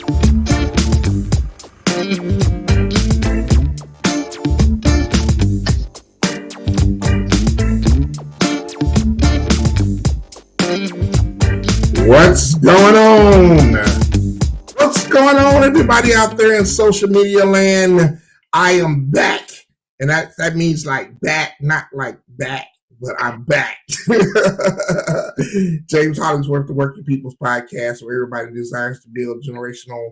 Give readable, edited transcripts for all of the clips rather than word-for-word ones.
What's going on? What's going on, everybody out there in social media land? I am back, and that means like back, not like back, but I'm back. James Hollingsworth, the Working People's Podcast, where everybody desires to build generational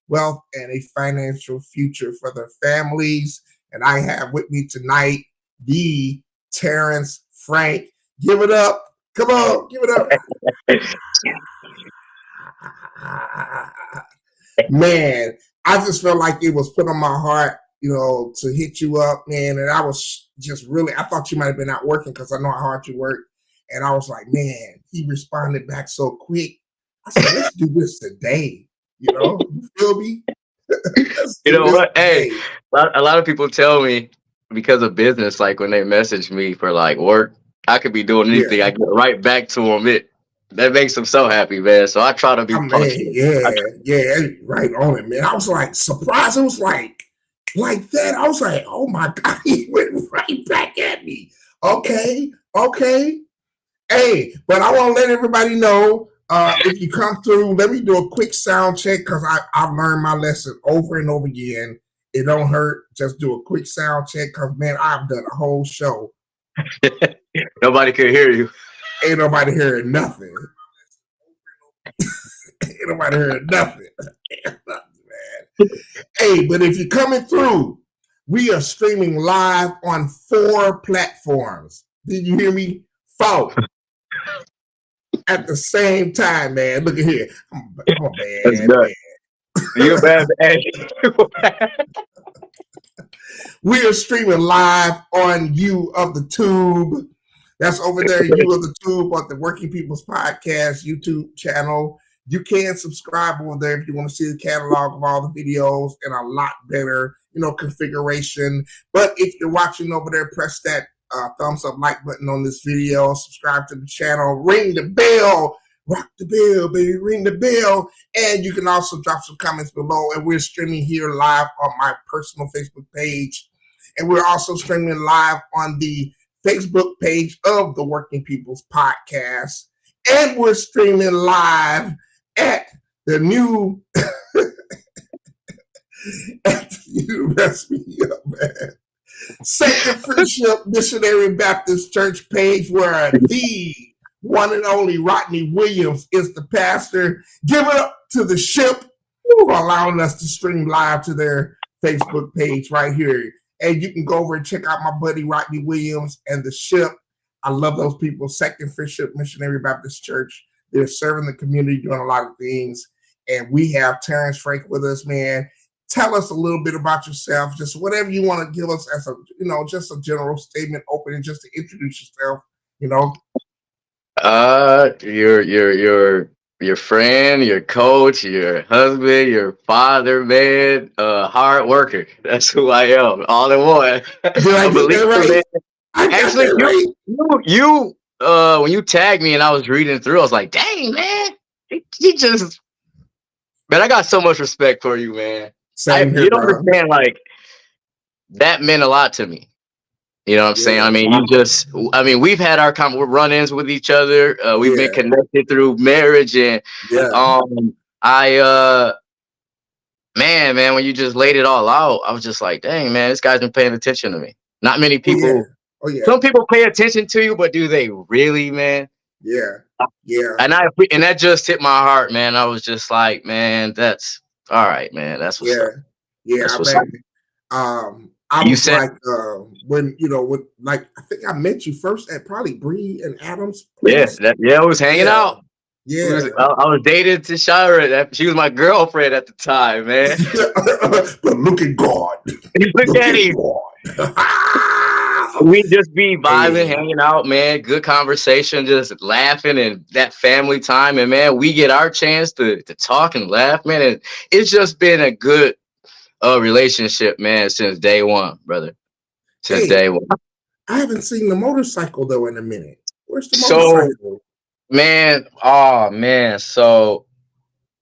wealth and a financial future for their families. And I have with me tonight the Terrance Frank. Give it up. Come on, give it up. Man, I just felt like it was put on my heart, to hit you up, man. And I was just really, I thought you might have been out working because I know how hard you work. And I was like, man, he responded back so quick. I said, let's do this today. You feel me? You know what? Hey, a lot of people tell me because of business, like when they message me for like work, I could be doing anything. I get right back to them. That makes them so happy, man. So I try to be punctual. Yeah, right on it, man. I was like surprised. It was like that. I was like, oh my God, he went right back at me. Okay. Hey, but I want to let everybody know, if you come through, let me do a quick sound check because I've learned my lesson over and over again. It don't hurt. Just do a quick sound check because, man, I've done a whole show. Nobody could hear you. Ain't nobody hearing nothing. Ain't nobody hearing nothing. Man. Hey, but if you're coming through, we are streaming live on 4 platforms. Did you hear me? 4. At the same time, man. Look at here. I'm a bad man. You're bad. We are streaming live on You of the Tube. That's over there, You of the Tube, on the Working People's Podcast YouTube channel. You can subscribe over there if you want to see the catalog of all the videos and a lot better, configuration. But if you're watching over there, press that thumbs up like button on this video. Subscribe to the channel. Ring the bell. Rock the bell, baby. Ring the bell. And you can also drop some comments below. And we're streaming here live on my personal Facebook page. And we're also streaming live on the Facebook page of the Working People's Podcast. And we're streaming live at the new Second Friendship Missionary Baptist Church page, where the one and only Rodney Williams is the pastor. Give it up to the ship for allowing us to stream live to their Facebook page right here. And you can go over and check out my buddy Rodney Williams and the ship. I love those people. Second Friendship Missionary Baptist Church. They're serving the community, doing a lot of things. And we have Terrance Frank with us, man. Tell us a little bit about yourself, just whatever you want to give us as a, just a general statement, opening, just to introduce yourself, Your friend, your coach, your husband, your father, man, hard worker. That's who I am, all in one. Did I get that right? Actually, you when you tagged me and I was reading through, I was like, dang, man, he just, man, I got so much respect for you, man. You don't understand, like, that meant a lot to me. You know what I'm saying? I mean, we've had our run-ins with each other. We've been connected through marriage, and man, when you just laid it all out, I was just like, dang, man, this guy's been paying attention to me. Not many people. Some people pay attention to you, but do they really, man? Yeah. And that just hit my heart, man. I was just like, man, that's all right, man. That's what's up. That's what's up. I was like, when I think I met you first at probably Bree and Adams. Yes, I was hanging out. Yeah, I was dated to Shira. She was my girlfriend at the time, man. But look at God. Look at him. We just be vibing, hanging out, man. Good conversation, just laughing, and that family time. And man, we get our chance to talk and laugh, man. And it's just been a good relationship, man, since day one, brother. Since day one. I haven't seen the motorcycle though in a minute. Where's the motorcycle? Man, oh man. So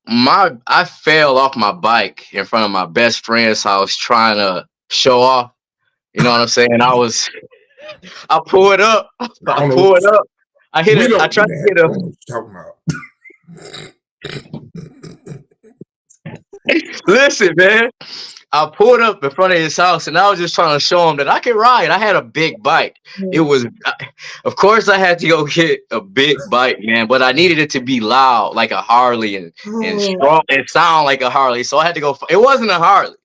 I fell off my bike in front of my best friend's house trying to show off. You know what I'm saying? I pulled up. I I don't know. pulled up. I hit We it. I don't do tried to that. hit I a. don't know what you're talking about. Listen, man. I pulled up in front of his house and I was just trying to show him that I can ride. I had a big bike. It was, of course, I had to go get a big bike, man, but I needed it to be loud like a Harley and strong and sound like a Harley. So I had to go. It wasn't a Harley,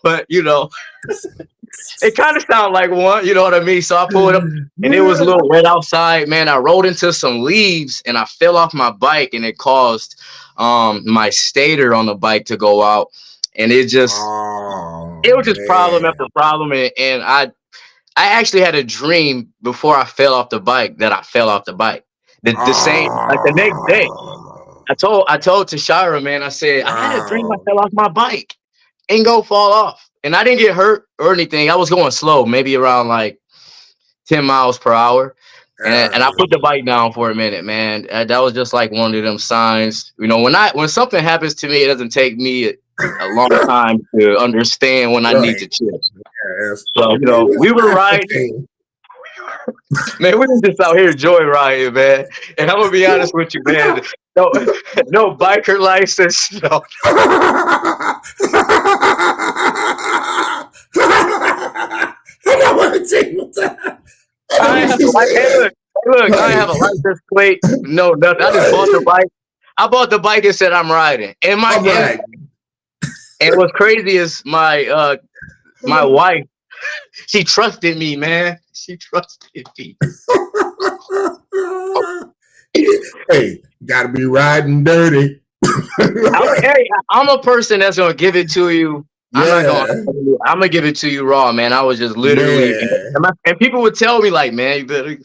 but it kind of sounded like one. You know what I mean? So I pulled up and it was a little wet outside, man. I rolled into some leaves and I fell off my bike and it caused my stator on the bike to go out. And it was just problem after problem. And I actually had a dream before I fell off the bike that I fell off the bike. The same, like the next day. I told Tashira, man, I said, I had a dream I fell off my bike and go fall off. And I didn't get hurt or anything. I was going slow, maybe around like 10 miles per hour. And I put the bike down for a minute, man. That was just like one of them signs. When something happens to me, it doesn't take me a long time to understand when I need to chill. So, we were riding. Man, we're just out here joyriding, man. And I'm gonna be honest with you, man. No biker license. No. I have a license plate. No, nothing. I just bought the bike. I bought the bike and said I'm riding. And and what's crazy is my wife, she trusted me, man. She trusted me. Hey, gotta be riding dirty. I'm a person that's gonna give it to you. Yeah. I'm gonna give it to you raw, man. I was just literally, and people would tell me like, man, you better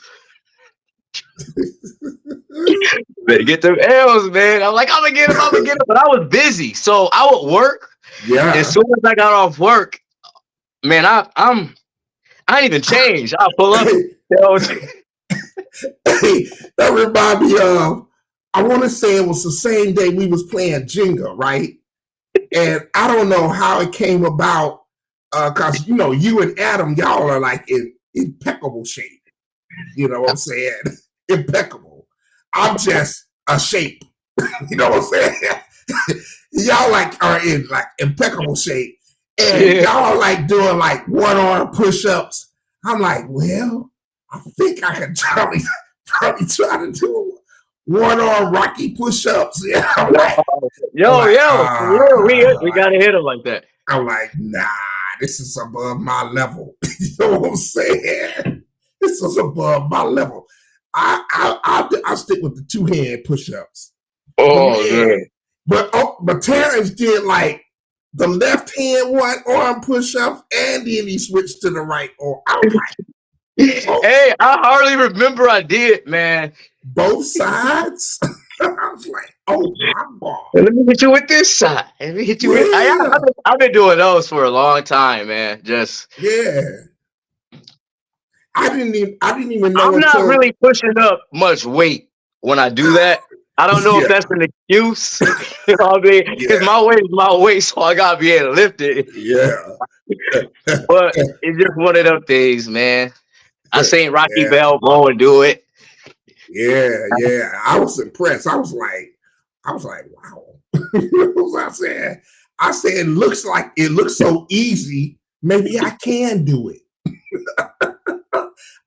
get them L's, man. I'm like, I'm gonna get them, but I was busy, so I would work. Yeah. As soon as I got off work, man, I ain't even changed. I'll pull up. Hey, that remind me of, I want to say it was the same day we was playing Jenga, right? And I don't know how it came about, because you and Adam, y'all are like in impeccable shape. You know what I'm saying? Impeccable. I'm just a shape. You know what I'm saying? Y'all like are in like impeccable shape, and y'all are like doing like one arm push-ups. I'm like, well, I think I can probably try to do one arm Rocky push-ups. Yeah, I'm like, we gotta hit him like that. I'm like, nah, this is above my level. You know what I'm saying? This is above my level. I'll stick with the 2-hand push-ups. But Terrance did like the left hand one arm push-ups, and then he switched to the right arm. I was like, hey, I hardly remember I did, man. Both sides. I was like, oh my God. Let me hit you with this side. Let me hit you with. I've been doing those for a long time, man. I didn't even know. I'm not really pushing up much weight when I do that. I don't know if that's an excuse. You know what I mean? Because my weight is my weight, so I gotta be able to lift it. Yeah. But it's just one of them things, man. I seen Rocky Balboa do it. Yeah. I was impressed. I was like, wow. I said, it looks so easy. Maybe I can do it.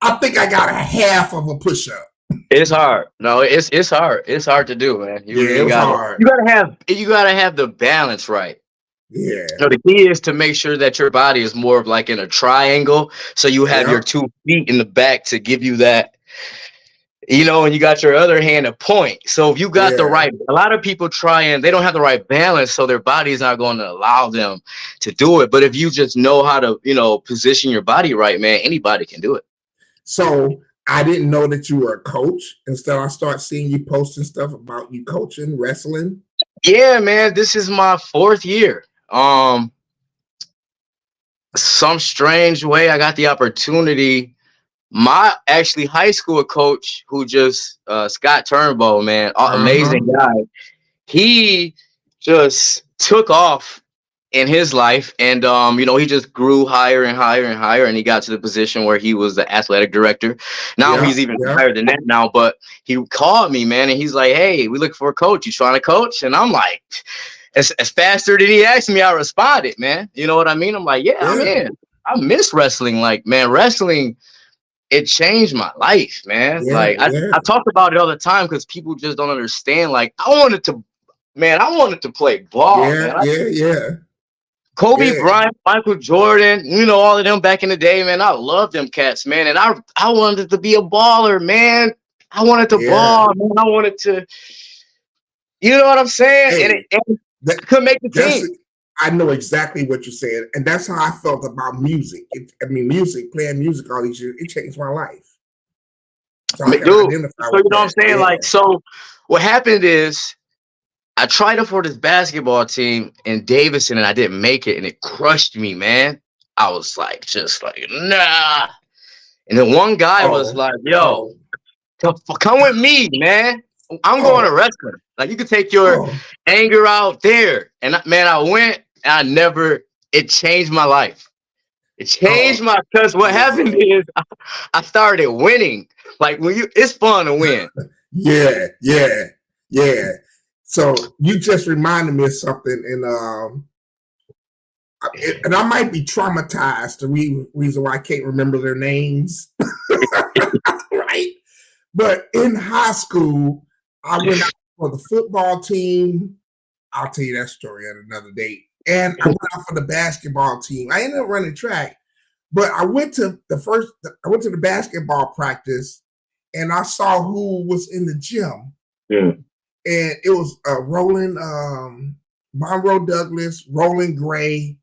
I think I got a half of a push-up. It's hard. No, it's hard. It's hard to do, man. You gotta have the balance right. Yeah. So the key is to make sure that your body is more of like in a triangle. So you have your 2 feet in the back to give you that, and you got your other hand to point. So if you got the right, a lot of people they don't have the right balance, so their body is not going to allow them to do it. But if you just know how to, position your body right, man, anybody can do it. So I didn't know that you were a coach. Instead, I start seeing you posting stuff about you coaching wrestling. Yeah, man, this is my 4th year. Some strange way I got the opportunity. My actually high school coach, who just Scott Turnbow, man, amazing guy. He just took off in his life, and he just grew higher and higher and higher, and he got to the position where he was the athletic director. Now he's even higher than that now, but he called me, man, and he's like, hey, we look for a coach, you trying to coach? And I'm like, as faster than he asked me, I responded, man. You know what I mean? I'm like, yeah, I'm in. I miss wrestling. Like, man, wrestling, it changed my life, man. I talk about it all the time because people just don't understand. Like, I wanted to play ball, man. Kobe Bryant, Michael Jordan, all of them back in the day, man. I love them cats, man. And I wanted to be a baller, man. I wanted to ball, man. I wanted to, you know what I'm saying? Hey, and I couldn't make the team. I know exactly what you're saying. And that's how I felt about music. Playing music all these years, it changed my life. So you know what I'm saying? Yeah. Like, so what happened is, I tried out for this basketball team in Davidson, and I didn't make it, and it crushed me, man. I was like, nah. And then one guy was like, yo, come with me, man. I'm going to wrestling. Like, you can take your anger out there. And man, I went, and it changed my life. It changed because what happened is I started winning. Like, it's fun to win. Yeah. So you just reminded me of something, and I might be traumatized. The reason why I can't remember their names, right? But in high school, I went out for the football team. I'll tell you that story at another date. And I went out for the basketball team. I ended up running track, but I went to the basketball practice, and I saw who was in the gym. Yeah. And it was Monroe Douglas, Roland Gray.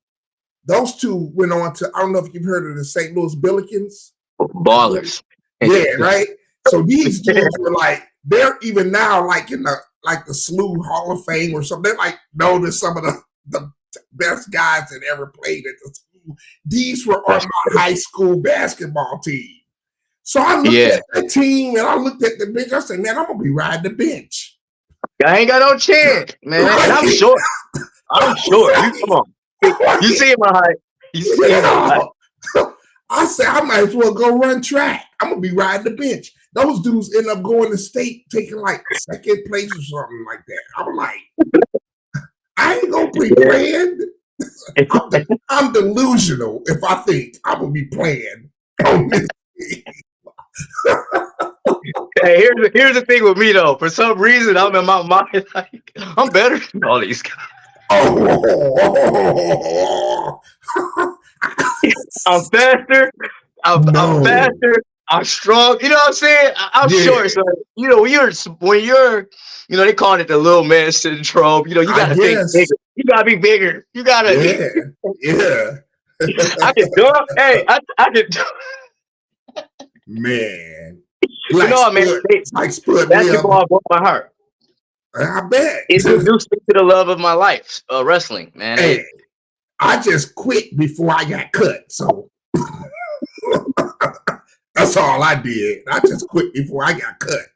Those two went on to, I don't know if you've heard of the St. Louis Billikens. Ballers. Yeah, right? So these dudes were like, they're even now like in the SLU Hall of Fame or something. They're like known as some of the best guys that ever played at the school. These were on my high school basketball team. So I looked at the team, and I looked at the bench. I said, man, I'm going to be riding the bench. I ain't got no chance, man. And I'm short. You come on. You see my height. I said, I might as well go run track. I'm going to be riding the bench. Those dudes end up going to state, taking like second place or something like that. I'm like, I ain't going to be playing. I'm delusional if I think I'm going to be playing on this team. Hey, here's the thing with me though. For some reason, I'm in my mind like I'm better than all these guys. I'm faster. I'm faster. I'm strong. You know what I'm saying? I'm short. So when you're they call it the little man syndrome. You gotta think bigger. You gotta be bigger. You gotta. I can dunk. Hey, I can dunk. Man. Basketball broke my heart. I bet. It introduced me to the love of my life, wrestling, man. Hey, I just quit before I got cut, so that's all I did. I just quit before I got cut.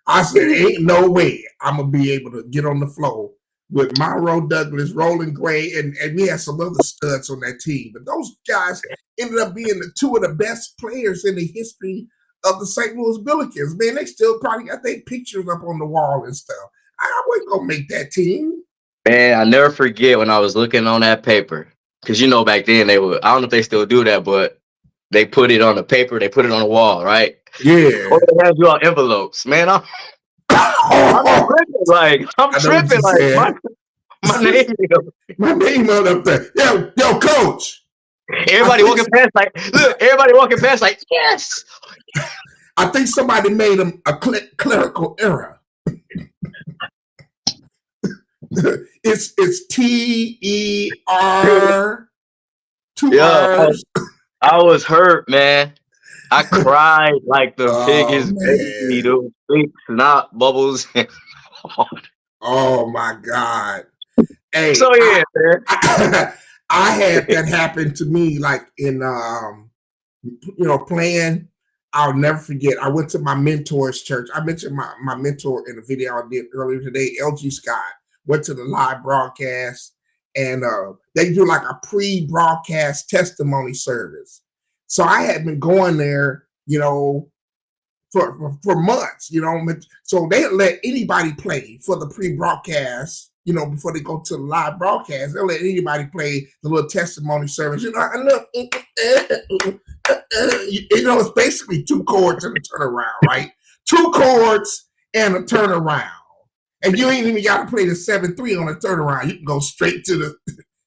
I said, ain't no way I'm going to be able to get on the floor with Monroe Douglas, Roland Gray, and we had some other studs on that team. But those guys ended up being the two of the best players in the history of the St. Louis Billikens. Man, they still probably got their pictures up on the wall and stuff. I wasn't going to make that team. Man, I never forget when I was looking on that paper. Because, back then they would, I don't know if they still do that, but they put it on the paper, they put it on the wall, right? Yeah. Or they have you on envelopes. Man, I'm tripping. Like, my name. My name on up there. Yo, coach. Everybody walking past like, yes. I think somebody made him a clerical error. It's TER. Two R's. I was hurt, man. I cried like the biggest baby. Those big snot bubbles. Oh my God. Hey, so yeah, man. I had that happen to me, like in playing. I'll never forget. I went to my mentor's church. I mentioned my mentor in a video I did earlier today, LG Scott, went to the live broadcast, and they do like a pre-broadcast testimony service. So I had been going there, for months, So they let anybody play for the pre-broadcast, before they go to the live broadcast. They'll let anybody play the little testimony service. I look, it's basically 2 chords and a turnaround, right? 2 chords and a turnaround. And you ain't even got to play the 7/3 on a turnaround. You can go straight to the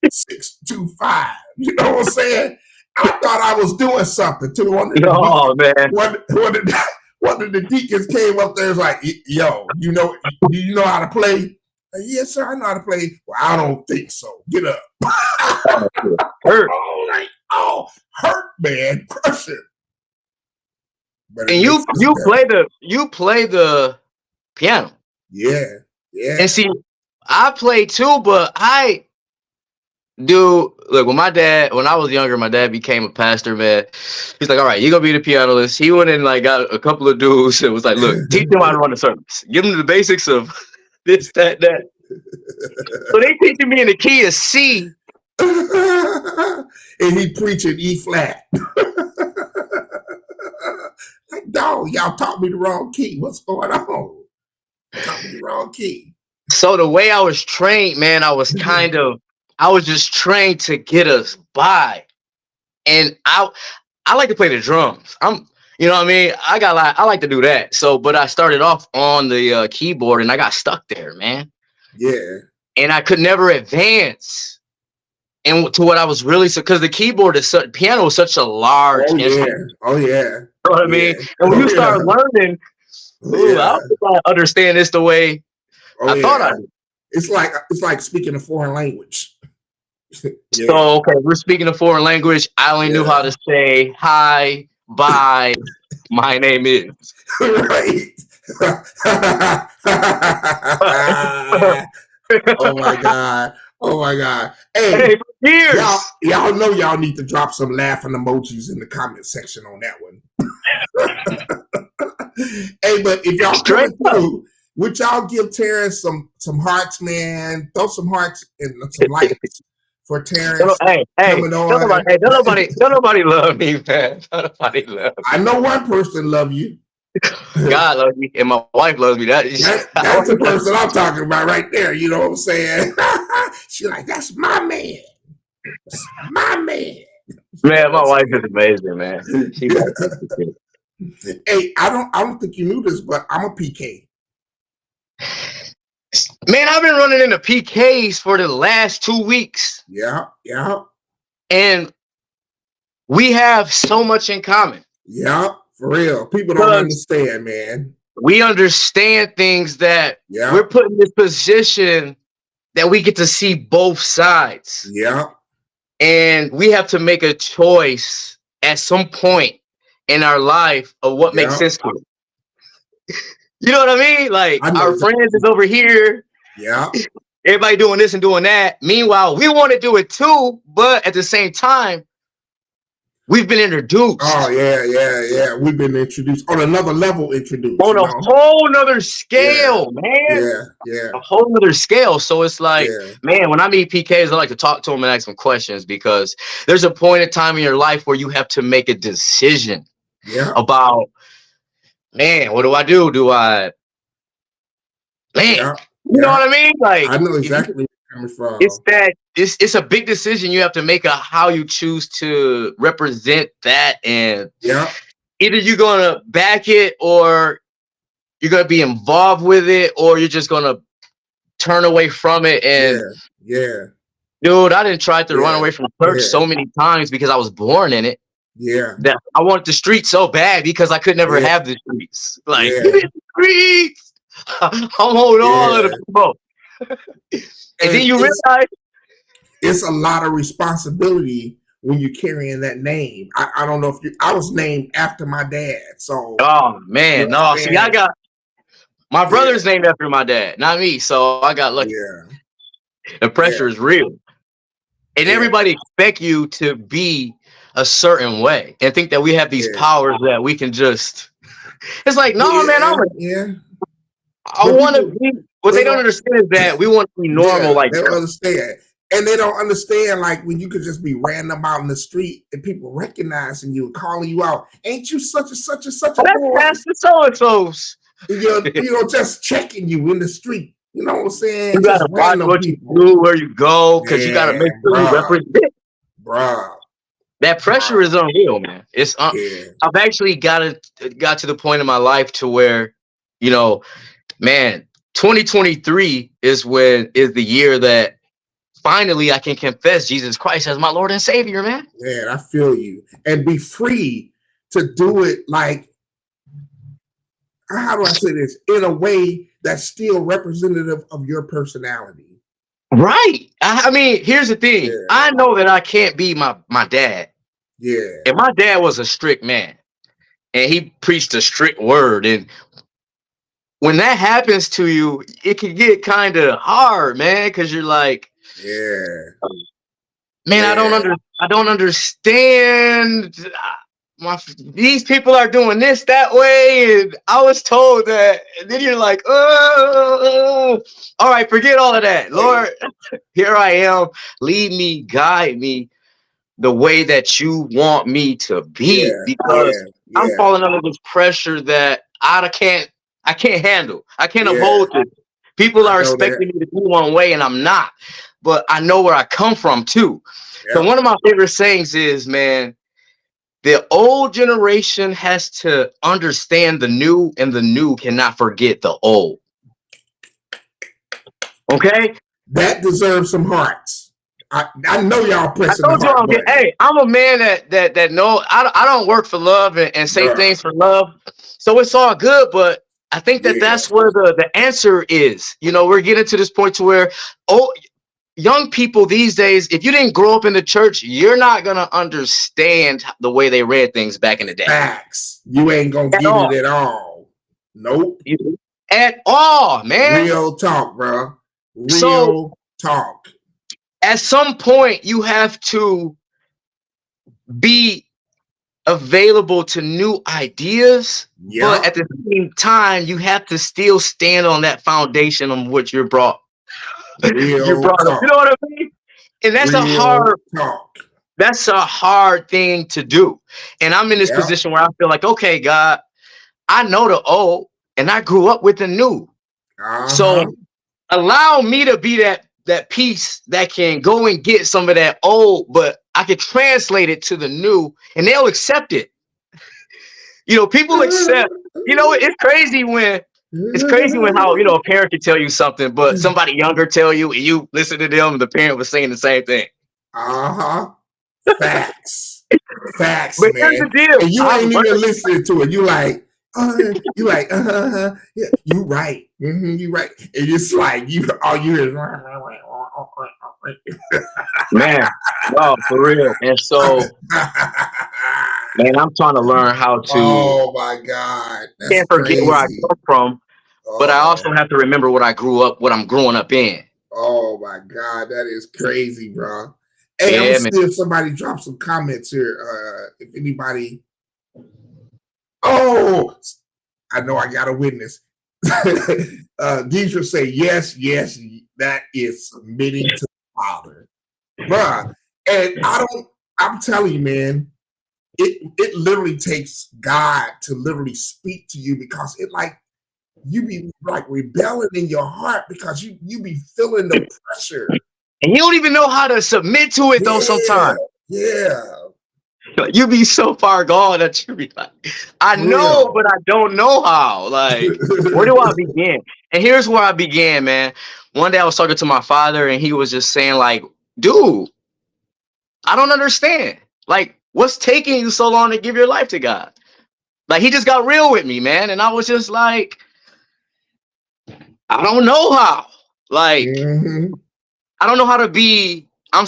6/2/5. You know what I'm saying? I thought I was doing something to one of the deacons came up there and was like, yo, do you know how to play? Yes, sir, I know how to play. Well, I don't think so. Get up. Hurt. Hurt, man. Crush it. And you play the piano. Yeah. And see, I play too, but I do. Look, when I was younger, my dad became a pastor, man. He's like, all right, you're going to be the pianist. He went and got a couple of dudes and was like, look, teach them how to run the service. Give them the basics of this, that. So they teaching me in the key of C. And he preaching E flat. Like, dog, y'all taught me the wrong key. What's going on? Taught me the wrong key. So the way I was trained, man, I was just trained to get us by. And I like to play the drums. You know what I mean? I like to do that. So, but I started off on the keyboard and I got stuck there, man. Yeah. And I could never advance. And to what I was really, because the keyboard piano is such a large instrument. Oh, yeah. You know what I mean? And when you start learning, I don't think I understand this the way I thought I did. It's like speaking a foreign language. So, okay, we're speaking a foreign language. I only knew how to say hi, bye, my name is. Right. Oh my God. Hey, years. Y'all know y'all need to drop some laughing emojis in the comment section on that one. Hey, but if y'all coming through, would y'all give Terrance some hearts, man? Throw some hearts and some likes for Terrance. Don't nobody love me, man. Don't nobody love me. I know one person love you. God loves me, and my wife loves me. That's the person I'm talking about right there. You know what I'm saying? She's like, that's my man. That's my man. Man, my wife is amazing, man. Hey, I don't think you knew this, but I'm a PK. Man, I've been running into PKs for the last 2 weeks. Yeah. And we have so much in common. Yeah, for real. People don't understand, man. We understand things that we're put in this position that we get to see both sides. Yeah. And we have to make a choice at some point in our life of what makes sense to us. You know what I mean? Like, our friends is over here. Yeah. Everybody doing this and doing that. Meanwhile, we want to do it too, but at the same time, we've been introduced. Oh, yeah. We've been introduced on another level, on a whole nother scale, man. Yeah. A whole nother scale. So it's like, man, when I meet PKs, I like to talk to them and ask them questions, because there's a point in time in your life where you have to make a decision about, man, what do I do? You know what I mean? Like, I know exactly where you're coming from. It's a big decision you have to make of how you choose to represent that, and either you're gonna back it, or you're gonna be involved with it, or you're just gonna turn away from it. And dude, I didn't try to run away from church so many times because I was born in it. Yeah, that I wanted the streets so bad because I could never have the streets. Like, give me the streets. I'm holding on to the people. And then you realize it's a lot of responsibility when you're carrying that name. I don't know if I was named after my dad. So oh man, no. See, I got my brother's named after my dad, not me. So I got lucky. The pressure is real. And everybody expect you to be a certain way and think that we have these powers that we can just. It's like, no, man, I want to be. What they don't understand is that we want to be normal. Like they don't understand, and they don't understand like when you could just be random out in the street and people recognizing you and calling you out. Ain't you such a boy? That's the so and so's. Just checking you in the street. You know what I'm saying? You gotta watch what people. You do, where you go, because you gotta make sure you represent. Bruh. That pressure is unreal, man. It's I've actually got to the point in my life to where, man, 2023 is the year that finally I can confess Jesus Christ as my Lord and Savior, man. Man, I feel you. And be free to do it like, how do I say this? In a way that's still representative of your personality. Right. I mean, here's the thing. Yeah. I know that I can't be my dad. Yeah. And my dad was a strict man. And he preached a strict word. And when that happens to you, it can get kind of hard, man, because you're like, yeah. Man, yeah. I don't understand. These people are doing this that way, and I was told that. And then you're like, all right, forget all of that, Lord. Here I am. Lead me, guide me the way that you want me to be, because I'm falling under this pressure that I can't handle. I can't uphold it. People are expecting me to be one way, and I'm not. But I know where I come from too. Yep. So one of my favorite sayings is, man, the old generation has to understand the new, and the new cannot forget the old. Okay? That deserves some hearts. I know y'all pressing the heart button. Hey, I'm a man that know I don't work for love and say things for love. So it's all good, but I think that's where the answer is. We're getting to this point to where young people these days, if you didn't grow up in the church, you're not going to understand the way they read things back in the day. Facts. You ain't going to get it at all. Nope. At all, man. Real talk, bro. Real talk. At some point, you have to be available to new ideas, but at the same time, you have to still stand on that foundation on which you're brought. You're brought up. You know what I mean? And that's that's a hard thing to do. And I'm in this position where I feel like, okay, God, I know the old and I grew up with the new. So allow me to be that piece that can go and get some of that old, but I can translate it to the new and they'll accept it. People accept, it's crazy when how, a parent can tell you something, but somebody younger tell you and you listen to them and the parent was saying the same thing. Facts. Facts, but man. Here's the deal. And you ain't even listening to it. You like, yeah, you right. You right. And it's like all you hear is man, no, for real. And so man, I'm trying to learn how to my God. That's can't forget crazy. Where I come from, but I also have to remember what I'm growing up in. Oh my God, that is crazy, bro. Hey, I'm gonna see if somebody drops some comments here. If anybody I know I got a witness. Deidre say, yes, that is submitting to the Father. Bruh. And I'm telling you, man, it literally takes God to literally speak to you, because it like you be like rebelling in your heart because you be feeling the pressure. And you don't even know how to submit to it though sometimes. Yeah. You be so far gone that you be like, I know, but I don't know how. Like, where do I begin? And here's where I began, man. One day I was talking to my father and he was just saying like, dude, I don't understand. Like, what's taking you so long to give your life to God? Like, he just got real with me, man. And I was just like, I don't know how. Like, I don't know how to be. I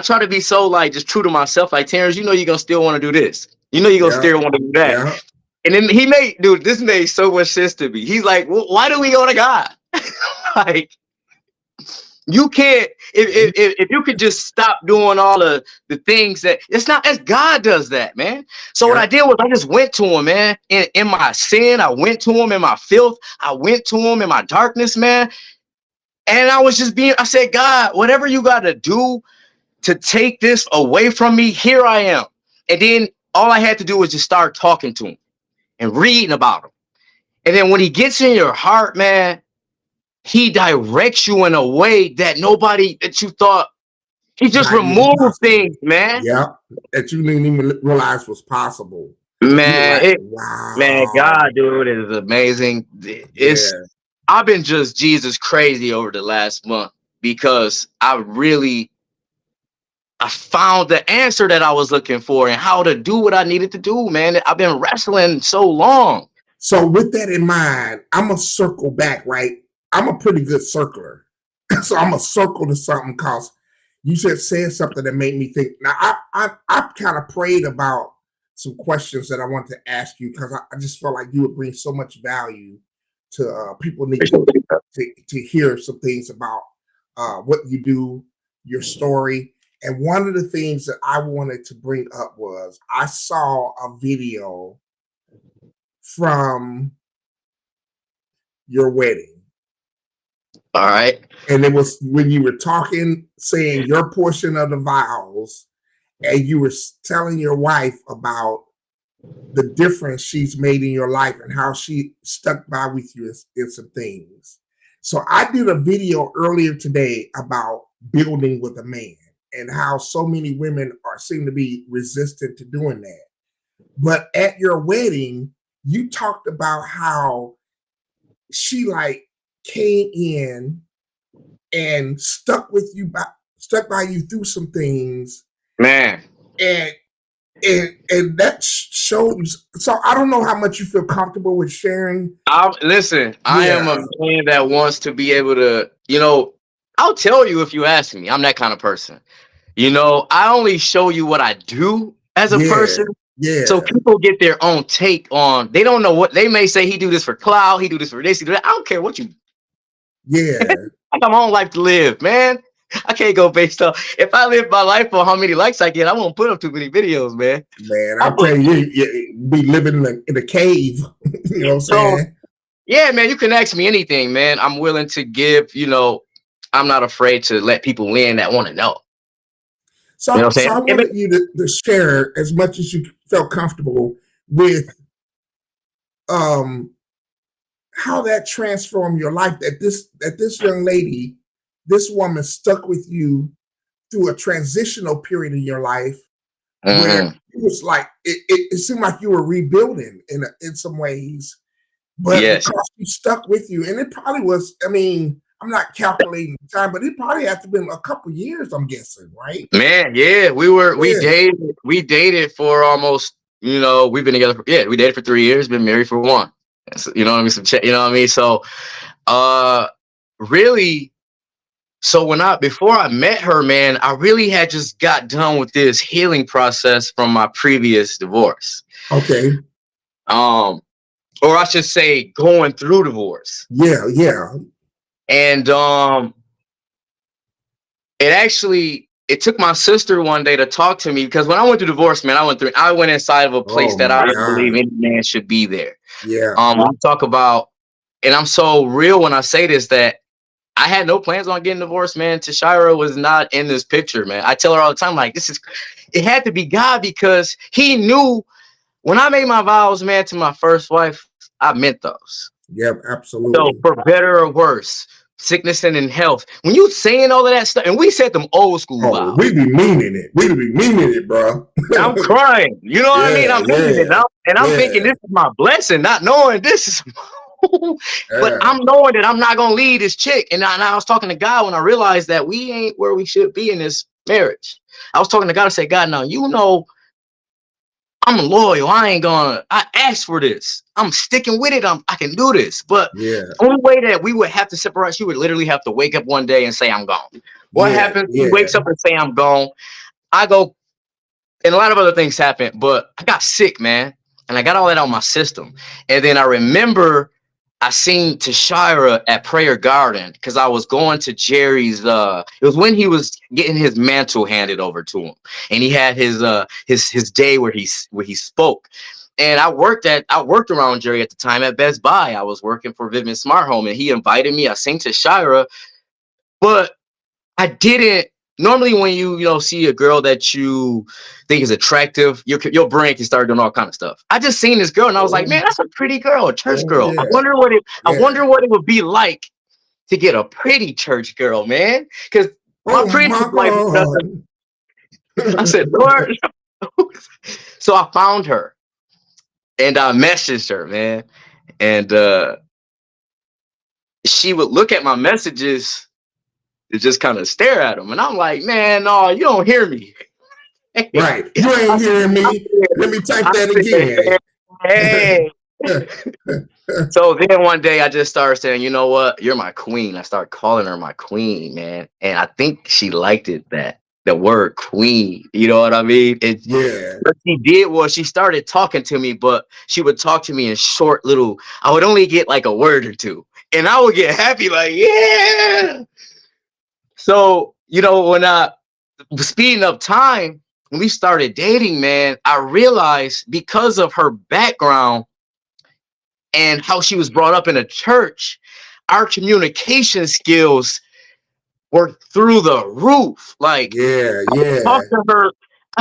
try to be so like just true to myself. Like, Terrance, you're gonna still want to do this. You're gonna still want to do that. Yeah. And then this made so much sense to me. He's like, well, why do we go to God? Like, You can't if you could just stop doing all the things that it's not as God does that, man. So what I did was I just went to him, man. In my sin, I went to him in my filth, I went to him in my darkness, man. And I was just I said, God, whatever you gotta do to take this away from me, here I am. And then all I had to do was just start talking to him and reading about him. And then when he gets in your heart, man, he directs you in a way that nobody that you thought. He just removed things, man. Yeah, that you didn't even realize was possible. Man, like, wow. Man, God, dude, is amazing. I've been just Jesus crazy over the last month because I found the answer that I was looking for and how to do what I needed to do, man. I've been wrestling so long. So with that in mind, I'm going to circle back, right? I'm a pretty good circler. So I'm going to circle to something because you said something that made me think. Now, I kind of prayed about some questions that I want to ask you because I just felt like you would bring so much value to people need to hear some things about what you do, your story. And one of the things that I wanted to bring up was I saw a video from your wedding. All right. And it was when you were talking, saying your portion of the vows, and you were telling your wife about the difference she's made in your life and how she stuck by with you in some things. So I did a video earlier today about building with a man and how so many women seem to be resistant to doing that. But at your wedding, you talked about how she came in and stuck by you through some things, man, and that shows. So I don't know how much you feel comfortable with sharing. Listen, I am a man that wants to be able to, I'll tell you if you ask me. I'm that kind of person. I only show you what I do as a person. Yeah. So people get their own take on. They don't know what they may say. He do this for clout. He do this for this. He do that. I don't care what you. Yeah. I got my own life to live, man. I can't go based off. If I live my life on how many likes I get, I won't put up too many videos, man. Man, I'm telling you be living in a cave. You know what I'm saying? Yeah, man, you can ask me anything, man. I'm willing to give. I'm not afraid to let people in that want to know. So I wanted you to share as much as you felt comfortable with how that transformed your life, that this young lady, this woman stuck with you through a transitional period in your life where it was like it seemed like you were rebuilding in some ways, but because she stuck with you, and it probably was. I mean, I'm not calculating the time, but it probably had to been a couple years, I'm guessing, right? Man, yeah, we dated for almost, we've been together we dated for 3 years, been married for 1. You know what I mean? You know what I mean? So, really, so before I met her, man, I really had just got done with this healing process from my previous divorce. Okay. Or I should say going through divorce. Yeah. And it took my sister one day to talk to me, because when I went through divorce, man, I went inside of a place that I don't believe any man should be there. Yeah. I talk about, and I'm so real when I say this, that I had no plans on getting divorced, man. Tashira was not in this picture, man. I tell her all the time, like, it had to be God, because he knew when I made my vows, man, to my first wife, I meant those. Yeah, absolutely. So for better or worse, sickness and in health, when you saying all of that stuff, and we said them old school vows. We be meaning it, bro. I'm crying. You know what I mean? I'm thinking it. I'm thinking this is my blessing, not knowing this is. But I'm knowing that I'm not gonna leave this chick. And I was talking to God when I realized that we ain't where we should be in this marriage. I was talking to God and say, God, now I'm loyal. I asked for this. I'm sticking with it. I can do this. But the only way that we would have to separate, she would literally have to wake up one day and say, I'm gone. What happens? He wakes up and say, I'm gone. I go, and a lot of other things happen, but I got sick, man. And I got all that on my system. And then I remember I seen Tashira at Prayer Garden because I was going to Jerry's. It was when he was getting his mantle handed over to him, and he had his day where he spoke. And I worked around Jerry at the time at Best Buy. I was working for Vivian Smart Home, and he invited me. I sing Tashira, but I didn't. Normally, when you see a girl that you think is attractive, your brain can start doing all kind of stuff. I just seen this girl, and I was like, man, that's a pretty girl, a church girl. Yeah. I wonder what it would be like to get a pretty church girl, man. Because my pretty wife, I said, Lord. So I found her, and I messaged her, man, and she would look at my messages to just kind of stare at them. And I'm like, man, no, you don't hear me. Right. You ain't hearing me. Let me type that again. Hey. So then one day I just started saying, you know what? You're my queen. I started calling her my queen, man. And I think she liked it, the word queen. You know what I mean? What she did was she started talking to me, but she would talk to me in short little, I would only get like a word or two. And I would get happy, like, yeah. So, when I was speeding up time, when we started dating, man, I realized because of her background and how she was brought up in a church, our communication skills were through the roof. Like, I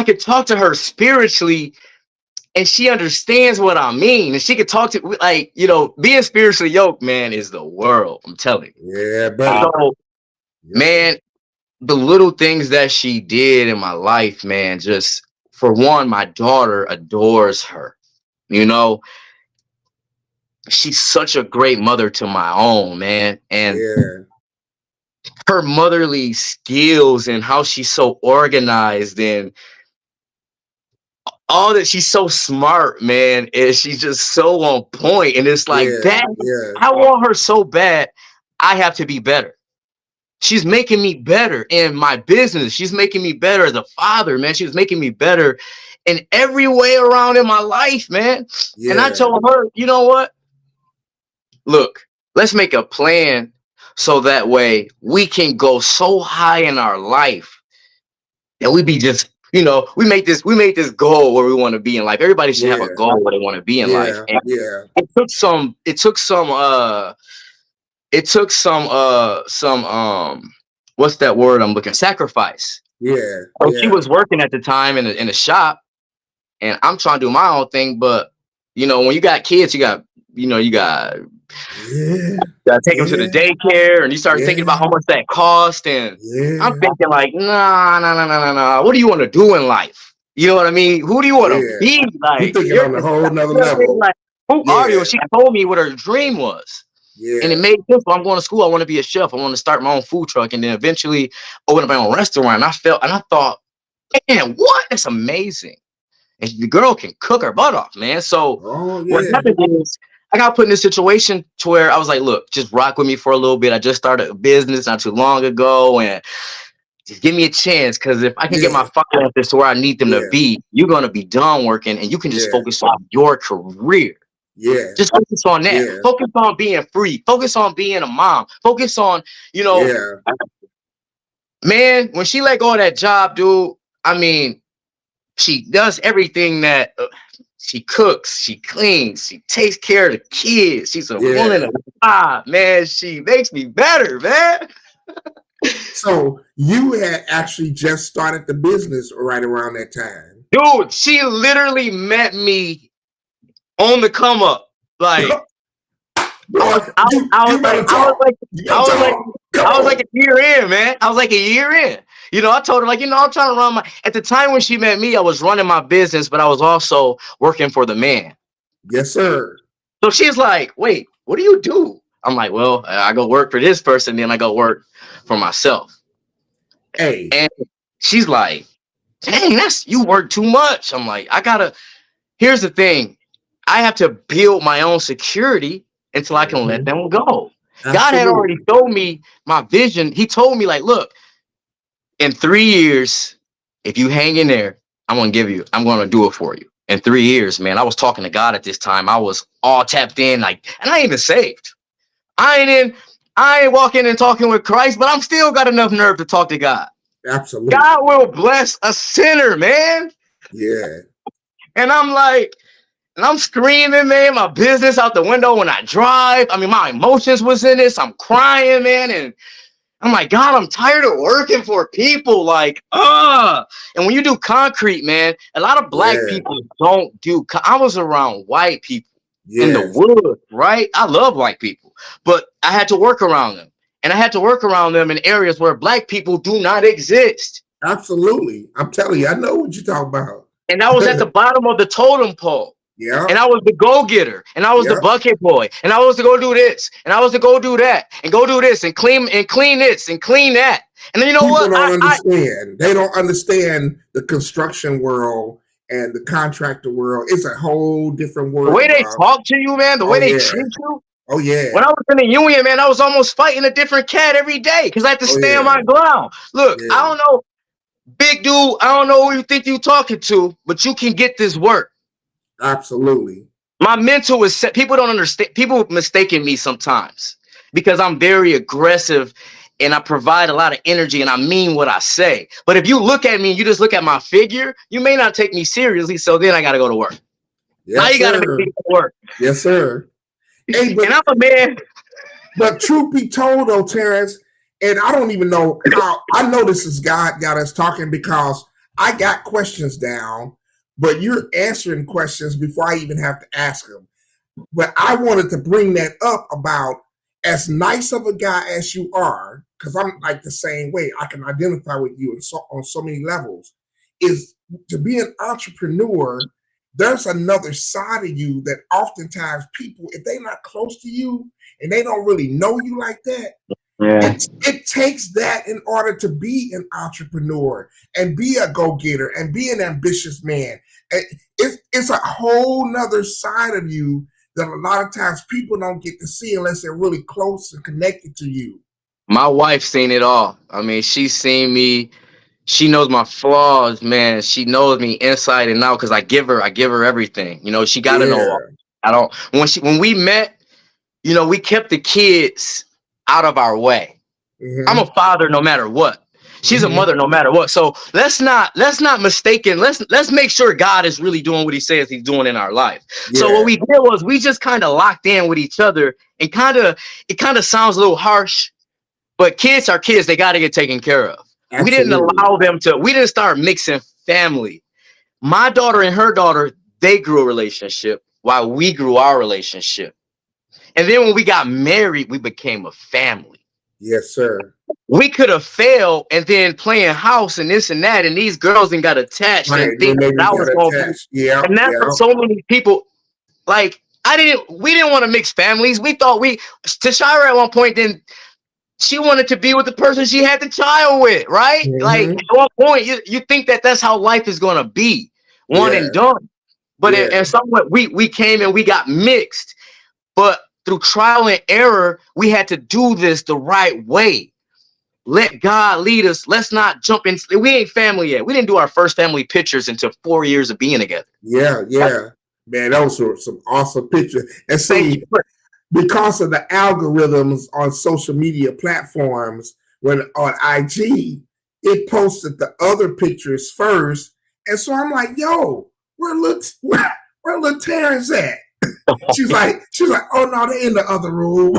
could talk to her spiritually, and she understands what I mean. And she could talk to, like, being spiritually yoked, man, is the world. I'm telling you. Yeah, buddy. Man, the little things that she did in my life, man, just for one, my daughter adores her. She's such a great mother to my own, man. And her motherly skills and how she's so organized and all that, she's so smart, man, and she's just so on point. And it's like that. I want her so bad. I have to be better. She's making me better in my business. She's making me better as a father, man. She's making me better in every way around in my life, man. And I told her, you know what? Look, let's make a plan so that way we can go so high in our life that we be just, we make this goal where we want to be in life. Everybody should have a goal where they want to be in life. And it took some what's that word I'm looking, sacrifice. So she was working at the time in a shop, and I'm trying to do my own thing. But when you got kids, you got take them to the daycare, and you start thinking about how much that cost. And I'm thinking like, nah. What do you want to do in life? You know what I mean? Who do you want to be? Like, you're on a whole nother level. Like, who are you? And she told me what her dream was. And it made sense. I'm going to school. I want to be a chef. I want to start my own food truck, and then eventually open up my own restaurant. And I thought, man, what? That's amazing. And the girl can cook her butt off, man. So what happened is, I got put in this situation to where I was like, look, just rock with me for a little bit. I just started a business not too long ago, and just give me a chance. Because if I can get my finances to where I need them to be, you're going to be done working, and you can just focus on your career. Just focus on that. Focus on being free. Focus on being a mom. Focus on, man, when she let go of that job, dude, I mean, she does everything that she cooks, she cleans, she takes care of the kids. She's a woman of God, man. She makes me better, man. So you had actually just started the business right around that time. Dude, she literally met me on the come up. Like, I was like a year in, man. I was like a year in. I told her, like, I'm trying to run at the time when she met me, I was running my business, but I was also working for the man. Yes, sir. So she's like, wait, what do you do? I'm like, well, I go work for this person, then I go work for myself. Hey. And she's like, dang, you work too much. I'm like, here's the thing. I have to build my own security until I can let them go. Absolutely. God had already told me my vision. He told me, like, look, in 3 years, if you hang in there, I'm going to do it for you. in 3 years, man. I was talking to God at this time. I was all tapped in, like, and I ain't even saved. I ain't walking and talking with Christ, but I'm still got enough nerve to talk to God. Absolutely. God will bless a sinner, man. Yeah. And I'm like, and I'm screaming, man, my business out the window when I drive. I mean, my emotions was in this. I'm crying, man. And I'm like, God, I'm tired of working for people. Like, and when you do concrete, man, a lot of black people don't do. I was around white people in the woods, right? I love white people, but I had to work around them. And I had to work around them in areas where black people do not exist. Absolutely. I'm telling you, I know what you're talking about. And I was at the bottom of the totem pole. Yeah. And I was the go-getter. And I was the bucket boy. And I was to go do this. And I was to go do that. And go do this. And clean this. And clean that. And then you know People what? Don't understand. They don't understand the construction world and the contractor world. It's a whole different world. The way they talk to you, man. The way they treat you. Oh, yeah. When I was in the union, man, I was almost fighting a different cat every day because I had to stand my ground. Look, I don't know, big dude, I don't know who you think you're talking to, but you can get this work. Absolutely. My mental is set. People don't understand. People mistaken me sometimes because I'm very aggressive and I provide a lot of energy and I mean what I say. But if you look at me and you just look at my figure, you may not take me seriously. So then I got to go to work. Yes, now you got to make me go to work. Yes, sir. Hey, and I'm a man. But truth be told, though, Terrance, and I don't even know how. I know this is God got us talking because I got questions down, but you're answering questions before I even have to ask them. But I wanted to bring that up about as nice of a guy as you are, because I'm like the same way. I can identify with you on so many levels. Is to be an entrepreneur. There's another side of you that oftentimes people, if they're not close to you and they don't really know you like that, it takes that in order to be an entrepreneur and be a go-getter and be an ambitious man. It's a whole nother side of you that a lot of times people don't get to see unless they're really close and connected to you. My wife's seen it all. I mean, she's seen me. She knows my flaws, man. She knows me inside and out because I give her everything. You know, she got to know. When we met, you know, we kept the kids out of our way. Mm-hmm. I'm a father no matter what. She's a mother no matter what. So let's not mistaken. Let's make sure God is really doing what he says he's doing in our life. Yeah. So what we did was we just kind of locked in with each other and it kind of sounds a little harsh, but kids are kids. They got to get taken care of. Absolutely. We didn't allow them to, we didn't start mixing family. My daughter and her daughter, they grew a relationship while we grew our relationship. And then when we got married, we became a family. Yes, sir. We could have failed and then playing house and this and that, and these girls and got attached and think that was going to be. Yeah. And that's for so many people. Like, we didn't want to mix families. We thought Tashira at one point then she wanted to be with the person she had the child with, right? Mm-hmm. Like at one point, you think that that's how life is going to be, one and done. But in some way, we came and we got mixed. But through trial and error, we had to do this the right way. Let God lead us. Let's not jump in. We ain't family yet. We didn't do our first family pictures until 4 years of being together. Yeah. Man, those were some awesome pictures. And see, because of the algorithms on social media platforms, when on IG, it posted the other pictures first. And so I'm like, yo, where little Terrance at? She's like, oh no, they're in the other room.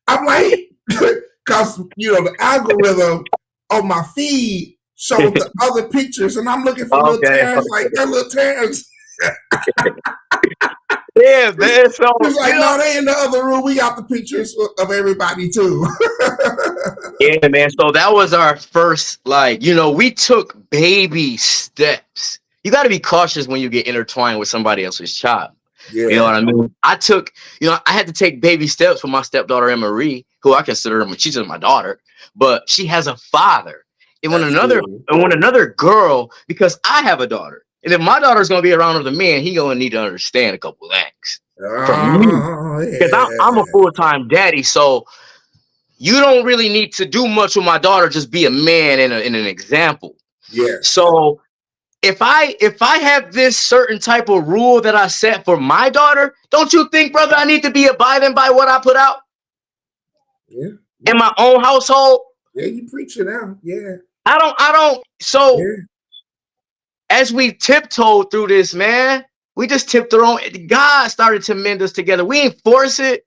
I'm like, because you know the algorithm on my feed showed the other pictures, and I'm looking for little Terrance, like they're little Terrance. Yeah, man. So he's like, no, they in the other room. We got the pictures of everybody too. Yeah, man. So that was our first, we took baby steps. You got to be cautious when you get intertwined with somebody else's child. Yeah. You know what I mean? I had to take baby steps with my stepdaughter, Anne-Marie, who I consider she's just my daughter, but she has a father. And when another girl, because I have a daughter, and if my daughter's going to be around with a man, he going to need to understand a couple of things from me. Because I'm a full-time daddy, so you don't really need to do much with my daughter, just be a man and an example. Yeah. So if I have this certain type of rule that I set for my daughter, don't you think, brother, I need to be abiding by what I put out? Yeah. In my own household? Yeah, you preach it out. Yeah. I don't. So yeah. as we tiptoed through this, man, we just tipped our own. God started to mend us together. We ain't force it.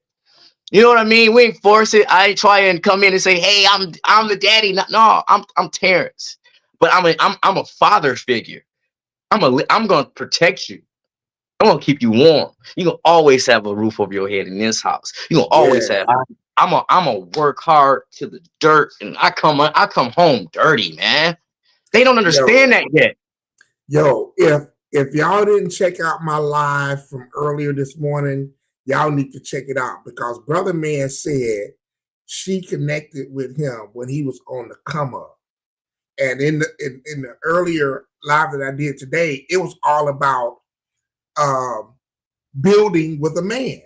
You know what I mean? We ain't force it. I ain't try and come in and say, "Hey, I'm the daddy." No, I'm Terrance, but I'm a father figure. I'm gonna protect you. I'm gonna keep you warm. You gonna always have a roof over your head in this house. You gonna always have. I'm a work hard to the dirt, and I come home dirty, man. They don't understand that yet. Yo, if y'all didn't check out my live from earlier this morning, y'all need to check it out because Brother Man said she connected with him when he was on the come up. And in the earlier live that I did today, it was all about building with a man.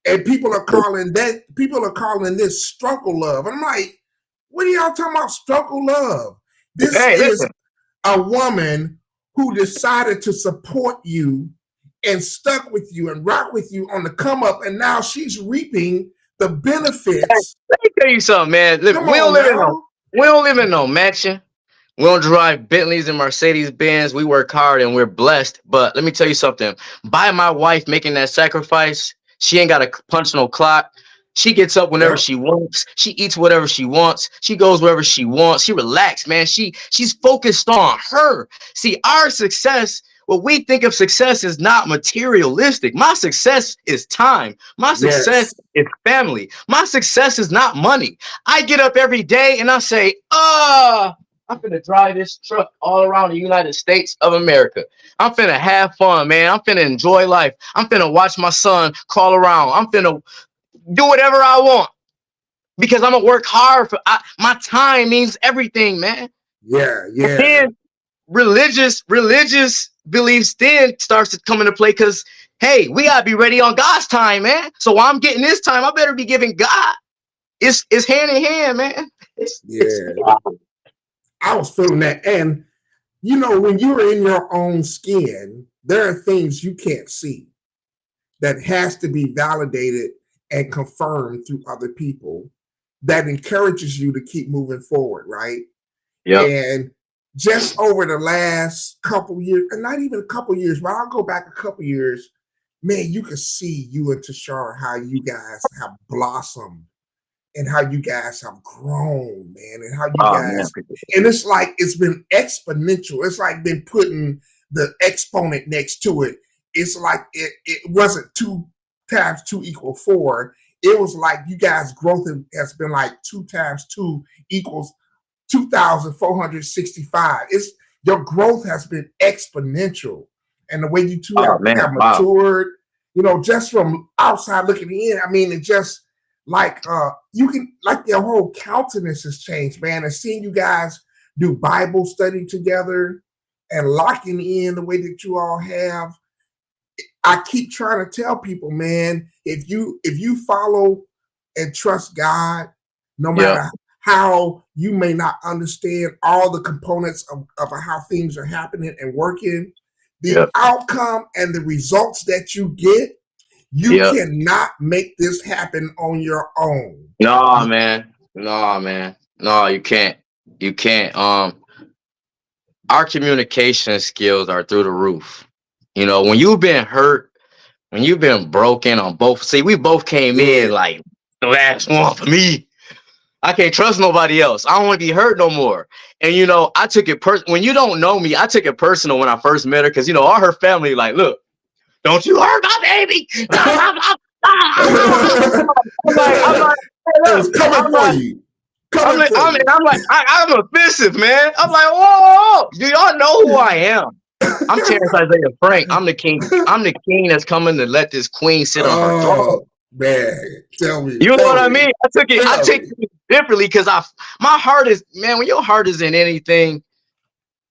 And people are calling this struggle love. I'm like, what are y'all talking about struggle love? This is a woman who decided to support you and stuck with you and rock with you on the come up, and now she's reaping the benefits. Let me tell you something, man. We don't live in no mansion. We don't drive Bentleys and Mercedes Benz. We work hard and we're blessed. But let me tell you something. By my wife making that sacrifice, she ain't got to punch no clock. She gets up whenever she wants. She eats whatever she wants. She goes wherever she wants. She relaxed, man. She's focused on her. See, our success, what we think of success is not materialistic. My success is time. My success is family. My success is not money. I get up every day and I say, I'm finna drive this truck all around the United States of America. I'm finna have fun, man. I'm finna enjoy life. I'm finna watch my son crawl around. I'm finna do whatever I want because I'm gonna work hard for my time means everything, man. Yeah. And then religious beliefs then starts to come into play because hey, we gotta be ready on God's time, man. So while I'm getting this time, I better be giving God. It's hand in hand, man. I was feeling that. And, you know, when you're in your own skin, there are things you can't see that has to be validated and confirmed through other people that encourages you to keep moving forward, right? Yeah. And just over the last couple years, and not even a couple years, but I'll go back a couple years, man, you can see you and Tashara, how you guys have blossomed and how you guys have grown, man, and how you guys, and it's like it's been exponential. It's like been putting the exponent next to it. It's like it wasn't 2 times 2 equals 4. It was like you guys' growth has been like 2 times 2 equals 2,465. It's your growth has been exponential, and the way you two have matured, you know, just from outside looking in. I mean, it just like you can like your whole countenance has changed, man. And seeing you guys do Bible study together and locking in the way that you all have. I keep trying to tell people, man, if you follow and trust God, no matter how you may not understand all the components of how things are happening and working, the outcome and the results that you get, you cannot make this happen on your own. No, man. No, you can't. You can't. Our communication skills are through the roof. You know, when you've been hurt, when you've been broken on both. See, we both came in like the last one for me. I can't trust nobody else. I don't want to be hurt no more. And you know, I took it when you don't know me, I took it personal when I first met her because you know all her family like, look, don't you hurt my baby. I'm I'm offensive, man. I'm like, whoa, do y'all know who I am? I'm Terrance Isaiah Frank. I'm the king. I'm the king that's coming to let this queen sit on her throne. Man, tell me. You know what I mean? I take it differently because my heart is, man, when your heart is in anything,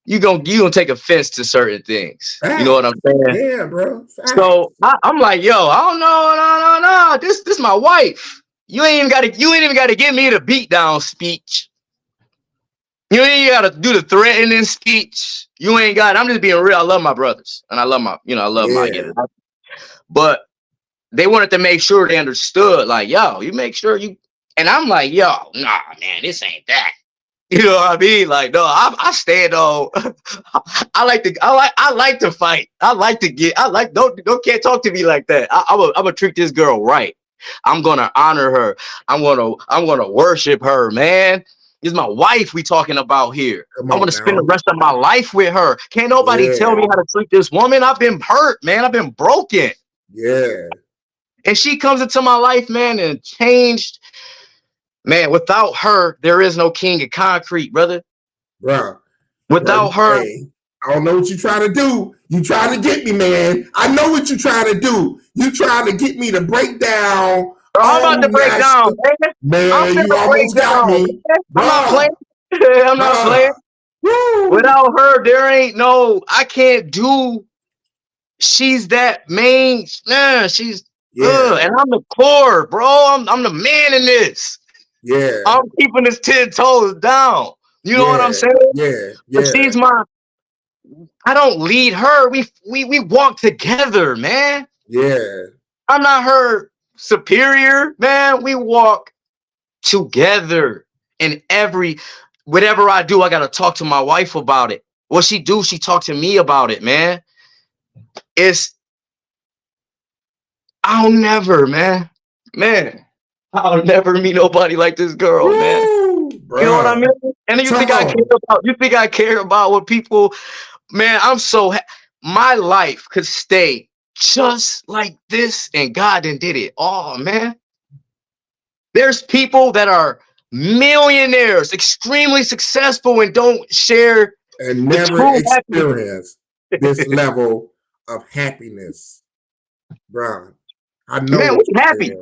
you gonna take offense to certain things. You know what I'm saying? Yeah, bro. So I'm like, yo, I don't know, no. This my wife. You ain't even gotta give me the beat down speech. You ain't gotta do the threatening speech. You ain't got. I'm just being real. I love my brothers, and I love my, I love my. But they wanted to make sure they understood. Like, yo, you make sure you. And I'm like, yo, nah, man, this ain't that. You know what I mean? Like, no, I stand on. I like to fight. Can't talk to me like that. I'm gonna treat this girl right. I'm gonna honor her. I'm gonna worship her, man. This is my wife we talking about here. I want to spend the rest of my life with her. Can't nobody tell me how to treat this woman. I've been hurt, man. I've been broken. Yeah. And she comes into my life, man, and changed. Man, without her, there is no king of concrete, brother. Bro. Without her. Hey, I don't know what you're trying to do. You trying to get me, man. I know what you're trying to do. You trying to get me to break down. I'm about to break down, man. You almost got me. I'm not playing. I'm not playing. Woo. Without her, there ain't no. I can't do. She's that main. Man, she's. And I'm the core, bro. I'm the man in this. Yeah. I'm keeping his 10 toes down. You know what I'm saying? Yeah. But she's I don't lead her. We walk together, man. Yeah. I'm not her superior, man. We walk together. And whatever I do, I gotta talk to my wife about it. What she do, she talk to me about it, man. I'll never, man. I'll never meet nobody like this girl, man. Bro. You know what I mean? And you think I care about what people, man, I'm so my life could stay just like this and God done did it. Oh, man. There's people that are millionaires, extremely successful and don't share and never experience this level of happiness. Bro. I know. Man, we're happy.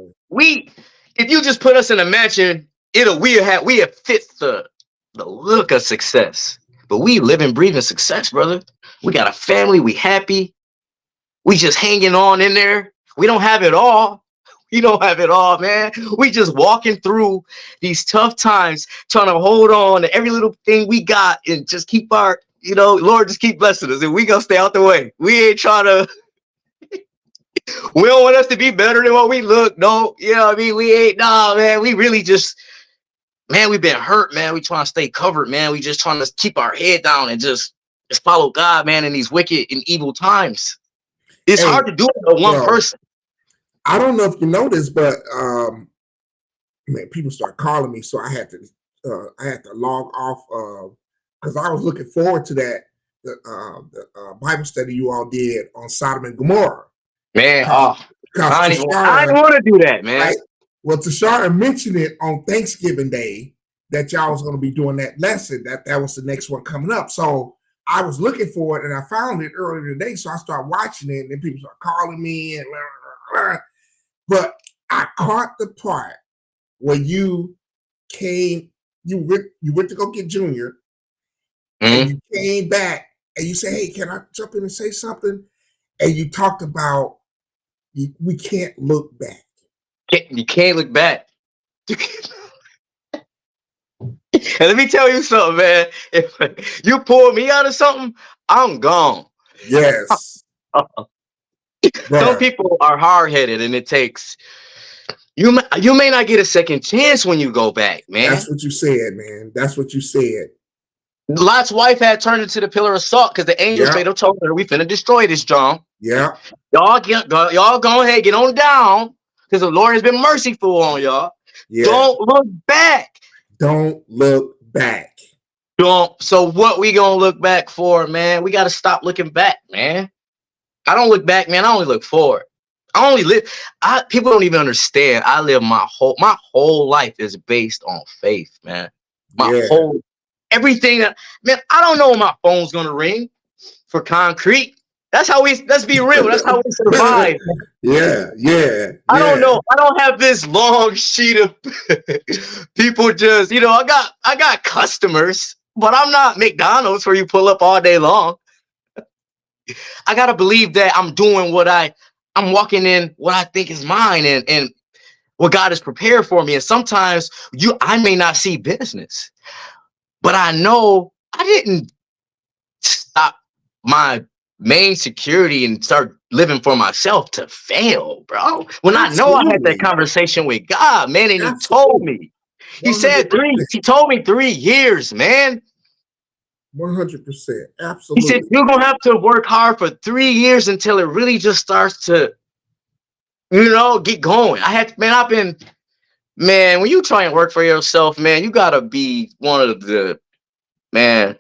If you just put us in a mansion, we have fit the look of success. But we live and breathe in success, brother. We got a family. We happy. We just hanging on in there. We don't have it all. We don't have it all, man. We just walking through these tough times, trying to hold on to every little thing we got and just keep our, Lord, just keep blessing us. And we gonna stay out the way. We ain't trying to. We don't want us to be better than what we look. No, we ain't. Nah, man. We really just, man, we've been hurt, man. We trying to stay covered, man. We just trying to keep our head down and just follow God, man, in these wicked and evil times. It's hard to do it with one person. I don't know if you know this, but man, people start calling me, so I had to log off because I was looking forward to that the Bible study you all did on Sodom and Gomorrah. Man, I didn't want to do that, man. Right? Well, Tashara mentioned it on Thanksgiving Day that y'all was going to be doing that lesson. That was the next one coming up. So I was looking for it, and I found it earlier today. So I started watching it, and then people start calling me, and blah, blah, blah. But I caught the part where you went to go get Junior, and you came back, and you said, "Hey, can I jump in and say something?" And you talked about we can't look back. You can't look back. And let me tell you something, man. If you pull me out of something, I'm gone. Yes. Some people are hard-headed, and it takes you may not get a second chance when you go back, man. That's what you said, man. That's what you said. Lot's wife had turned into the pillar of salt because the angel straight up told her, "We finna destroy this, John. Yeah, y'all go ahead, get on down, because the Lord has been merciful on y'all. Yeah. Don't look back. Don't look back. Don't. So what we gonna look back for, man? We gotta stop looking back, man. I don't look back, man. I only look forward. I only live. People don't even understand. I live my whole life is based on faith, man. Everything that, man, I don't know when my phone's gonna ring for concrete. Let's be real. That's how we survive. Yeah. I don't know. I don't have this long sheet of people just, I got customers, but I'm not McDonald's where you pull up all day long. I gotta believe that I'm doing I'm walking in what I think is mine and what God has prepared for me. And sometimes I may not see business. But I know I didn't stop my main security and start living for myself to fail, bro. When I know I had that conversation with God, man, and he told me, he said 3, he told me 3 years, man. 100%. Absolutely. He said, you're going to have to work hard for 3 years until it really just starts to, get going. Man, when you try and work for yourself, man, you got to be one of the, man,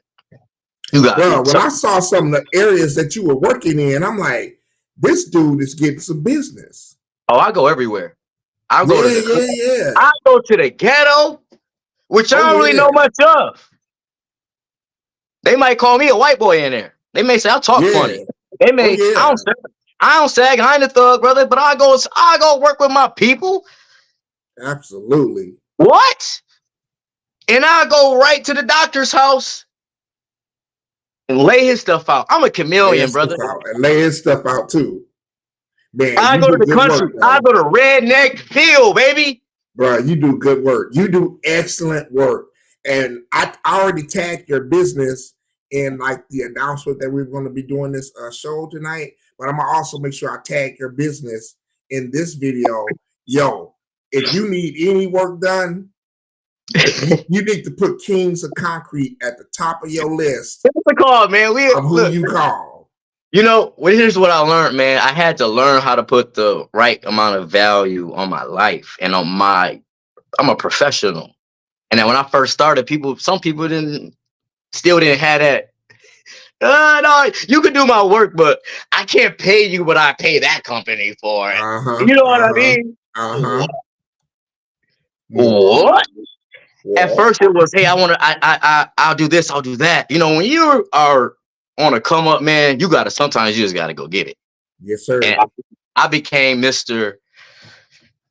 you got to be. When I saw some of the areas that you were working in, I'm like, this dude is getting some business. Oh, I go everywhere. I go to the ghetto, which I don't really know much of. They might call me a white boy in there. They may say I talk funny. They may I don't sag. I ain't a thug, brother, but I go work with my people. Absolutely. What? And I go right to the doctor's house and lay his stuff out. I'm a chameleon, brother. And lay his stuff out too. Man, I go to the country. I go to Redneck Field, baby. Bro, you do good work. You do excellent work. And I already tagged your business in like the announcement that we're going to be doing this show tonight. But I'm going to also make sure I tag your business in this video. Yo, if you need any work done, you need to put Kingz of Concrete at the top of your list. What's the call, man? Of who you call. Here's what I learned, man. I had to learn how to put the right amount of value on my life and I'm a professional. And then when I first started, some people still didn't have that. No, you can do my work, but I can't pay you what I pay that company for. You know what I mean? What? At first it was, hey, I'll do this, I'll do that. When you are on a come up, man, sometimes you just gotta go get it. Yes, sir. And I became Mr.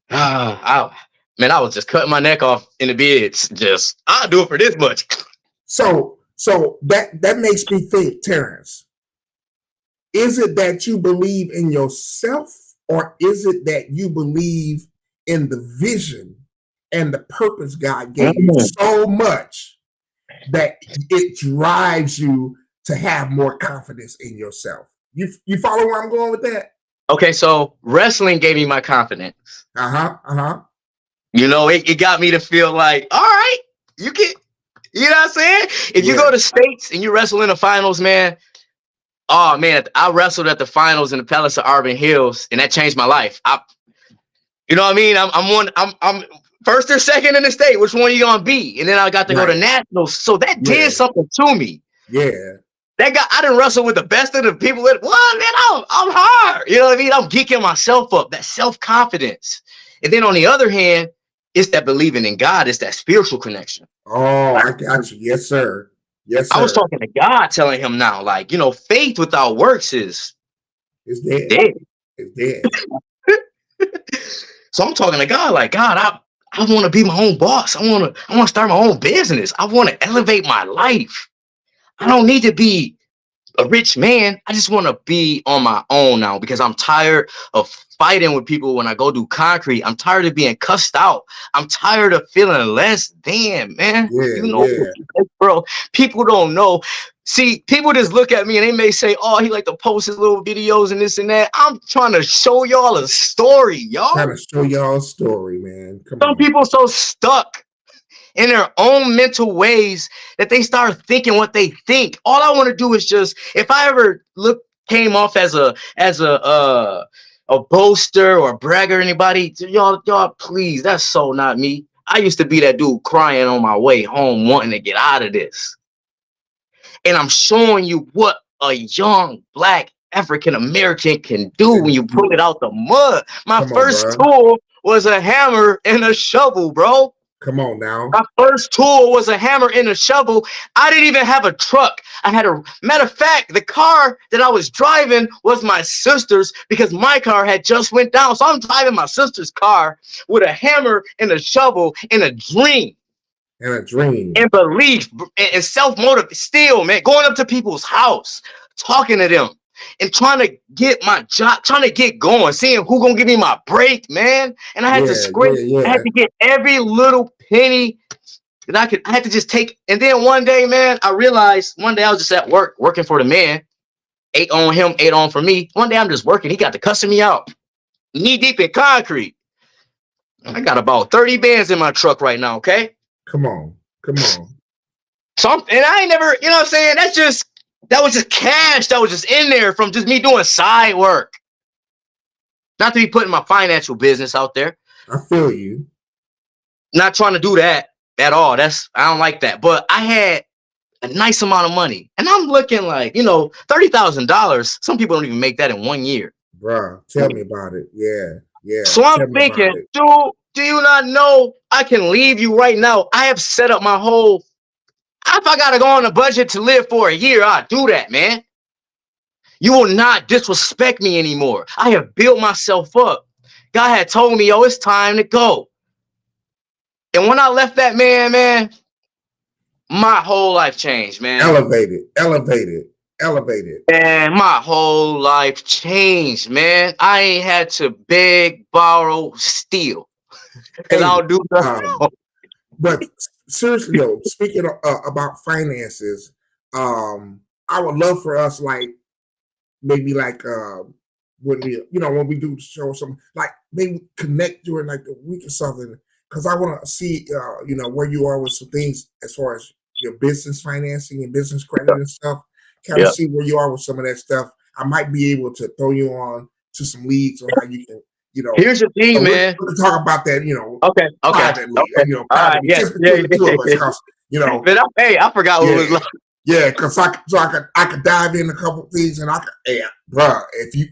Man, I was just cutting my neck off in the bids. I'll do it for this much. So that makes me think, Terrance, is it that you believe in yourself or is it that you believe in the vision and the purpose God gave you so much that it drives you to have more confidence in yourself? You follow where I'm going with that? Okay, so wrestling gave me my confidence. It got me to feel like, all right, you get, you know what I'm saying? If you go to states and you wrestle in the finals, man, oh man, I wrestled at the finals in the Palace of Auburn Hills, and that changed my life. You know what I mean? I'm first or second in the state. Which one are you gonna be? And then I got to go to nationals, so that did something to me. Yeah. I didn't wrestle with the best of the people. What, man? I'm hard. You know what I mean? I'm geeking myself up. That self-confidence. And then on the other hand, it's that believing in God. It's that spiritual connection. Oh, I got you. Yes, sir. Yes, sir. I was talking to God, telling him now, like, faith without works is dead. It's dead. So I'm talking to God, like, God, I want to be my own boss. I want to start my own business. I want to elevate my life. I don't need to be a rich man. I just want to be on my own now because I'm tired of fighting with people when I go do concrete. I'm tired of being cussed out. I'm tired of feeling less than, man. Bro, people don't know. See, people just look at me and they may say, oh, he like to post his little videos and this and that. I'm trying to show y'all a story, y'all. Trying to show y'all a story, man. Some people so stuck in their own mental ways that they start thinking what they think. All I want to do is just, if I ever came off as a boaster or a bragger or anybody, y'all, please, that's so not me. I used to be that dude crying on my way home, wanting to get out of this. And I'm showing you what a young Black African American can do when you pull it out the mud. My first tool was a hammer and a shovel, bro. Come on now. My first tool was a hammer and a shovel. I didn't even have a truck. I had matter of fact, the car that I was driving was my sister's because my car had just went down. So I'm driving my sister's car with a hammer and a shovel and a dream. And a dream. And belief and self-motive still, man, going up to people's house, talking to them and trying to get my job, trying to get going, seeing who gonna give me my break, man. And I had to scrape, I had to get every little penny And I had to just take. And then one day, man, I realized one day I was just at work working for the man. 8 on him, 8 on for me. One day I'm just working. He got to cussing me out, knee deep in concrete. I got about 30 bands in my truck right now. Okay. Come on. So and I ain't never, you know what I'm saying? That was just cash that was just in there from just me doing side work. Not to be putting my financial business out there. I feel you. Not trying to do that at all. I don't like that. But I had a nice amount of money. And I'm looking like, $30,000. Some people don't even make that in 1 year. Bruh, tell me about it. Yeah. So I'm thinking, dude, do you not know I can leave you right now? I have set up my whole. If I got to go on a budget to live for a year, I'll do that, man. You will not disrespect me anymore. I have built myself up. God had told me, it's time to go. And when I left that man, my whole life changed, man. Elevated. And my whole life changed, man. I ain't had to beg, borrow, steal. And I'll do that. But seriously, though, speaking about finances, I would love for us, maybe when we do show some, maybe connect during a week or something, because I want to see where you are with some things as far as your business financing and business credit and stuff. Kind of see where you are with some of that stuff. I might be able to throw you on to some leads on how you can. Here's the thing, man. We're gonna talk about that, Okay. Privately, All right, just between the two of us, But I forgot what was like. Yeah, because I could dive in a couple of things, and bro, if you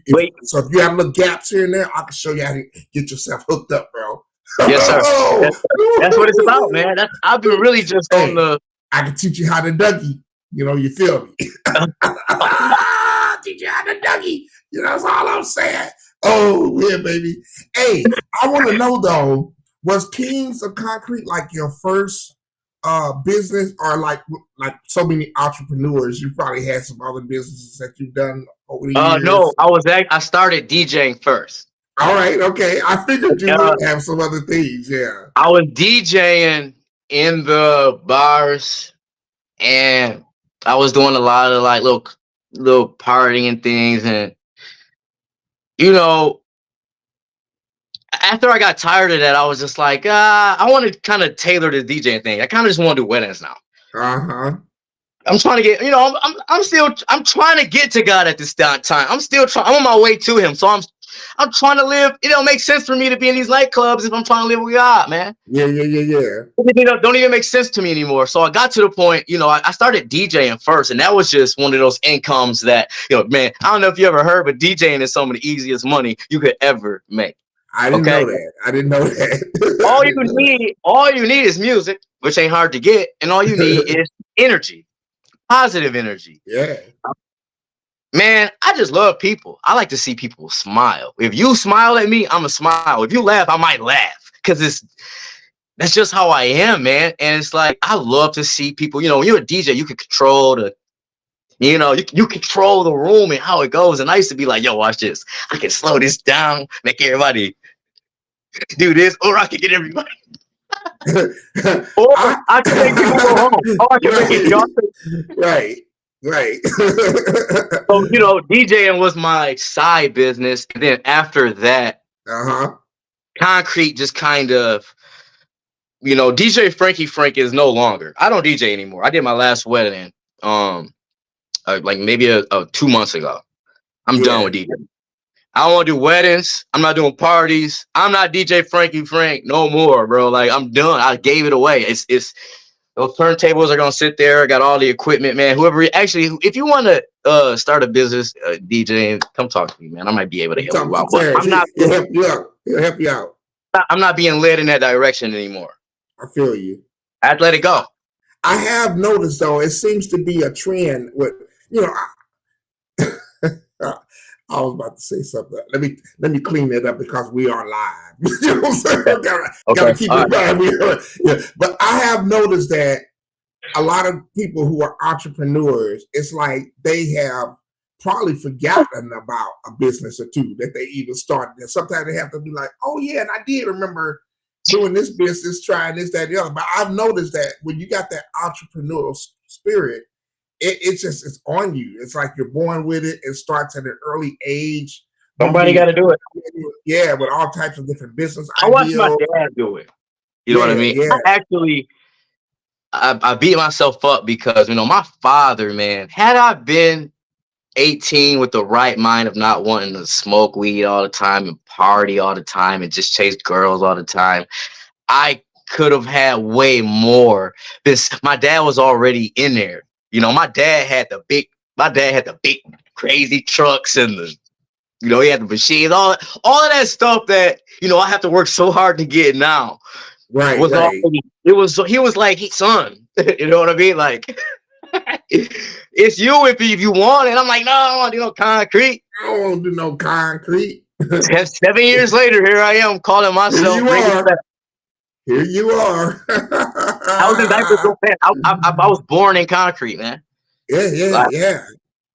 have little gaps here and there, I can show you how to get yourself hooked up, bro. Yes, sir. That's what it's about, man. I've been really just on the. I can teach you how to Dougie. You feel me? Teach you how to Dougie. That's all I'm saying. Oh, yeah, baby. Hey, I want to know, though, was Kingz of Concrete your first business, or like so many entrepreneurs? You probably had some other businesses that you've done over the years. No, I started DJing first. All right, okay. I figured you would have some other things, yeah. I was DJing in the bars, and I was doing a lot of little partying and things, and after I got tired of that, I was just like, I want to kind of tailor the DJing thing. I kind of just want to do weddings now. I'm trying to get, I'm trying to get to God at this time. I'm still trying. I'm on my way to Him, so I'm trying to live. It don't make sense for me to be in these nightclubs if I'm trying to live with God, man. Yeah. Don't even make sense to me anymore. So I got to the point, I started DJing first, and that was just one of those incomes that, man, I don't know if you ever heard, but DJing is some of the easiest money you could ever make. I didn't know that. all you need is music, which ain't hard to get, and all you need is energy, positive energy. Yeah. Man, I just love people. I like to see people smile. If you smile at me, I'm a smile. If you laugh, I might laugh, because that's just how I am, man. And it's like, I love to see people. When you're a DJ, you can control you control the room and how it goes. And I used to be like, yo, watch this. I can slow this down, make everybody do this, or I can get everybody. Or I can make people go home. Or I can make it y'all. Right. So, DJing was my side business. And then after that, Concrete just kind of, DJ Frankie Frank is no longer. I don't DJ anymore. I did my last wedding, maybe 2 months ago. I'm done with DJing. I don't want to do weddings. I'm not doing parties. I'm not DJ Frankie Frank no more, bro. I'm done. I gave it away. It's those turntables are gonna sit there. I got all the equipment, man. If you want to start a business DJing, come talk to me, man. I might be able to help you out. But He'll help you out. I'm not being led in that direction anymore. I feel you. I have to let it go. I have noticed, though, it seems to be a trend with, I was about to say something. Let me clean it up because we are live. You know what I'm saying? Gotta keep it right. But I have noticed that a lot of people who are entrepreneurs, it's like they have probably forgotten about a business or two that they even started. And sometimes they have to be like, oh yeah, and I did remember doing this business, trying this, that, and the other. But I've noticed that when you got that entrepreneurial spirit, it's on you. It's like you're born with it. It starts at an early age. Somebody got to do it. Yeah, with all types of different business I watched my dad do it. You know what I mean? Yeah. I beat myself up because, my father, man, had I been 18 with the right mind of not wanting to smoke weed all the time and party all the time and just chase girls all the time, I could have had way more. Because my dad was already in there. My dad had the big crazy trucks and he had the machines, all of that stuff that, I have to work so hard to get now. Right. He was like, son, you know what I mean? Like, it's you if you want it. I'm like, no, I don't want to do no concrete. I don't want to do no concrete. 7 years later, here I am calling myself. Here you are. I was in diapers so fast. I was born in concrete, man. Yeah.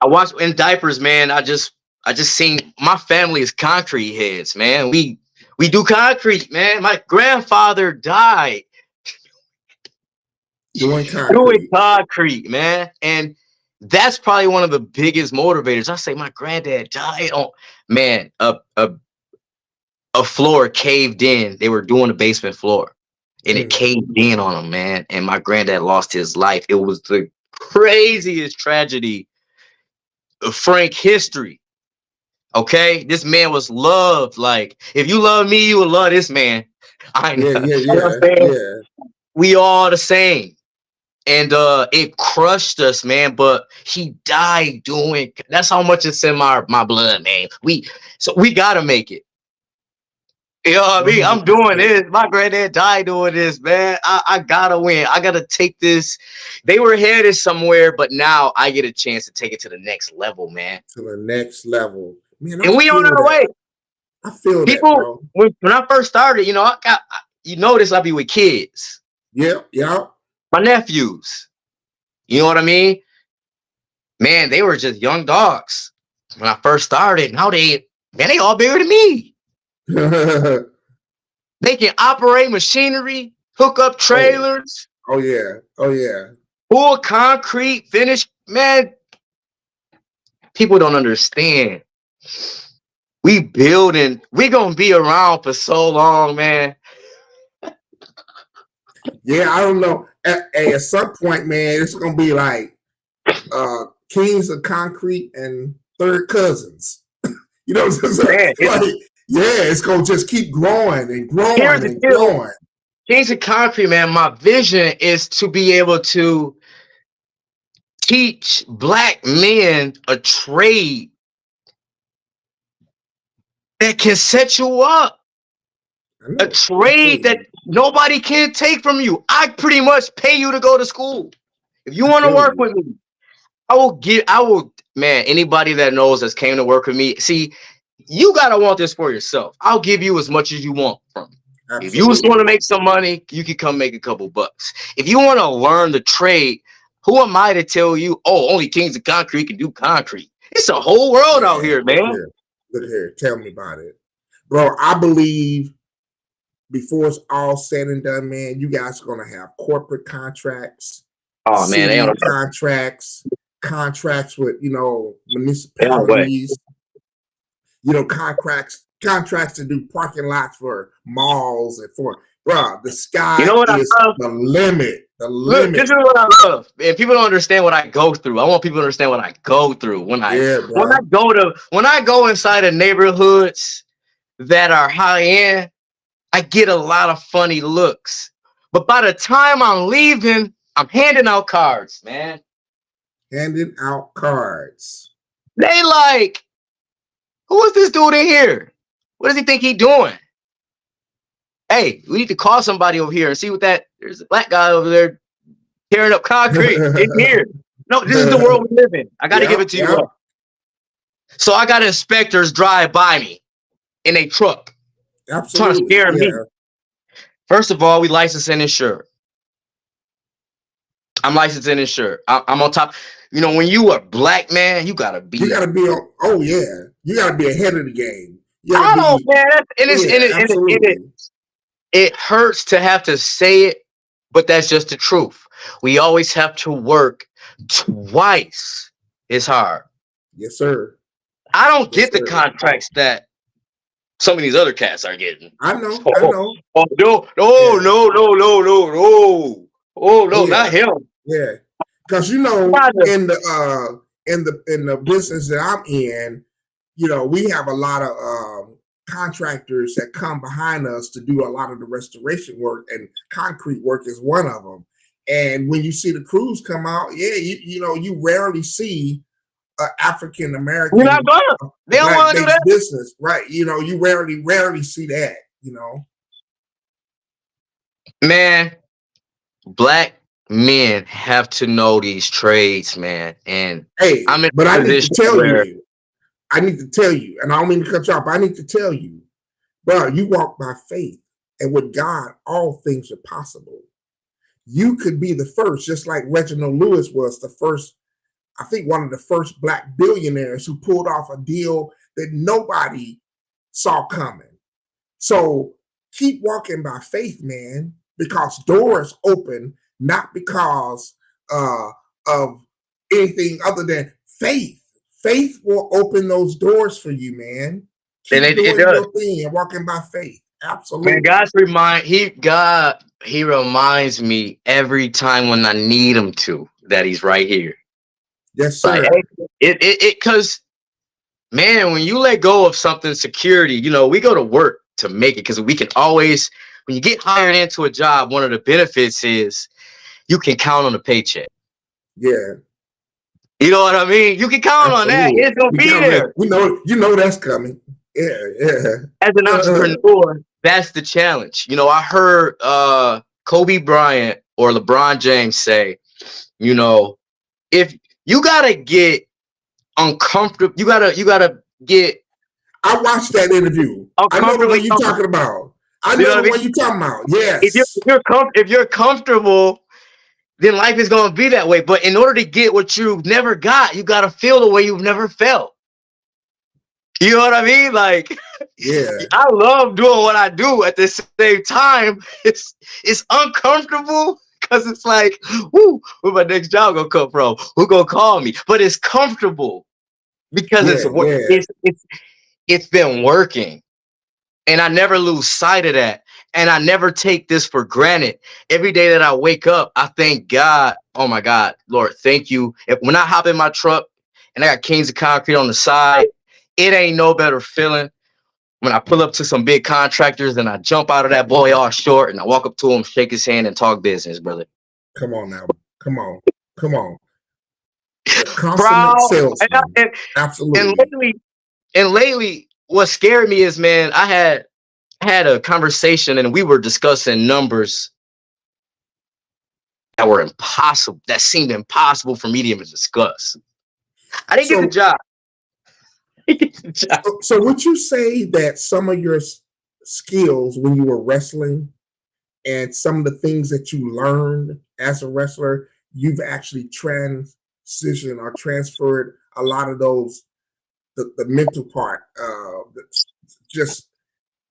I watched in diapers, man. I just seen my family is concrete heads, man. We do concrete, man. My grandfather died doing concrete, man. And that's probably one of the biggest motivators. I say my granddad died on, man, a floor caved in. They were doing the basement floor and it caved in on him, man. And my granddad lost his life. It was the craziest tragedy of Frank history. Okay, this man was loved. Like, if you love me, you will love this man. I know. Yeah. We all the same. And it crushed us, man. But he died doing. That's how much it's in my blood, man. We gotta make it. You know what I mean? I'm doing this. My granddad died doing this, man. I gotta win. I gotta take this. They were headed somewhere, but now I get a chance to take it to the next level, man. To the next level. Man, and we on our way. I feel people, that, bro. When I first started, you notice I be with kids. Yeah. My nephews. You know what I mean? Man, they were just young dogs when I first started. Now they all bigger than me. They can operate machinery, hook up trailers. Oh yeah. Full concrete, finish, man. People don't understand. We building, we gonna be around for so long, man. Yeah, I don't know. At some point, man, it's gonna be like Kingz of Concrete and third cousins. You know what I'm saying? It's gonna just keep growing and growing and growing. Kingz of Concrete, man. My vision is to be able to teach Black men a trade that can set you up. A trade that nobody can take from you. I pretty much pay you to go to school. If you want to work with me, man, anybody that knows that's came to work with me, see, you got to want this for yourself. I'll give you as much as you want from me. Absolutely. If you just want to make some money, you can come make a couple bucks. If you want to learn the trade, who am I to tell you, only Kingz of Concrete can do concrete? It's a whole world out here, man. Look here. Tell me about it. Bro, I believe before it's all said and done, man, you guys are going to have corporate contracts. Oh, man. They don't contracts with, municipalities. Contracts to do parking lots for malls and for, bro, the sky is the limit. The limit. Look, this is what I love. And people don't understand what I go through. I want people to understand what I go through when I go inside of neighborhoods that are high end. I get a lot of funny looks. But by the time I'm leaving, I'm handing out cards, man. Handing out cards. They like, who is this dude in here? What does he think he's doing? Hey, we need to call somebody over here and see what there's a Black guy over there tearing up concrete in here. No, this is the world we live in. I got to give it to you. So I got inspectors drive by me in a truck. Absolutely. Trying to scare me. First of all, we license and insure. I'm licensed and insured. I'm on top. When you a Black man, you gotta be. You gotta be on. Oh yeah, you gotta be ahead of the game. I know, man. it hurts to have to say it, but that's just the truth. We always have to work twice as hard. Yes, sir. I don't Yes, get the sir. contracts that some of these other cats are getting. I know. I Oh, know. no, Yeah. Oh no, Yeah. not him. Yeah. Because you know, Father. in the business that I'm in, you know, we have a lot of contractors that come behind us to do a lot of the restoration work, and concrete work is one of them. And when you see the crews come out, yeah, you know, you rarely see African You're American not gonna. They don't black want to do based that. business, right? You know, you rarely see that. You know, Man, black men have to know these trades, man. And hey, I'm in but a I need to position tell where you, and I don't mean to cut you off, but I need to tell you, bro, you walk by faith, and with God, all things are possible. You could be the first, just like Reginald Lewis was the first, I think one of the first black billionaires who pulled off a deal that nobody saw coming. So keep walking by faith, man, because doors open, not because of anything other than faith. Faith will open those doors for you, man. and Keep it doing does. your thing and walking by faith. Man, Absolutely. he reminds me every time when I need him to that he's right here. Yes, Like sir. because man, when you let go of something security, you know, we go to work to make it because we can always when you get hired into a job, one of the benefits is you can count on a paycheck. Yeah, You know what I mean? You can count on that. absolutely. It's gonna We be count there. that. We know, you know that's coming. Yeah, yeah. As an entrepreneur, that's the challenge. You know, I heard Kobe Bryant or LeBron James say, you know, if you gotta get uncomfortable, you gotta get I watched that interview. I know the uncomfortably one you're comfortable. talking about. I You know know what I the mean? one you're talking about. If you're Yes. if you're, if you're comfortable, then life is gonna be that way. But in order to get what you've never got, you gotta feel the way you've never felt. You know what I mean? Like Yeah. I love doing what I do. At the same time, it's uncomfortable because it's like, where my next job gonna come from? Who gonna call me? But it's comfortable because Yeah. Yeah. it's been working, and I never lose sight of that. And I never take this for granted. Every day that I wake up, I thank God. Oh my God, Lord, thank you. When I hop in my truck and I got Kingz of Concrete on the side, it ain't no better feeling when I pull up to some big contractors and I jump out of that boy all short and I walk up to him, shake his hand, and talk business, brother. Come on now. Come on. Come on. The consummate Proud. salesman. And, and Absolutely. lately, what scared me is, man, I had a conversation and we were discussing numbers that were impossible, that seemed impossible for me to even discuss. I didn't get the So, job. so would you say that some of your skills when you were wrestling and some of the things that you learned as a wrestler, you've actually transitioned or transferred a lot of those, the mental part, just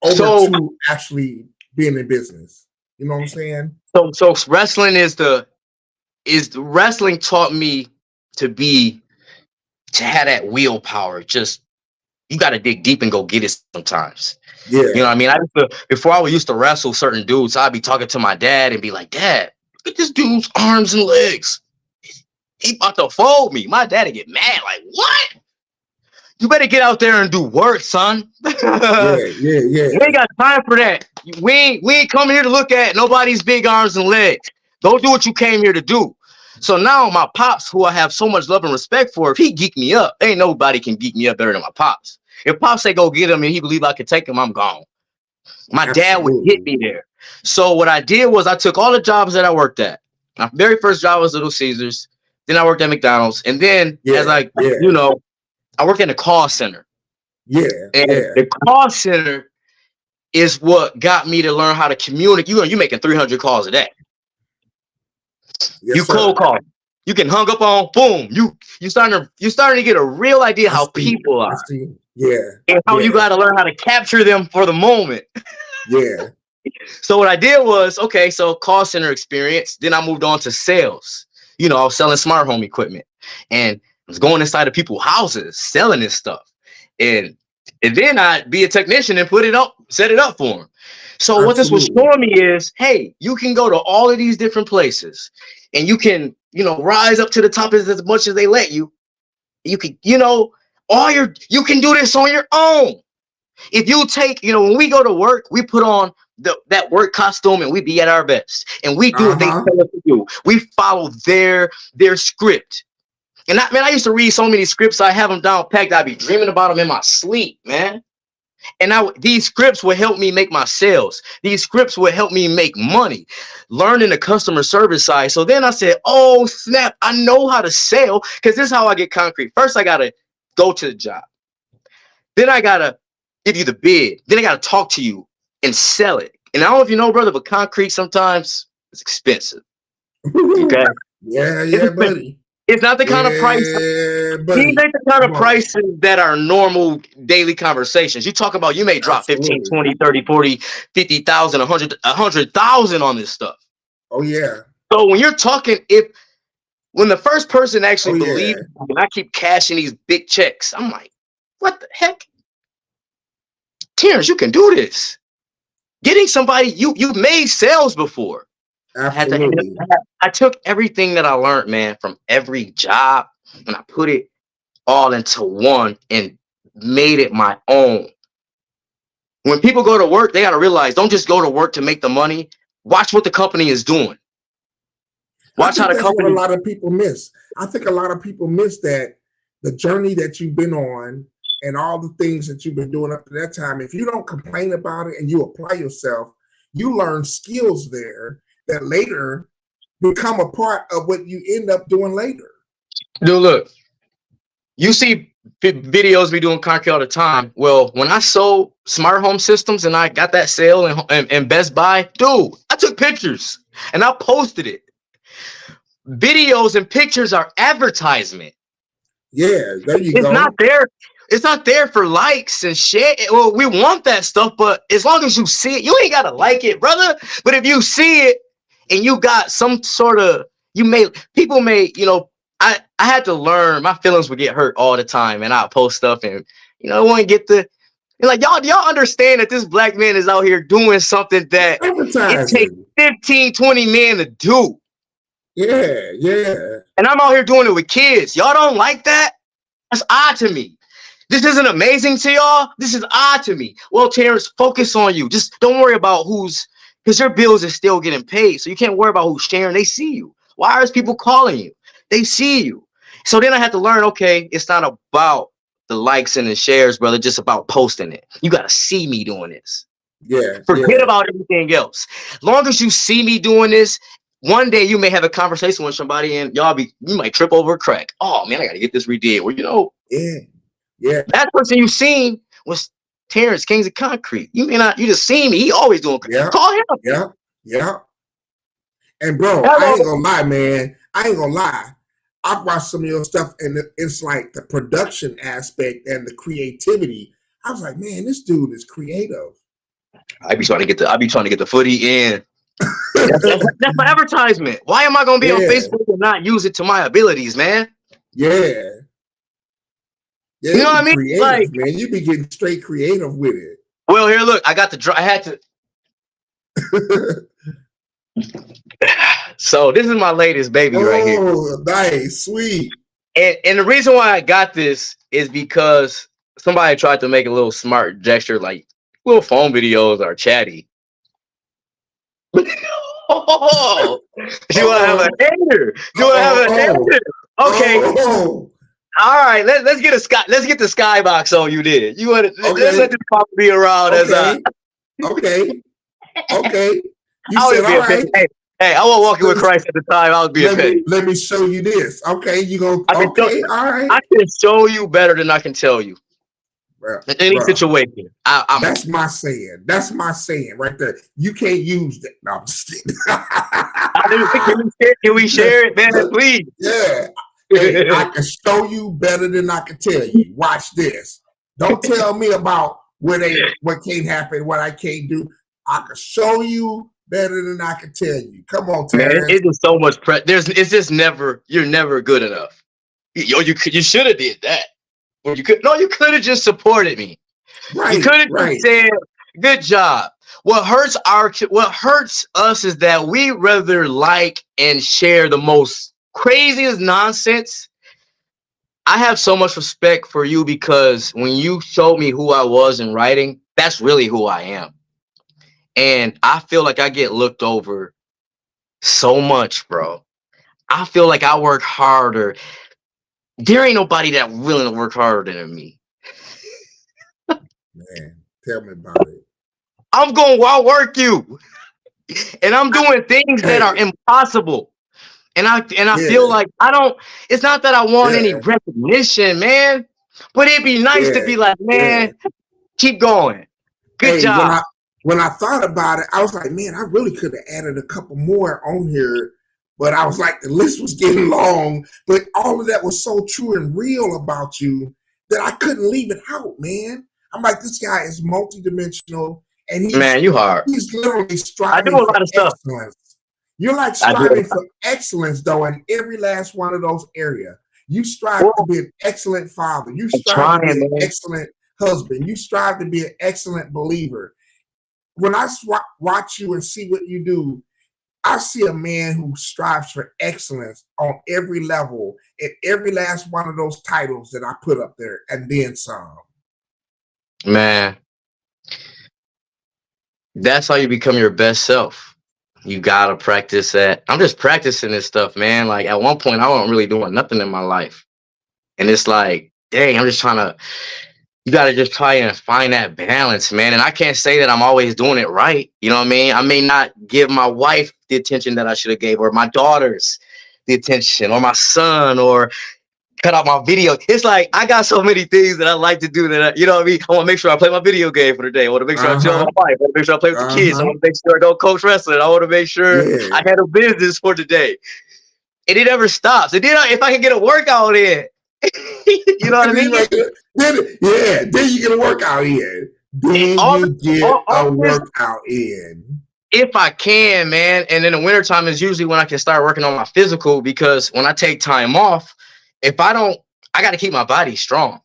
over So, to actually being in business. You know what I'm saying? so wrestling is wrestling taught me to be to have that willpower. Just you got to dig deep and go get it sometimes. You know Yeah. what I mean? Before I used to wrestle certain dudes, I'd be talking to my dad and be like, Dad, look at this dude's arms and legs. He about to fold me. My dad would get mad. Like, what? You better get out there and do work, son. Yeah. Yeah. We Yeah. ain't got time for that. We ain't coming here to look at nobody's big arms and legs. Go do what you came here to do. So now my pops, who I have so much love and respect for, if he geek me up, ain't nobody can geek me up better than my pops. If pops say go get him and he believe I could take him, I'm gone. My dad would get Absolutely. me there. So what I did was I took all the jobs that I worked at. My very first job was Little Caesars. Then I worked at McDonald's. And then as Yeah. you Yeah. know, I worked in a call center. Yeah. And Yeah. the call center is what got me to learn how to communicate. You making 300 calls a day. You Yes, cold sir. call. You can hung up on, boom. You starting to get a real idea I how see. people I are see. Yeah. and how you Yeah. got to learn how to capture them for the moment. Yeah. So what I did was, okay, so call center experience. Then I moved on to sales. You know, I was selling smart home equipment, and I was going inside of people's houses, selling this stuff. And then I'd be a technician and put it up, set it up for them. So what this was showing me is, hey, you can go to all of these different places and you can, you know, rise up to the top as much as they let you. You can, you know, you can do this on your own. If you take, you know, when we go to work, we put on that work costume and we be at our best. And we do what they tell us to do. We follow their script. And I used to read so many scripts, I have them down packed. I'd be dreaming about them in my sleep, man. And these scripts would help me make my sales. These scripts would help me make money, learning the customer service side. So then I said, oh, snap, I know how to sell, because this is how I get concrete. First, I got to go to the job. Then I got to give you the bid. Then I got to talk to you and sell it. And I don't know if you know, brother, but concrete sometimes is expensive. Okay? Yeah, buddy. It's not the kind of price. These ain't the kind of prices that are normal daily conversations. You talk about, you may drop 15, 20, 30, 40, 50,000, 100,000 on this stuff. Oh, yeah. So when you're talking, when the first person actually believes, and I keep cashing these big checks, I'm like, what the heck? Terrance, you can do this. Getting somebody, you've made sales before. Absolutely. I took everything that I learned, man, from every job, and I put it all into one and made it my own. When people go to work, they got to realize, don't just go to work to make the money. Watch what the company is doing. Watch how the company. What a lot of people miss. I think a lot of people miss that the journey that you've been on and all the things that you've been doing up to that time. If you don't complain about it and you apply yourself, you learn skills there that later become a part of what you end up doing later. Dude, look, you see videos we doing concrete all the time. Well, when I sold smart home systems and I got that sale in Best Buy, dude, I took pictures and I posted it. Videos and pictures are advertisement. Yeah, there you go. It's not there. It's not there for likes and share. Well, we want that stuff, but as long as you see it, you ain't gotta like it, brother. But if you see it and you got some sort of, people may, you know, I had to learn. My feelings would get hurt all the time, and I'll post stuff, and you know, I wouldn't get like y'all understand that this black man is out here doing something that it takes 15, 20 men to do. Yeah. And I'm out here doing it with kids. Y'all don't like that? That's odd to me. This isn't amazing to y'all. This is odd to me. Well, Terrance, focus on you. Just don't worry about because your bills are still getting paid. So you can't worry about who's sharing. They see you. Why are people calling you? They see you. So then I had to learn, okay, it's not about the likes and the shares, brother, just about posting it. You got to see me doing this. Yeah. Forget about everything else. As long as you see me doing this, one day you may have a conversation with somebody and you might trip over a crack. Oh man, I got to get this redid. Well, you know, yeah. That person you seen was Terrance, Kingz of Concrete. You just seen me. He always doing. Yeah. Call him. Yeah. And bro, I ain't gonna lie, man. I ain't gonna lie. I've watched some of your stuff, and it's like the production aspect and the creativity. I was like, man, this dude is creative. I be trying to get the footy in. That's my advertisement. Why am I gonna be on Facebook and not use it to my abilities, man? Yeah, you know what I mean? Creative, like, man, you be getting straight creative with it. Well, here, look, I had to. So this is my latest baby right here. Oh, nice, sweet. And the reason why I got this is because somebody tried to make a little smart gesture, like little phone videos are chatty. Oh, you want to have a hater? You want to have a hater? Okay. All right. Let's get the skybox on you. Then you want to let's let this pop be around as Okay. You said all right. Hey, I won't walk you with Christ at the time. I was being petty. Let me show you this. Okay, you go. All right. I can show you better than I can tell you. In any situation. That's my saying. That's my saying right there. You can't use that. No, I'm just kidding. Can we share it, man? Please. Yeah. Hey, I can show you better than I can tell you. Watch this. Don't tell me about what can't happen, what I can't do. I can show you better than I can tell you. Come on, Man, Terrance. it's just so much it's just never, you're never good enough. You should have did that. Or you could have just supported me. You could have just said, good job. What hurts us is that we rather like and share the most craziest nonsense. I have so much respect for you because when you showed me who I was in writing, that's really who I am. And I feel like I get looked over so much, bro. I feel like I work harder. There ain't nobody that willing to work harder than me. Man, tell me about it. I'm going to outwork you. And I'm doing things that are impossible. And I feel like it's not that I want any recognition, man. But it'd be nice to be like, man, keep going. Good job. When I thought about it, I was like, man, I really could have added a couple more on here. But I was like, the list was getting long. But all of that was so true and real about you that I couldn't leave it out, man. I'm like, this guy is multidimensional. And he's literally striving for excellence. You're like striving for excellence, though, in every last one of those areas. You strive to be an excellent father. You strive to be an excellent husband. You strive to be an excellent believer. When I watch you and see what you do, I see a man who strives for excellence on every level at every last one of those titles that I put up there, and then some. Man, that's how you become your best self. You gotta practice that. I'm just practicing this stuff, man. Like at one point, I wasn't really doing nothing in my life. And it's like, dang, you gotta just try and find that balance, man. And I can't say that I'm always doing it right. You know what I mean? I may not give my wife the attention that I should have gave, or my daughters the attention, or my son, or cut out my video. It's like I got so many things that I like to do that you know what I mean? I want to make sure I play my video game for the day. I want to make sure I chill with my wife. I want to make sure I play with the kids. I want to make sure I go coach wrestling. I want to make sure I had a business for today. And it never stops. And then if I can get a workout in, you know what I mean? Then you get a workout in. If I can, man. And in the wintertime is usually when I can start working on my physical, because when I take time off, I got to keep my body strong.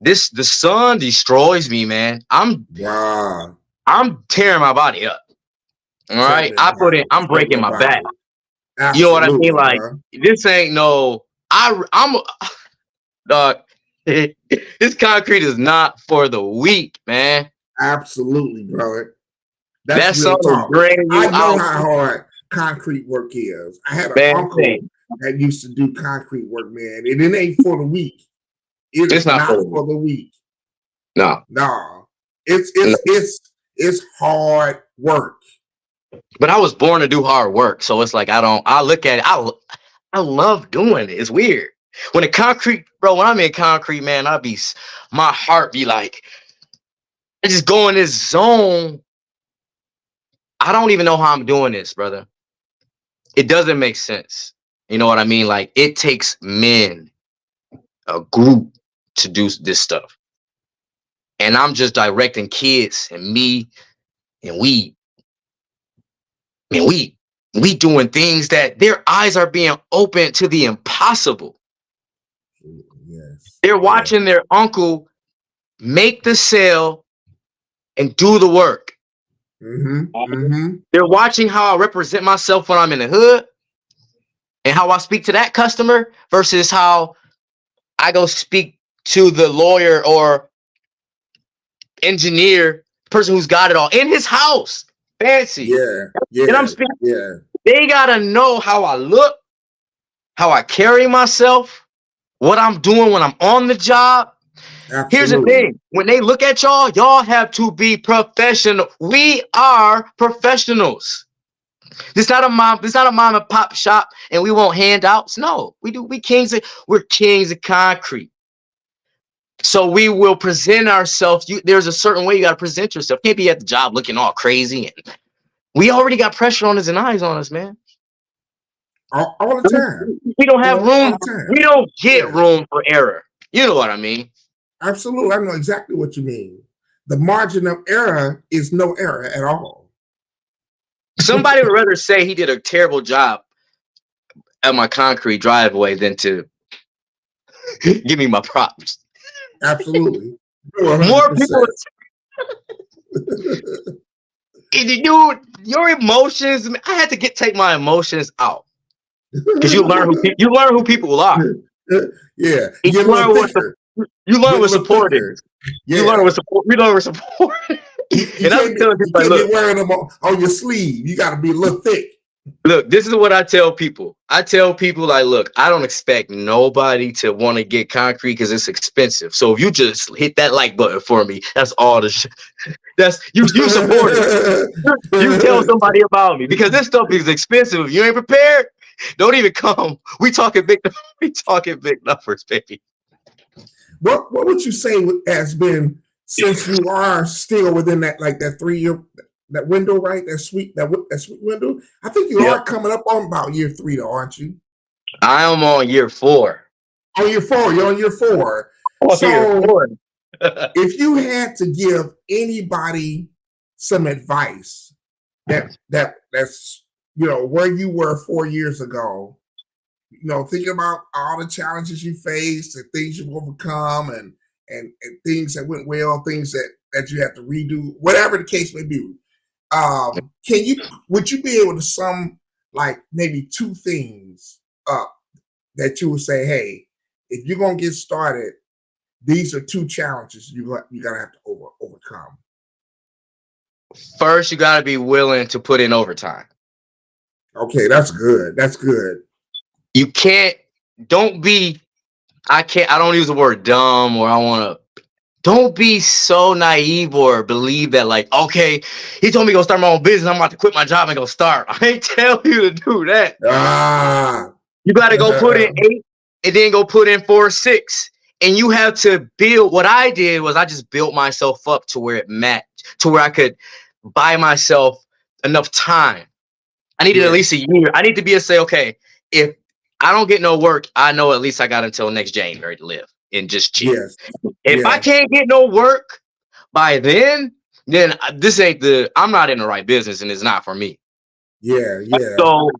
The sun destroys me, man. I'm tearing my body up. All right. I'm breaking my back. Absolutely, you know what I mean? Like, this ain't this concrete is not for the weak, man. Absolutely, bro. That's something to bring you out. I know how hard concrete work is. I had an uncle that used to do concrete work, man, and it ain't for the weak. It's not for the weak. No. It's hard work. But I was born to do hard work, so it's like I look at it. I love doing it. It's weird. When I'm in concrete, man, my heart be like, I just go in this zone. I don't even know how I'm doing this, brother. It doesn't make sense. You know what I mean? Like, it takes men, a group, to do this stuff. And I'm just directing kids and me, and we doing things that their eyes are being open to the impossible. Yes. They're watching their uncle make the sale and do the work. They're watching how I represent myself when I'm in the hood, and how I speak to that customer versus how I go speak to the lawyer or engineer, person who's got it all in his house. Fancy. And I'm speaking. They gotta know how I look, how I carry myself, what I'm doing when I'm on the job. Absolutely. Here's the thing. When they look at y'all have to be professional. We are professionals. This not a mom and pop shop, and we want handouts. No, we're kings of concrete. So we will present ourselves. There's a certain way you got to present yourself. You can't be at the job looking all crazy. And we already got pressure on us and eyes on us, man. All the time. We don't have room. We don't get room for error. You know what I mean? Absolutely. I know exactly what you mean. The margin of error is no error at all. somebody would rather say he did a terrible job at my concrete driveway than to give me my props. Absolutely. More people. Dude, your emotions. I had to take my emotions out because you learn who people are. Yeah, you learn what support is. Yeah. You learn what support. We learn what support. You can't be wearing them on your sleeve. You got to be a little thick. Look, this is what I tell people. I tell people like, look, I don't expect nobody to want to get concrete because it's expensive. So if you just hit that like button for me, that's all the shit. That's you support it. You tell somebody about me because this stuff is expensive. If you ain't prepared, don't even come. We talking big numbers, baby. What would you say has been, since you are still within that 3-year that window, right? That sweet window. I think you are coming up on about year 3, though, aren't you? I am on year 4. On year 4, you're on year 4. So if you had to give anybody some advice that's where you were 4 years ago, thinking about all the challenges you faced and things you've overcome and things that went well, things that you have to redo, whatever the case may be. Would you be able to sum maybe 2 things up that you would say, hey, if you're gonna get started, these are 2 challenges you're gonna have to overcome? First, you gotta be willing to put in overtime. Okay, that's good. That's good. You can't. I don't use the word dumb or don't be so naive or believe that okay, he told me to go start my own business. I'm about to quit my job and go start. I ain't tell you to do that. You got to go put in 8 and then go put in 4 or 6. And you have to build. What I did was I just built myself up to where it matched, to where I could buy myself enough time. I needed at least a year. I need to be able to say, okay, if I don't get no work, I know at least I got until next January to live and just chill. Yes. If I can't get no work by then this ain't I'm not in the right business and it's not for me. Yeah. So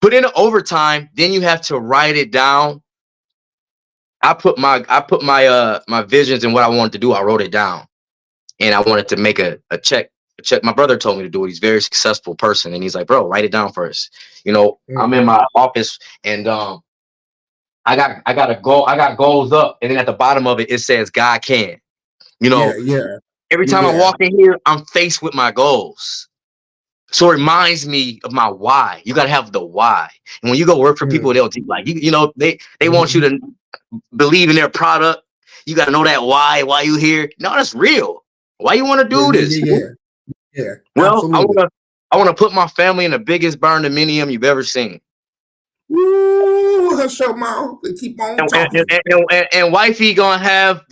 put in the overtime, then you have to write it down. I put my visions and what I wanted to do. I wrote it down, and I wanted to make a check. My brother told me to do it. He's a very successful person, and he's like, bro, write it down first. I'm in my office, and I got a goal. I got goals up, and then at the bottom of it says God can. Every time I walk in here, I'm faced with my goals. So it reminds me of my why. You gotta have the why. And when you go work for people, they'll do they want you to believe in their product. You gotta know that why you here. No, that's real. Why you want to do this? Yeah. Well, I want to put my family in the biggest barndominium you've ever seen. Ooh, hush your mouth and keep on talking. And wifey gonna have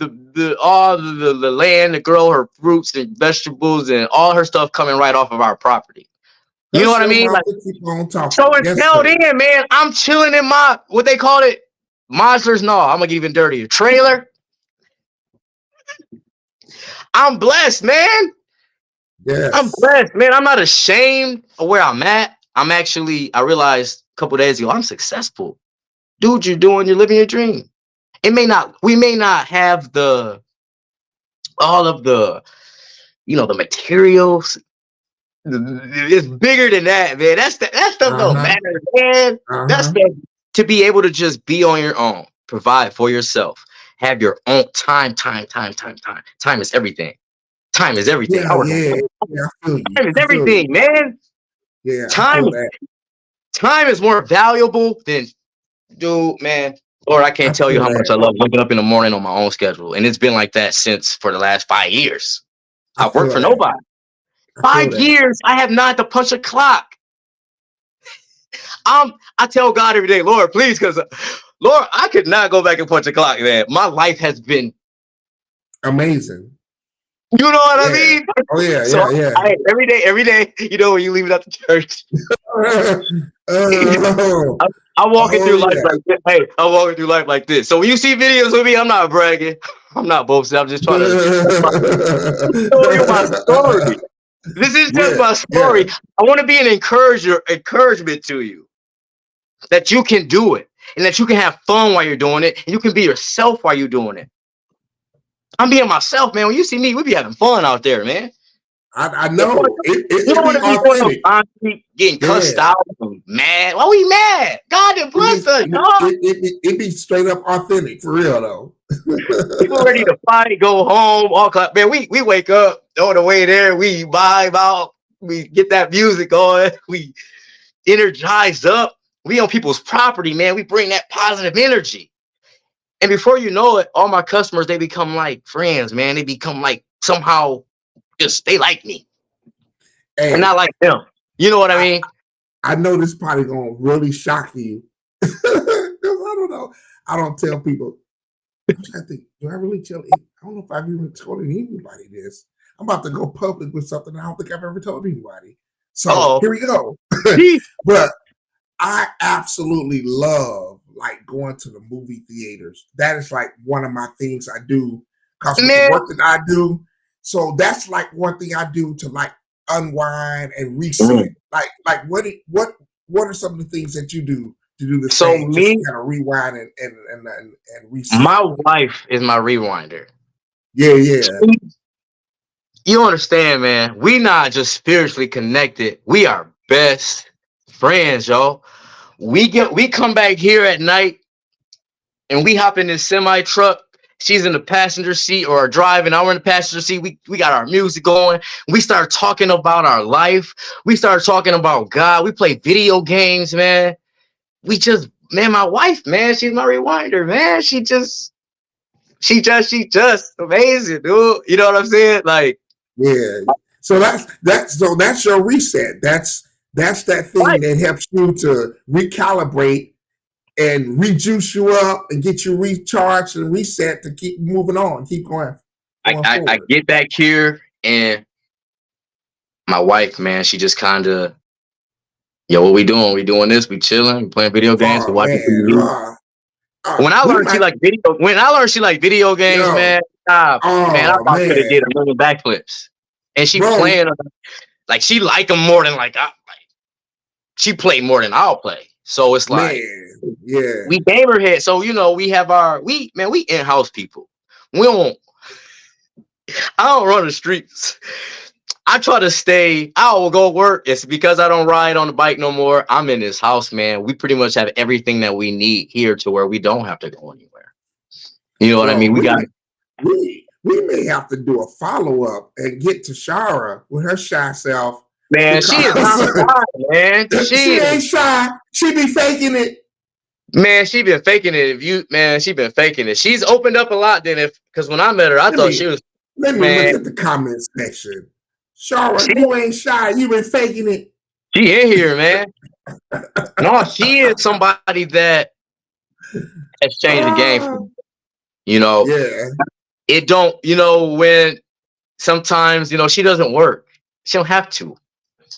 all the land to grow her fruits and vegetables and all her stuff coming right off of our property. You know what I mean? Keep on talking. So until then, man, I'm chilling in my what they call it, monsters. No, I'm gonna get even dirtier. Trailer. I'm blessed, man. Yes. I'm blessed, man. I'm not ashamed of where I'm at. I realized a couple days ago, I'm successful. Dude, you're living your dream. We may not have all of the materials. It's bigger than that, man. That stuff don't matter, man. That stuff, to be able to just be on your own, provide for yourself, have your own time. Time is everything. Time is everything. Time is everything, man. Yeah. Time is more valuable than, dude, man. Lord, I can't tell you how much I love waking up in the morning on my own schedule. And it's been like that for the last 5 years. I've worked for nobody. 5 years, I have not to punch a clock. I tell God every day, Lord, please, because Lord, I could not go back and punch a clock, man. My life has been amazing. You know what I mean? Oh yeah, so yeah. Every day, when you leave it at the church. I'm walking through life like this. Hey, I'm walking through life like this. So when you see videos with me, I'm not bragging. I'm not boasting. I'm just trying to tell you my story. This is just my story. I want to be an encouragement to you that you can do it and that you can have fun while you're doing it and you can be yourself while you're doing it. I'm being myself, man. When you see me, we be having fun out there, man. I know. It be authentic. Getting cussed out and mad. Why we mad? God didn't bless us, dog. It be straight up authentic, for real, though. People ready to fight, go home, all clap. Man, we wake up on the way there, we vibe out, we get that music going, we energized up. We on people's property, man. We bring that positive energy. And before you know it, all my customers, they become like friends, man. They become like somehow just they like me. Hey, and not like them. You know what I mean? I know this probably gonna really shock you. Because I don't know. I don't tell people. I think, do I really tell? I don't know if I've even told anybody this. I'm about to go public with something I don't think I've ever told anybody. So here we go. But I absolutely love like going to the movie theaters. That is like one of my things I do because of the work that I do. So that's like one thing I do to like unwind and reset. Like what are some of the things that you do to do the same? Me, just kind of rewind and reset. My wife is my rewinder. Yeah. You understand, man? We not just spiritually connected. We are best friends, y'all. We come back here at night and we hop in this semi truck. She's in the passenger seat or driving. I'm in the passenger seat. We got our music going. We start talking about our life. We start talking about God. We play video games, man. My wife, man, she's my rewinder, man. She just amazing, dude. You know what I'm saying? Like, yeah. So that's your reset. That's that thing that helps you to recalibrate and rejuice you up and get you recharged and reset to keep moving on, keep going. I get back here and my wife, man, she just kind of, what we doing? We doing this? We chilling? We playing video games? We watching TV? When I learned she like video games, man, I thought she could have did a million backflips. And she playing like she like them more than like she played more than I'll play. So it's like, we gamer head. So we have we in-house people. I don't run the streets. I try to stay. I will go work. It's because I don't ride on the bike no more. I'm in this house, man. We pretty much have everything that we need here to where we don't have to go anywhere. You know what I mean? We may have to do a follow-up and get to Shara with her shy self. Man, she is not shy, man. She ain't shy. She be faking it. Man, she been faking it. She been faking it. She's opened up a lot because when I met her, I thought she was. Let me look at the comment section. Shara, you ain't shy. You been faking it. She in here, man. No, she is somebody that has changed the game for me. Yeah. It don't, when sometimes, she doesn't work. She don't have to.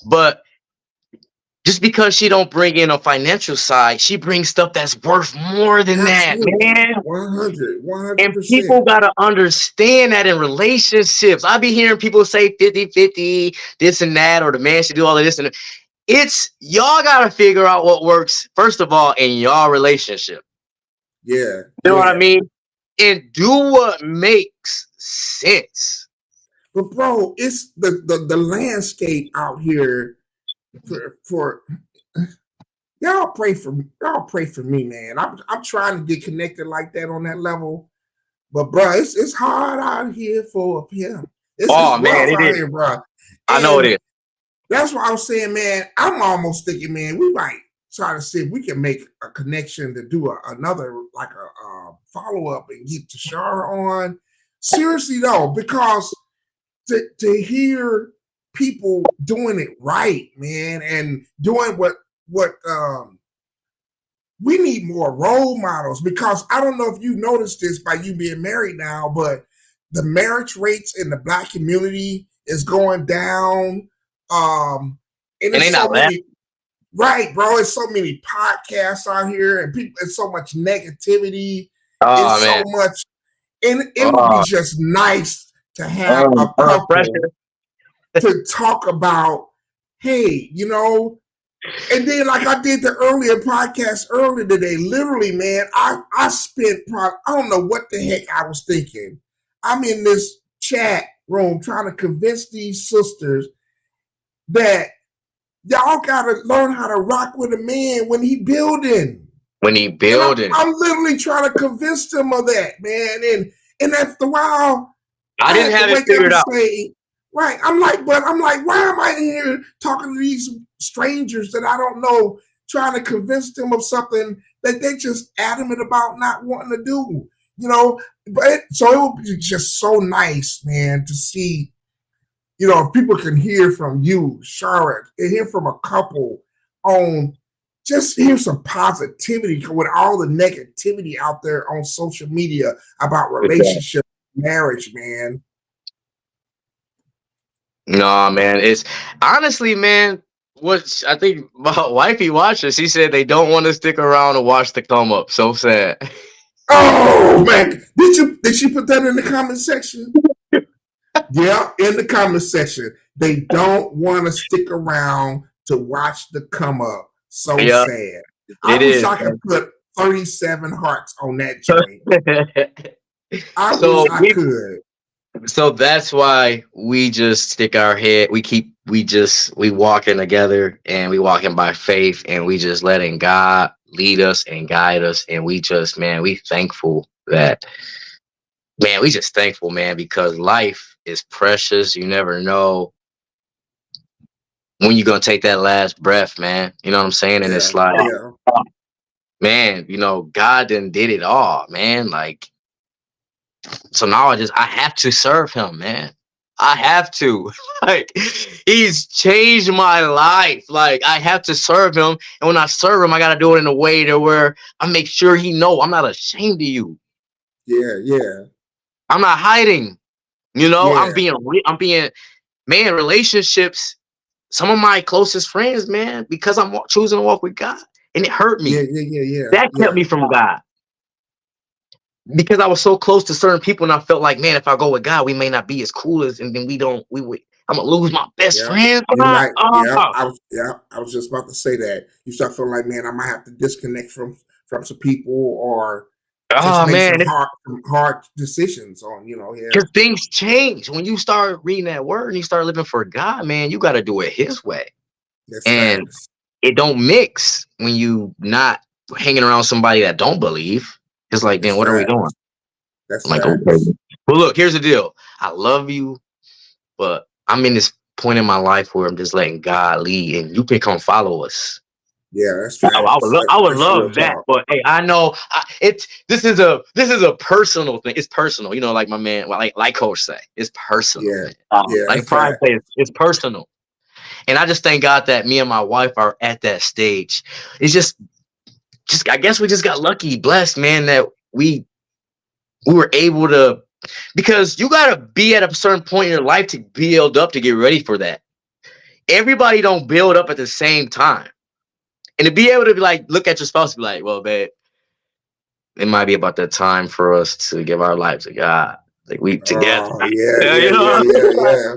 But just because she don't bring in a financial side, she brings stuff that's worth more than that, man. 100%. And people got to understand that in relationships. I be hearing people say 50-50, this and that, or the man should do all of this. And it's y'all got to figure out what works, first of all, in y'all relationship. Yeah. You know what I mean? And do what makes sense. But bro, it's the landscape out here for y'all pray for me, man. I'm trying to get connected like that on that level. But bro, it's hard out here for him. It's man, it is, here, bro. I know it is. That's what I'm saying, man. I'm almost thinking, man, we might try to see if we can make a connection to do another like a follow-up and get to Shara on. Seriously though, because to hear people doing it right, man, and doing what we need more role models, because I don't know if you noticed this by you being married now, but the marriage rates in the Black community is going down. And there's so many, right, bro. It's so many podcasts out here, and people. It's so much negativity. It's so much, and it would be just nice to have a couple. to talk about, hey, and then like I did the earlier podcast earlier today, literally, man, I spent probably, I don't know what the heck I was thinking. I'm in this chat room trying to convince these sisters that y'all gotta learn how to rock with a man when he building. When he building. I'm literally trying to convince them of that, man. And after a while, I didn't have it figured out. Right. I'm like, why am I here talking to these strangers that I don't know, trying to convince them of something that they just adamant about not wanting to do, But so it would be just so nice, man, to see, if people can hear from you, Charlotte, and hear from a couple on just hear some positivity with all the negativity out there on social media about relationship, marriage, man. No, man. It's honestly, man, what I think my wifey watches, she said they don't want to stick around and watch the come up. So sad. Oh man. Did she put that in the comment section? Yeah, in the comment section. They don't want to stick around to watch the come up. So sad. I wish I could put 37 hearts on that joint. I wish I could. So that's why we just stick our head. We walking together, and we walking by faith, and we just letting God lead us and guide us. And we just, man, we thankful that, man, we just thankful, man, because life is precious. You never know when you're going to take that last breath, man. You know what I'm saying? And it's like, man, God done did it all, man. Like, so now I have to serve him, man. I have to. Like, he's changed my life. Like, I have to serve him. And when I serve him, I got to do it in a way to where I make sure he know I'm not ashamed of you. Yeah. I'm not hiding. I'm being, man, relationships. Some of my closest friends, man, because I'm choosing to walk with God, and it hurt me. Yeah. That kept me from God. Because I was so close to certain people, and I felt like, man, if I go with God, we may not be as cool as, and then I'm gonna lose my best friend. I was just about to say that. You start feeling like, man, I might have to disconnect from some people, or just make some hard decisions on, Because things change when you start reading that word and you start living for God, man. You got to do it His way, and it don't mix when you not hanging around somebody that don't believe. It's like, then what are we doing? That's like, okay. Well, look, here's the deal. I love you, but I'm in this point in my life where I'm just letting God lead, and you can come follow us. Yeah, that's right. I would love that, but hey, I know this is a personal thing. It's personal, like my man, like Coach say, it's personal. Like Prime says, it's personal, and I just thank God that me and my wife are at that stage. It's just I guess we just got lucky, blessed, man, that we were able to, because you gotta be at a certain point in your life to build up to get ready for that. Everybody don't build up at the same time. And to be able to be like, look at your spouse and be like, well, babe, it might be about that time for us to give our life to God. Like, we together. Yeah.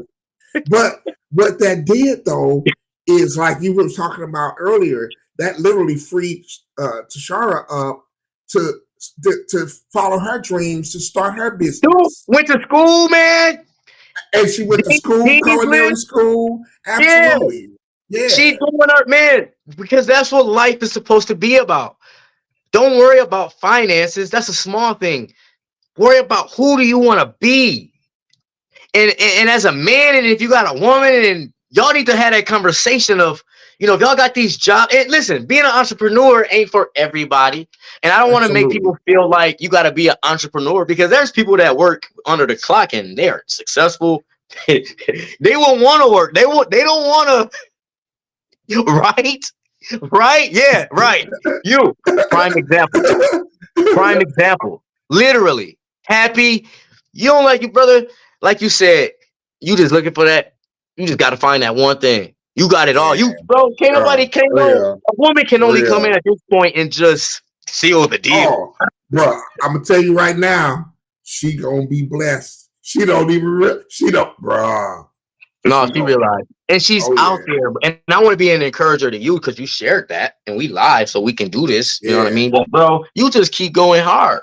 But what that did, though, is like you were talking about earlier, that literally freed Tashara up to follow her dreams, to start her business. Dude, went to school, man. And she went to school, culinary school. Absolutely. Yeah. She doing her, man, because that's what life is supposed to be about. Don't worry about finances. That's a small thing. Worry about who do you want to be. And as a man, and if you got a woman, and y'all need to have that conversation of, if y'all got these jobs, and listen, being an entrepreneur ain't for everybody. And I don't want to make people feel like you got to be an entrepreneur, because there's people that work under the clock and they're successful. They won't want to work. They don't want to. Right? Yeah, right. You, prime example. Literally happy. You don't like your brother. Like you said, you just looking for that. You just got to find that one thing. You got it all. A woman can only come in at this point and just seal the deal. Oh, bro, I'm gonna tell you right now, she gonna be blessed. She don't, bro. No, She she know. realized, and she's Oh out yeah. there. And I want to be an encourager to you because you shared that, and we live, so we can do this. You know what I Yeah. mean, but bro? You just keep going hard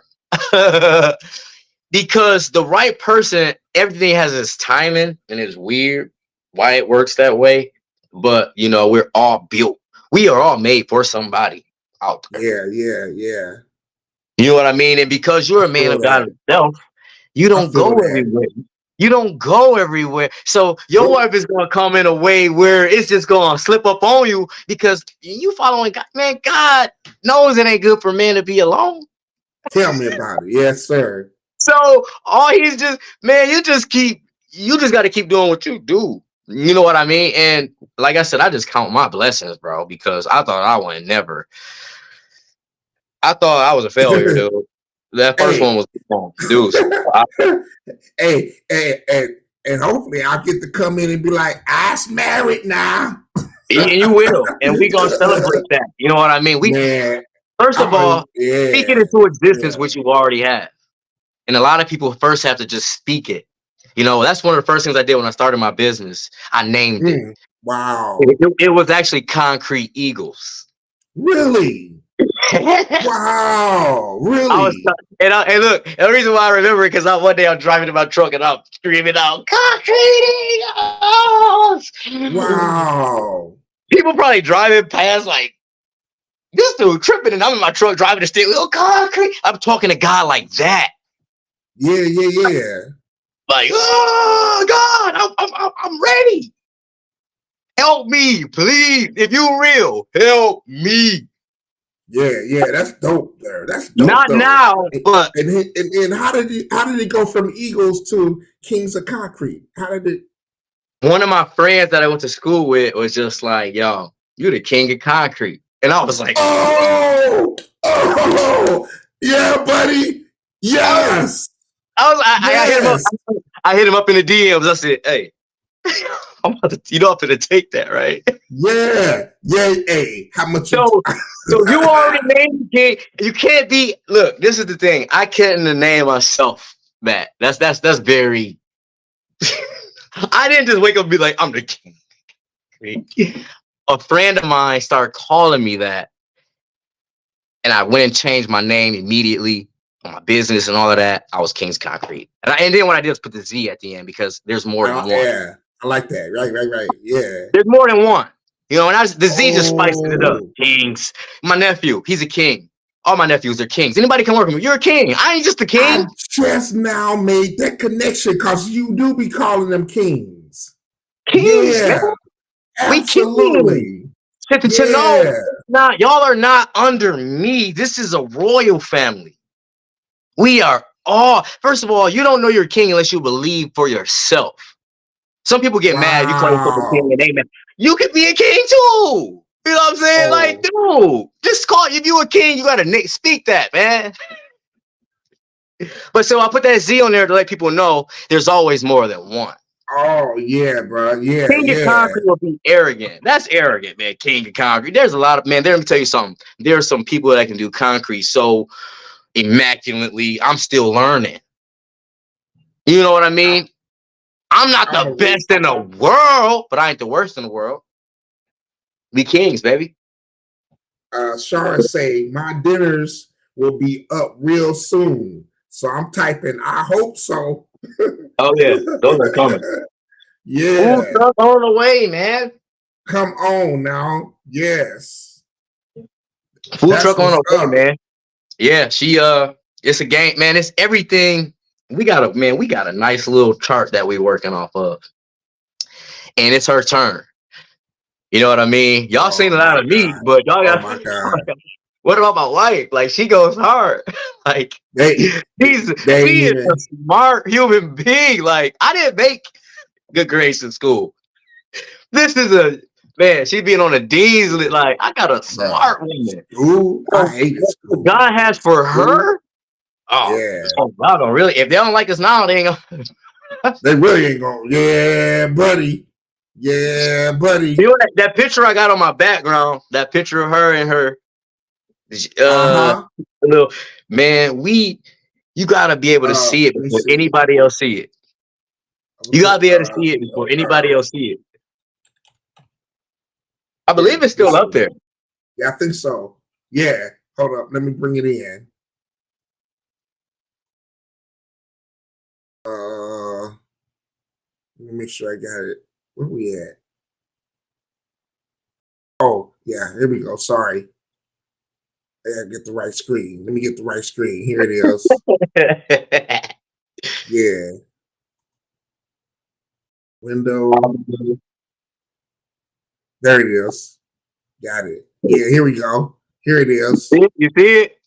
because the right person, everything has its timing, and it's weird why it works that way. But you know, we're all built. We are all made for somebody out there. Yeah. Yeah. Yeah. You know what I mean? And because I you're a man feel of God that. yourself, you I don't feel go that. everywhere. You don't go everywhere. So your Nope. wife is gonna come in a way where it's just gonna slip up on you because you following God. Man, God knows it ain't good for men to be alone. Tell me about it. Yes, sir. So all he's just, man, you just gotta keep doing what you do. You know what I mean? And like I said, I just count my blessings, bro, because I thought I would never. I thought I was a failure, dude. That first Hey. one was dude. So And hopefully I'll get to come in and be like, I's married now. you will, and we gonna celebrate that. You know what I mean? We Man, first of all speak it yeah. into existence, Yeah. which you already have. And a lot of people first have to just speak it. You know, that's one of the first things I did when I started my business. I named it. Wow. It was actually Concrete Eagles. Really? Wow. I was, Really? and look, and the reason why I remember it because one day I'm driving in my truck and I'm screaming out, Concrete Eagles! Wow. People probably driving past like, this dude tripping, and I'm in my truck driving the steering wheel, Concrete. I'm talking to God like that. Yeah, yeah, yeah. Like, oh God, I'm ready. Help me, please. If you real, help me. Yeah, yeah, that's dope there. That's dope Not though. now, but And how did it go from Eagles to Kings of Concrete? How did it? one of my friends that I went to school with was just like, yo, you the king of concrete. And I was like, oh, yeah, buddy. Yes. I hit him up. Yes. I hit him up in the DMs. I said, hey, you know I'm gonna take that, right? Yeah. Yeah. Hey, how much So you already named the king. You can't be. Look, this is the thing. I couldn't name myself that. That's very. I didn't just wake up and be like, I'm the king. A friend of mine started calling me that, and I went and changed my name immediately on my business and all of that. I was King's Concrete, and then what I did was put the Z at the end because there's more than one. Yeah, I like that. Right. Yeah. There's more than one. You know, and the Z just spices it up. Oh. Kings. My nephew, he's a king. All my nephews are kings. Anybody can work with me. You're a king. I ain't just a king. I just now made that connection because you do be calling them kings. Kings, yeah, man. absolutely. We kings. To know, y'all are not under me. This is a royal family. We are all. First of all, you don't know you're king unless you believe for yourself. Some people get mad. You call yourself a king and they mad. You could be a king too. You know what I'm saying? Like, dude, just call. If you a king, you gotta speak that, man. But so I put that Z on there to let people know there's always more than one. Oh yeah, bro. Yeah, King of Concrete will be arrogant. That's arrogant, man. King of Concrete. There's a lot of man. Let me tell you something. There are some people that can do concrete so immaculately. I'm still learning. You know what I mean? I'm not the best in the world, but I ain't the worst in the world. We kings, baby. Sharon say my dinners will be up real soon. So I'm typing, I hope so. Oh yeah, those are coming. Yeah. Food truck on the way, man. Come on now. Yes. Food truck on the way, man. Yeah, it's a game, man. It's everything. We got a nice little chart that we working off of. And it's her turn. You know what I mean? Y'all seen a lot of me, but y'all got my God. What about my wife? Like, she goes hard. Like, she is a smart human being. Like, I didn't make good grades in school. This is a man. She being on a D's list. Like, I got a smart woman. Ooh, I hate school. God has for her. Oh, yeah. Oh, I don't really. If they don't like us now, they ain't gonna. They really ain't gonna. Yeah, buddy. Yeah, buddy. You know that picture I got on my background? That picture of her and her. Little man, you gotta be able to see it before anybody else see it. You gotta be able to see it before anybody else see it. I believe it's still up there. Yeah, I think so. Yeah. Hold up. Let me bring it in. Let me make sure I got it. Where we at? Oh, yeah. Here we go. Sorry. I gotta get the right screen. Let me get the right screen. Here it is. Yeah. Window. There it is. Got it. Yeah, here we go. Here it is. You see it?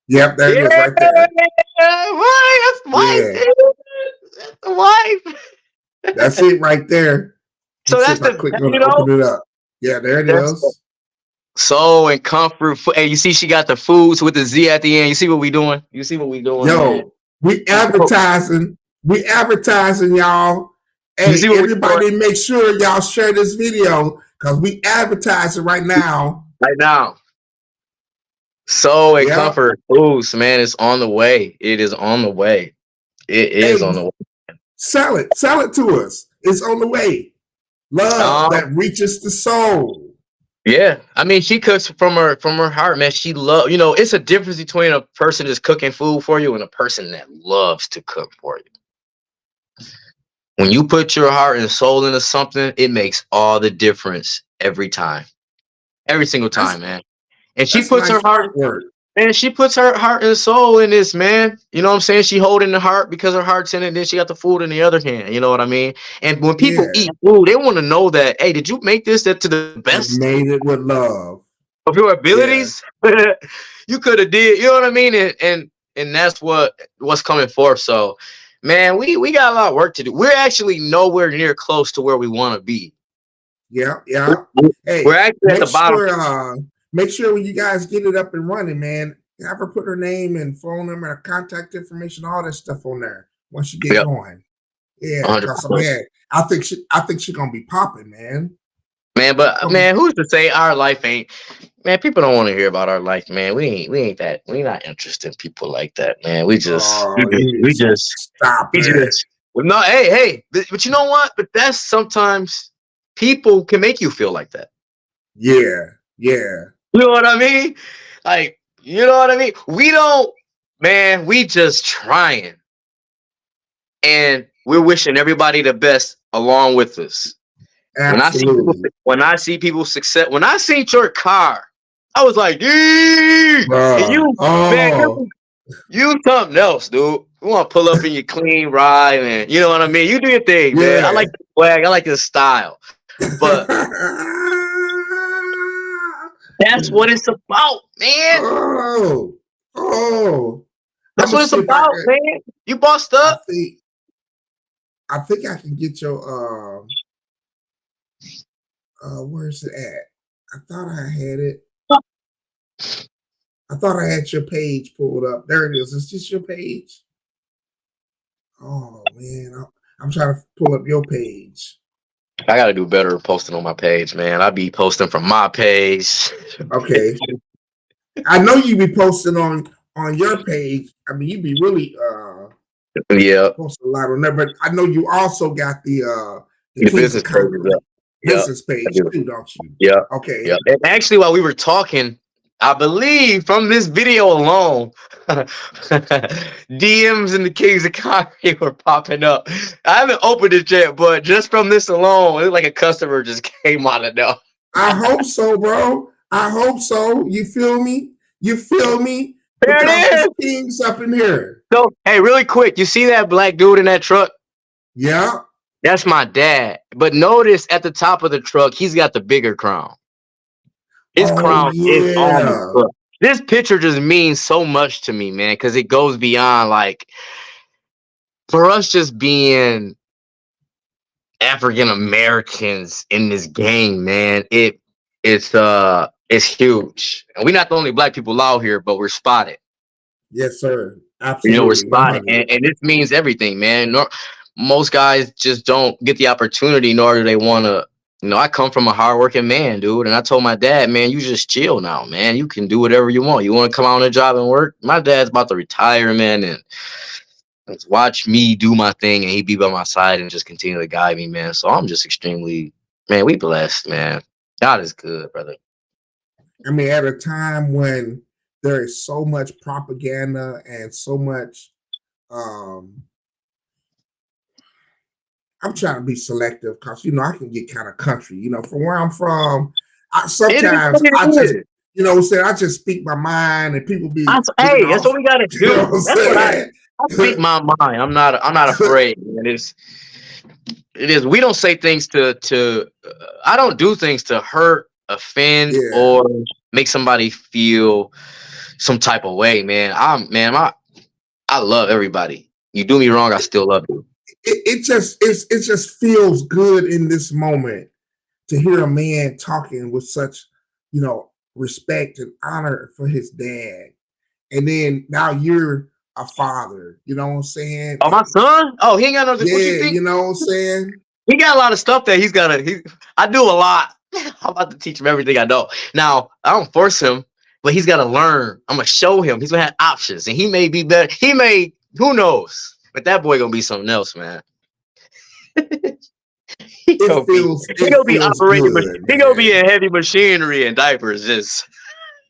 Yep, there it is right there. That's wife. That's the wife. That's it right there. So let's that's click on open it up. Yeah, there it is. Soul and comfort. Hey, you see she got the foods with the Z at the end. You see what we doing? You see what we doing? Yo, man? We advertising, y'all. Hey, everybody make sure y'all share this video because we advertising right now. Right now. Soul and comfort foods, man, it's on the way. It is on the way. It is on the way. Sell it to us. It's on the way. Love that reaches the soul. Yeah, I mean, she cooks from her heart, man. She love, it's a difference between a person that's cooking food for you and a person that loves to cook for you. When you put your heart and soul into something, it makes all the difference every time, every single time, man. And she puts her heart work. And she puts her heart and soul in this, man. You know what I'm saying? She holding the heart because her heart's in it. And then she got the food in the other hand. You know what I mean? And when people eat food, they want to know that, hey, did you make this to the best? I made it with love. Of your abilities? Yeah. You could have did. You know what I mean? And that's what's coming forth. So, man, we got a lot of work to do. We're actually nowhere near close to where we want to be. Yeah. Hey, we're actually at the bottom. Make sure when you guys get it up and running, man, have her put her name and phone number, and contact information, all that stuff on there once you get going. Yeah, man, I think she's gonna be popping, man. Man, but man, who's to say our life ain't? Man, people don't want to hear about our life, man. We ain't that. We not interested in people like that, man. We just stop it. No, hey, but you know what? But that's sometimes people can make you feel like that. Yeah. You know what I mean? Like, you know what I mean? We don't, man, we just trying. And we're wishing everybody the best along with us. Absolutely. When I see people success, when I seen your car, I was like, and you something else, dude. You want to pull up in your clean ride, and you know what I mean? You do your thing, man. I like the swag. I like the style. But that's what it's about, man. That's what it's about, man. You bossed up. I think I can get your where's it at? I thought I had it. I thought I had your page pulled up. There it is. Is this your page? Oh man, I'm trying to pull up your page. I gotta do better posting on my page, man. I be posting from my page. Okay. I know you be posting on your page. I mean, you be really post a lot on there, but I know you also got the business page too, don't you? Yeah. Okay. Yeah. And actually, while we were talking, I believe from this video alone, DMs in the Kingz economy were popping up. I haven't opened it yet, but just from this alone, it's like a customer just came out of there. I hope so, bro. I hope so. You feel me? There it is. Kingz up in here. So, hey, really quick, you see that black dude in that truck? Yeah. That's my dad. But notice at the top of the truck, he's got the bigger crown. His crown is on the truck. This picture just means so much to me, man, because it goes beyond, like, for us just being African Americans in this game, man. It's huge, and we're not the only black people out here, but we're spotted. Yes, sir. Absolutely. We're spotted, and this means everything, man. Most guys just don't get the opportunity, nor do they want to. I come from a hardworking man, dude, and I told my dad, man, you just chill now, man. You can do whatever you want. You want to come out on a job and work? My dad's about to retire, man, and Just watch me do my thing, and he be by my side and just continue to guide me, man. So I'm just extremely, man, we blessed, man. God is good, brother. I mean, at a time when there is so much propaganda and so much, I'm trying to be selective because I can get kind of country. From where I'm from, sometimes I just, I just speak my mind, and people be. Hey, that's what we gotta do. That's what I speak my mind. I'm not afraid. And it is. We don't say things to. I don't do things to hurt, offend, or make somebody feel some type of way, man. I love everybody. You do me wrong, I still love you. It just feels good in this moment to hear a man talking with such, respect and honor for his dad. And then now you're a father, you know what I'm saying? Oh, my son? Oh, he ain't got nothing. Yeah, what you think? You know what I'm saying? He got a lot of stuff that he's gotta. I do a lot. I'm about to teach him everything I know. Now, I don't force him, but he's gotta learn. I'm gonna show him. He's gonna have options, and he may be better. Who knows? But that boy gonna be something else, man. He gonna be operating. He gonna be in heavy machinery and diapers. Just.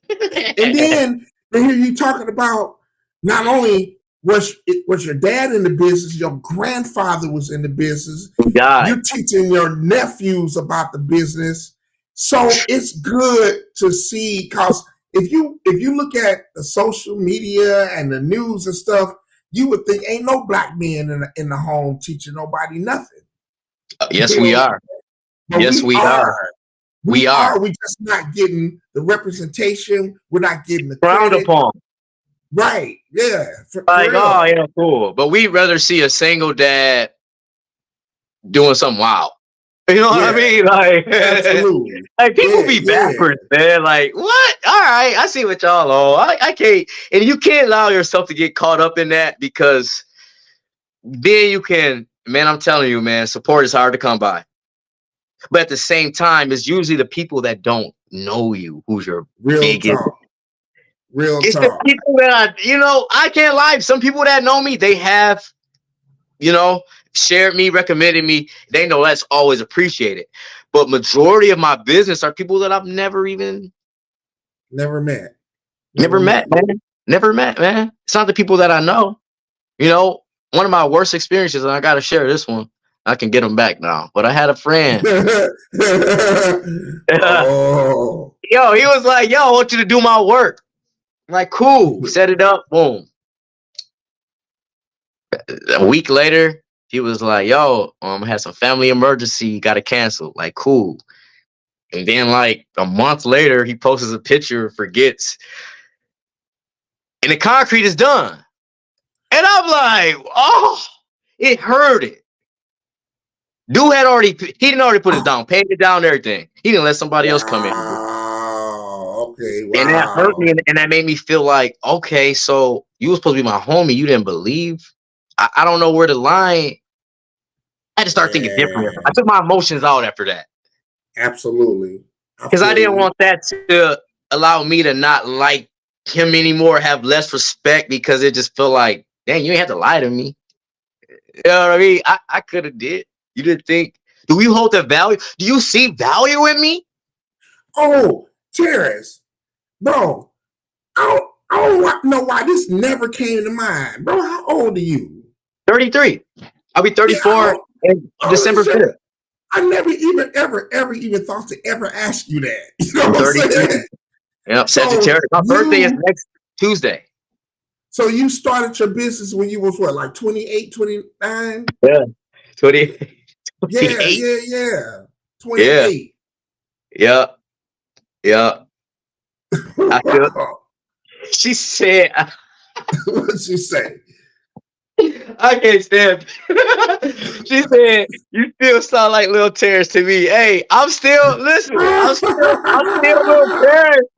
And then hear you talking about not only was your dad in the business, your grandfather was in the business. God. You're teaching your nephews about the business, so it's good to see. Because if you look at the social media and the news and stuff, you would think ain't no black men in the home teaching nobody nothing. Yes, we are. Yes, we are. We are. We're just not getting the representation. We're not getting the frowned upon. Right. Yeah. Like, oh, yeah, cool. But we'd rather see a single dad doing something wild. You know what I mean? Like, absolutely. Like, people be backwards, man. Like, what? All right, I see what y'all on. I can't, and you can't allow yourself to get caught up in that, because then you can, man, I'm telling you, man, support is hard to come by. But at the same time, it's usually the people that don't know you who's your biggest. It's the people that I can't lie. Some people that know me, they have, shared me, recommended me. They know that's always appreciated. But majority of my business are people that I've never met. Never met, man. Never met, man. It's not the people that I know. One of my worst experiences, and I got to share this one. I can get them back now. But I had a friend. Oh. Yo, he was like, yo, I want you to do my work. I'm like, cool. Set it up. Boom. A week later, he was like, yo, I had some family emergency. Got to cancel. Like, cool. And then like a month later, he posts a picture, forgets. And the concrete is done. And I'm like, oh, it hurted. Dude he didn't already put it down, paid it down, everything. He didn't let somebody else come in. Okay, wow. And that hurt me, and that made me feel like, okay, so you were supposed to be my homie. You didn't believe. I don't know where the line. I had to start thinking differently. I took my emotions out after that. Absolutely. Because I didn't want that to allow me to not like him anymore, have less respect, because it just felt like, dang, you ain't have to lie to me. You know what I mean? I could have did. You didn't think? Do you hold the value? Do you see value in me? Oh, Terrance, bro, I don't know why this never came to mind, bro. How old are you? 33. I'll be 34 in December 5th. I never even ever even thought to ever ask you that. You know what I'm saying? Yep, Sagittarius. My birthday is next Tuesday. So you started your business when you was what, like 28, 29? Yeah, 28. Yeah. 28. Yeah. She said. What did she say? I can't stand it. She said, "You still sound like Lil Terrance to me." Hey, I'm still listening. I'm still Lil Terrance.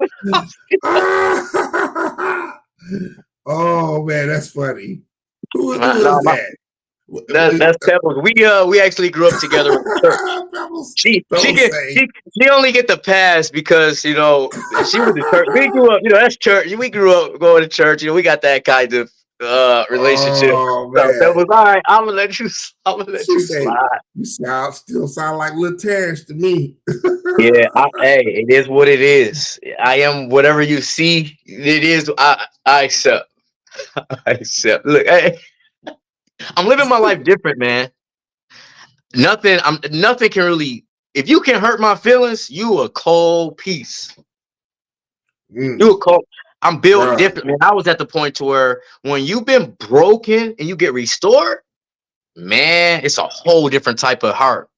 Oh man, that's funny. Who is that? That's Pebbles. We actually grew up together in church. She only get the pass because she was in church. We grew up, that's church. We grew up going to church. We got that kind of relationship. Oh So that man. was all right. I'm gonna let you. I'm gonna let She you say, slide. you still sound like little Terrance to me. Yeah, hey, it is what it is. I am whatever you see. It is. I accept. I accept. Look, hey, I'm living my life different, man. Nothing can really. If you can hurt my feelings, you a cold piece. You a cold. I'm built Bruh, different, man. I was at the point to where when you've been broken and you get restored, man, it's a whole different type of heart.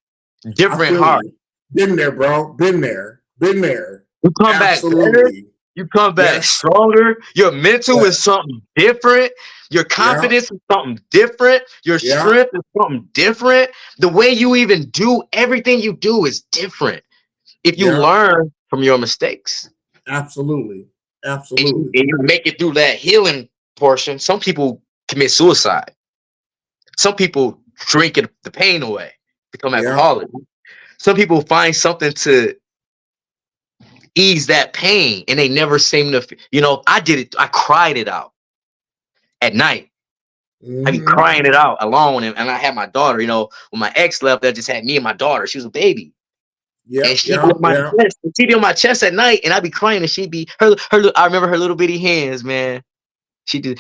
I Different feel heart. you. Been there, bro. Been there. Been there. You come back better. Absolutely. You come back Yes. stronger. Your mental is Yes. something different. Your Yeah. confidence is something different. Your Yeah. strength is something different. The way you even do everything you do is different. If you Yeah. learn from your mistakes Absolutely. and you, Absolutely. and you make it through that healing portion, some people commit suicide. Some people drink the pain away, become Yeah. alcoholics. Some people find something to ease that pain and they never seem to, I did it. I cried it out at night. I be Mm-hmm. crying it out alone. And I had my daughter, when my ex left, I just had me and my daughter. She was a baby. Yeah. And she'd be Yeah. on my Yeah. chest. She'd be on my chest at night and I'd be crying and she'd be I remember her little bitty hands, man. She did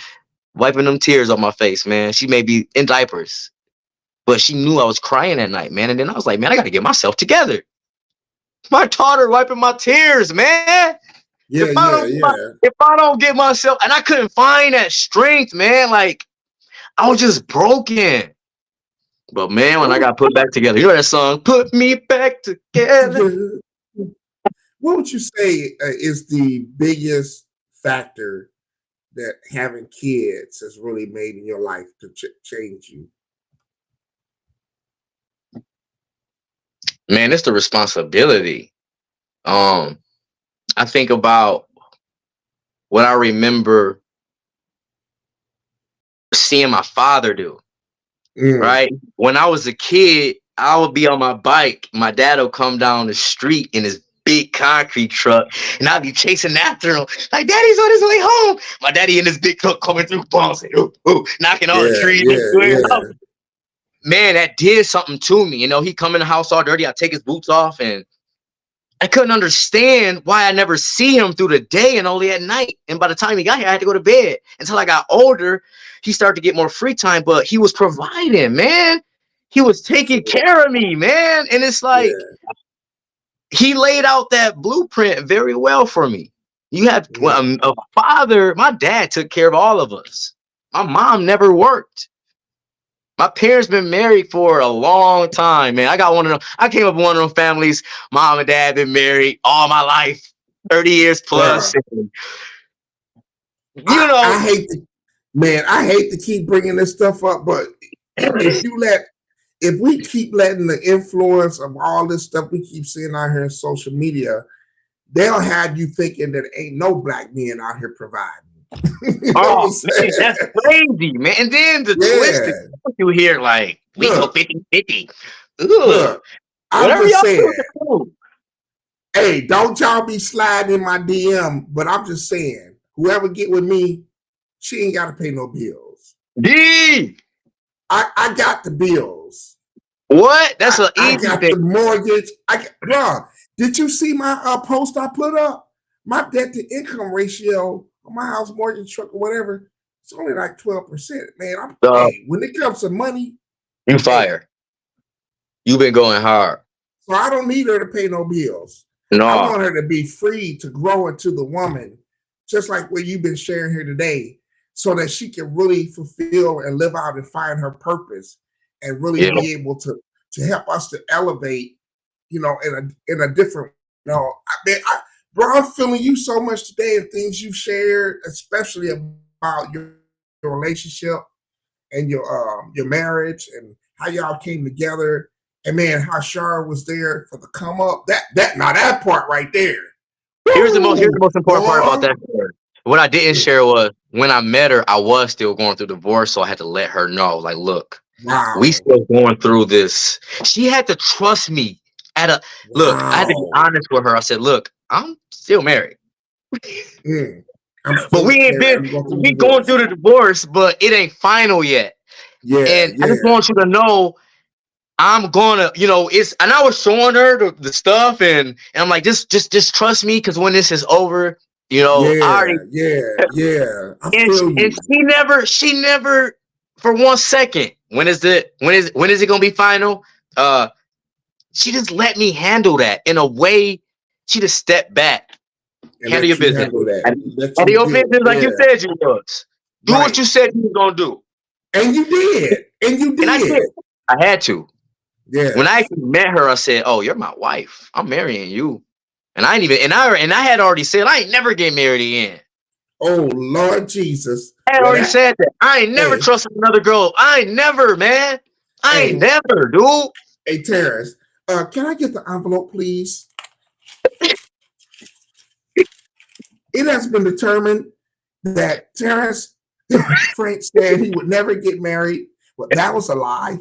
wiping them tears off my face, man. She may be in diapers, but she knew I was crying at night, man. And then I was like, man, I gotta get myself together. My daughter wiping my tears, man. Yeah. Yeah. Yeah. If I don't get myself, and I couldn't find that strength, man, like I was just broken. But man, when I got put back together, you know that song, "Put Me Back Together." What would you say is the biggest factor that having kids has really made in your life to change you? Man, it's the responsibility. Um, I think about what I remember seeing my father do. Right when I was a kid, I would be on my bike. My dad would come down the street in his big concrete truck, and I'd be chasing after him. Like, Daddy's on his way home. My daddy in his big truck coming through, bouncing, ooh, ooh, knocking all the Yeah. trees. Yeah. Man, that did something to me. He come in the house all dirty. I take his boots off, and I couldn't understand why I never see him through the day and only at night. And by the time he got here, I had to go to bed. Until I got older, he started to get more free time, but he was providing, man. He was taking care of me, man. And it's like Yeah. he laid out that blueprint very well for me. You have Mm. a father. My dad took care of all of us. My mom never worked. My parents been married for a long time, man. I got one of them. I came up in one of them families. Mom and dad been married all my life, 30 years plus. And, I hate to, man, I hate to keep bringing this stuff up, but if we keep letting the influence of all this stuff we keep seeing out here in social media, they'll have you thinking that ain't no black men out here providing. Oh, man, that's crazy, man. And then the twisted you hear like, we go 50-50. Look, I'm whatever just y'all saying. do. Hey, don't y'all be sliding in my DM, but I'm just saying, whoever get with me, she ain't got to pay no bills. I got the bills. What? That's an easy I got thing. the mortgage. Bro, did you see my post I put up? My debt to income ratio on my house mortgage, truck, or whatever, it's only like 12%. Man, hey, when it comes to money, you fire. You've been going hard. So I don't need her to pay no bills. No. I want her to be free to grow into the woman, just like what you've been sharing here today, so that she can really fulfill and live out and find her purpose and really be able to help us to elevate, in a different, bro, I'm feeling you so much today and things you've shared, especially about your relationship and your marriage and how y'all came together. And man, how Shar was there for the come up. That part right there. Here's the most important part about that story. What I didn't share was when I met her, I was still going through divorce, so I had to let her know, like, look, we still going through this. She had to trust me. Look, I had to be honest with her. I said, look, I'm still married. But we ain't been. We going through the divorce, but it ain't final yet. Yeah, and I just want you to know, I'm gonna, it's. And I was showing her the stuff, and I'm like, just trust me, because when this is over, I already. Yeah. And she never, for 1 second. When is it gonna be final? She just let me handle that in a way. She just stepped back. Handle your business. Handle your business like you said you was. Do what you said you was gonna do. And you did. And I did. I had to. Yeah. When I met her, I said, "Oh, you're my wife. I'm marrying you." And I had already said I ain't never get married again. Oh Lord Jesus! I had already said that. I ain't never trusted another girl. I ain't never, man. I ain't never, dude. Hey, Terrance, can I get the envelope, please? It has been determined that Terrance Frank said he would never get married. Well, that was a lie.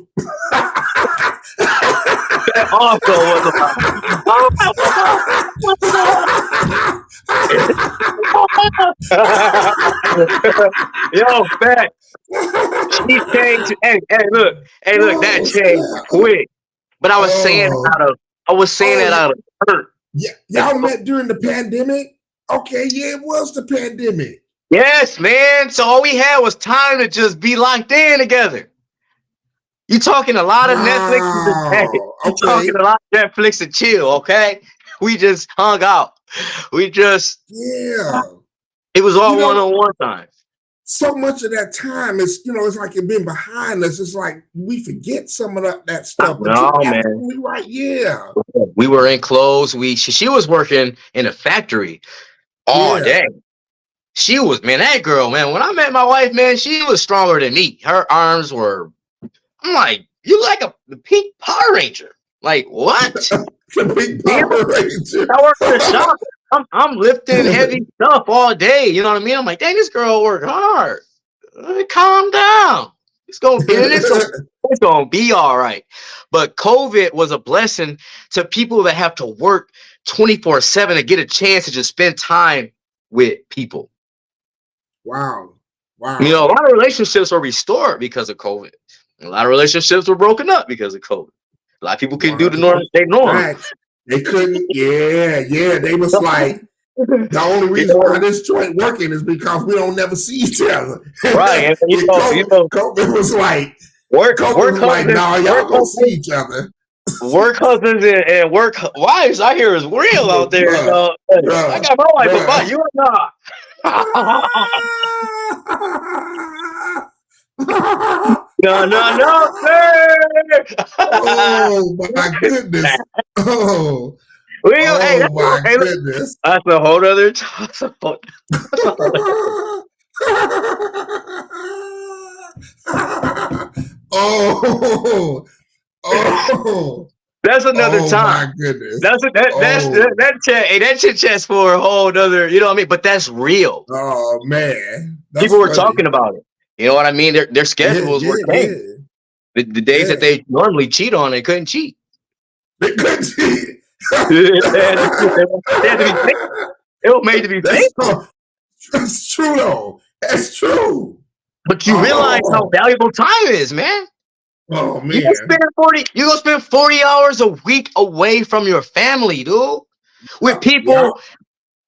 That also was a lie. Yo, Fat. She changed. Hey, look, that changed quick. But I was saying that out of hurt. Yeah, y'all met during the pandemic? Okay, yeah, it was the pandemic. Yes, man. So all we had was time to just be locked in together. You talking a lot of Netflix and talking a lot of Netflix and chill, okay? We just hung out. We just it was all one-on-one time. So much of that time is, it's like it's been behind us. It's like we forget some of that stuff. But no, you're man. absolutely right. Yeah. We were in clothes. She was working in a factory all day. She was, man, that girl, man. When I met my wife, man, she was stronger than me. Her arms were. I'm like, you like the pink Power Ranger? Like what? The pink Power Ranger. I work in the shop. I'm lifting heavy stuff all day. You know what I mean? I'm like, dang, this girl work hard. Calm down. It's gonna be all right. But COVID was a blessing to people that have to work 24/7 to get a chance to just spend time with people. Wow. A lot of relationships were restored because of COVID. A lot of relationships were broken up because of COVID. A lot of people couldn't do the norm. They couldn't. Yeah. They was like, the only reason why this joint working is because we don't never see each other. Right. And COVID was like, nah, y'all gonna see each other. Work husbands and work wives, I hear, is real out there. I got my wife, but you are not. No, sir. Oh my goodness. Oh my goodness. That's a whole other That's another time. My goodness. That chit chat's for a whole other, you know what I mean? But that's real. Oh man. People were talking about it. You know what I mean? Their schedules were changed. The days that they normally cheat on, they couldn't cheat. They couldn't cheat. It was made to be faithful. That's true, though. That's true. But you realize how valuable time is, man. Oh man, you gonna spend 40 hours a week away from your family, dude. With people,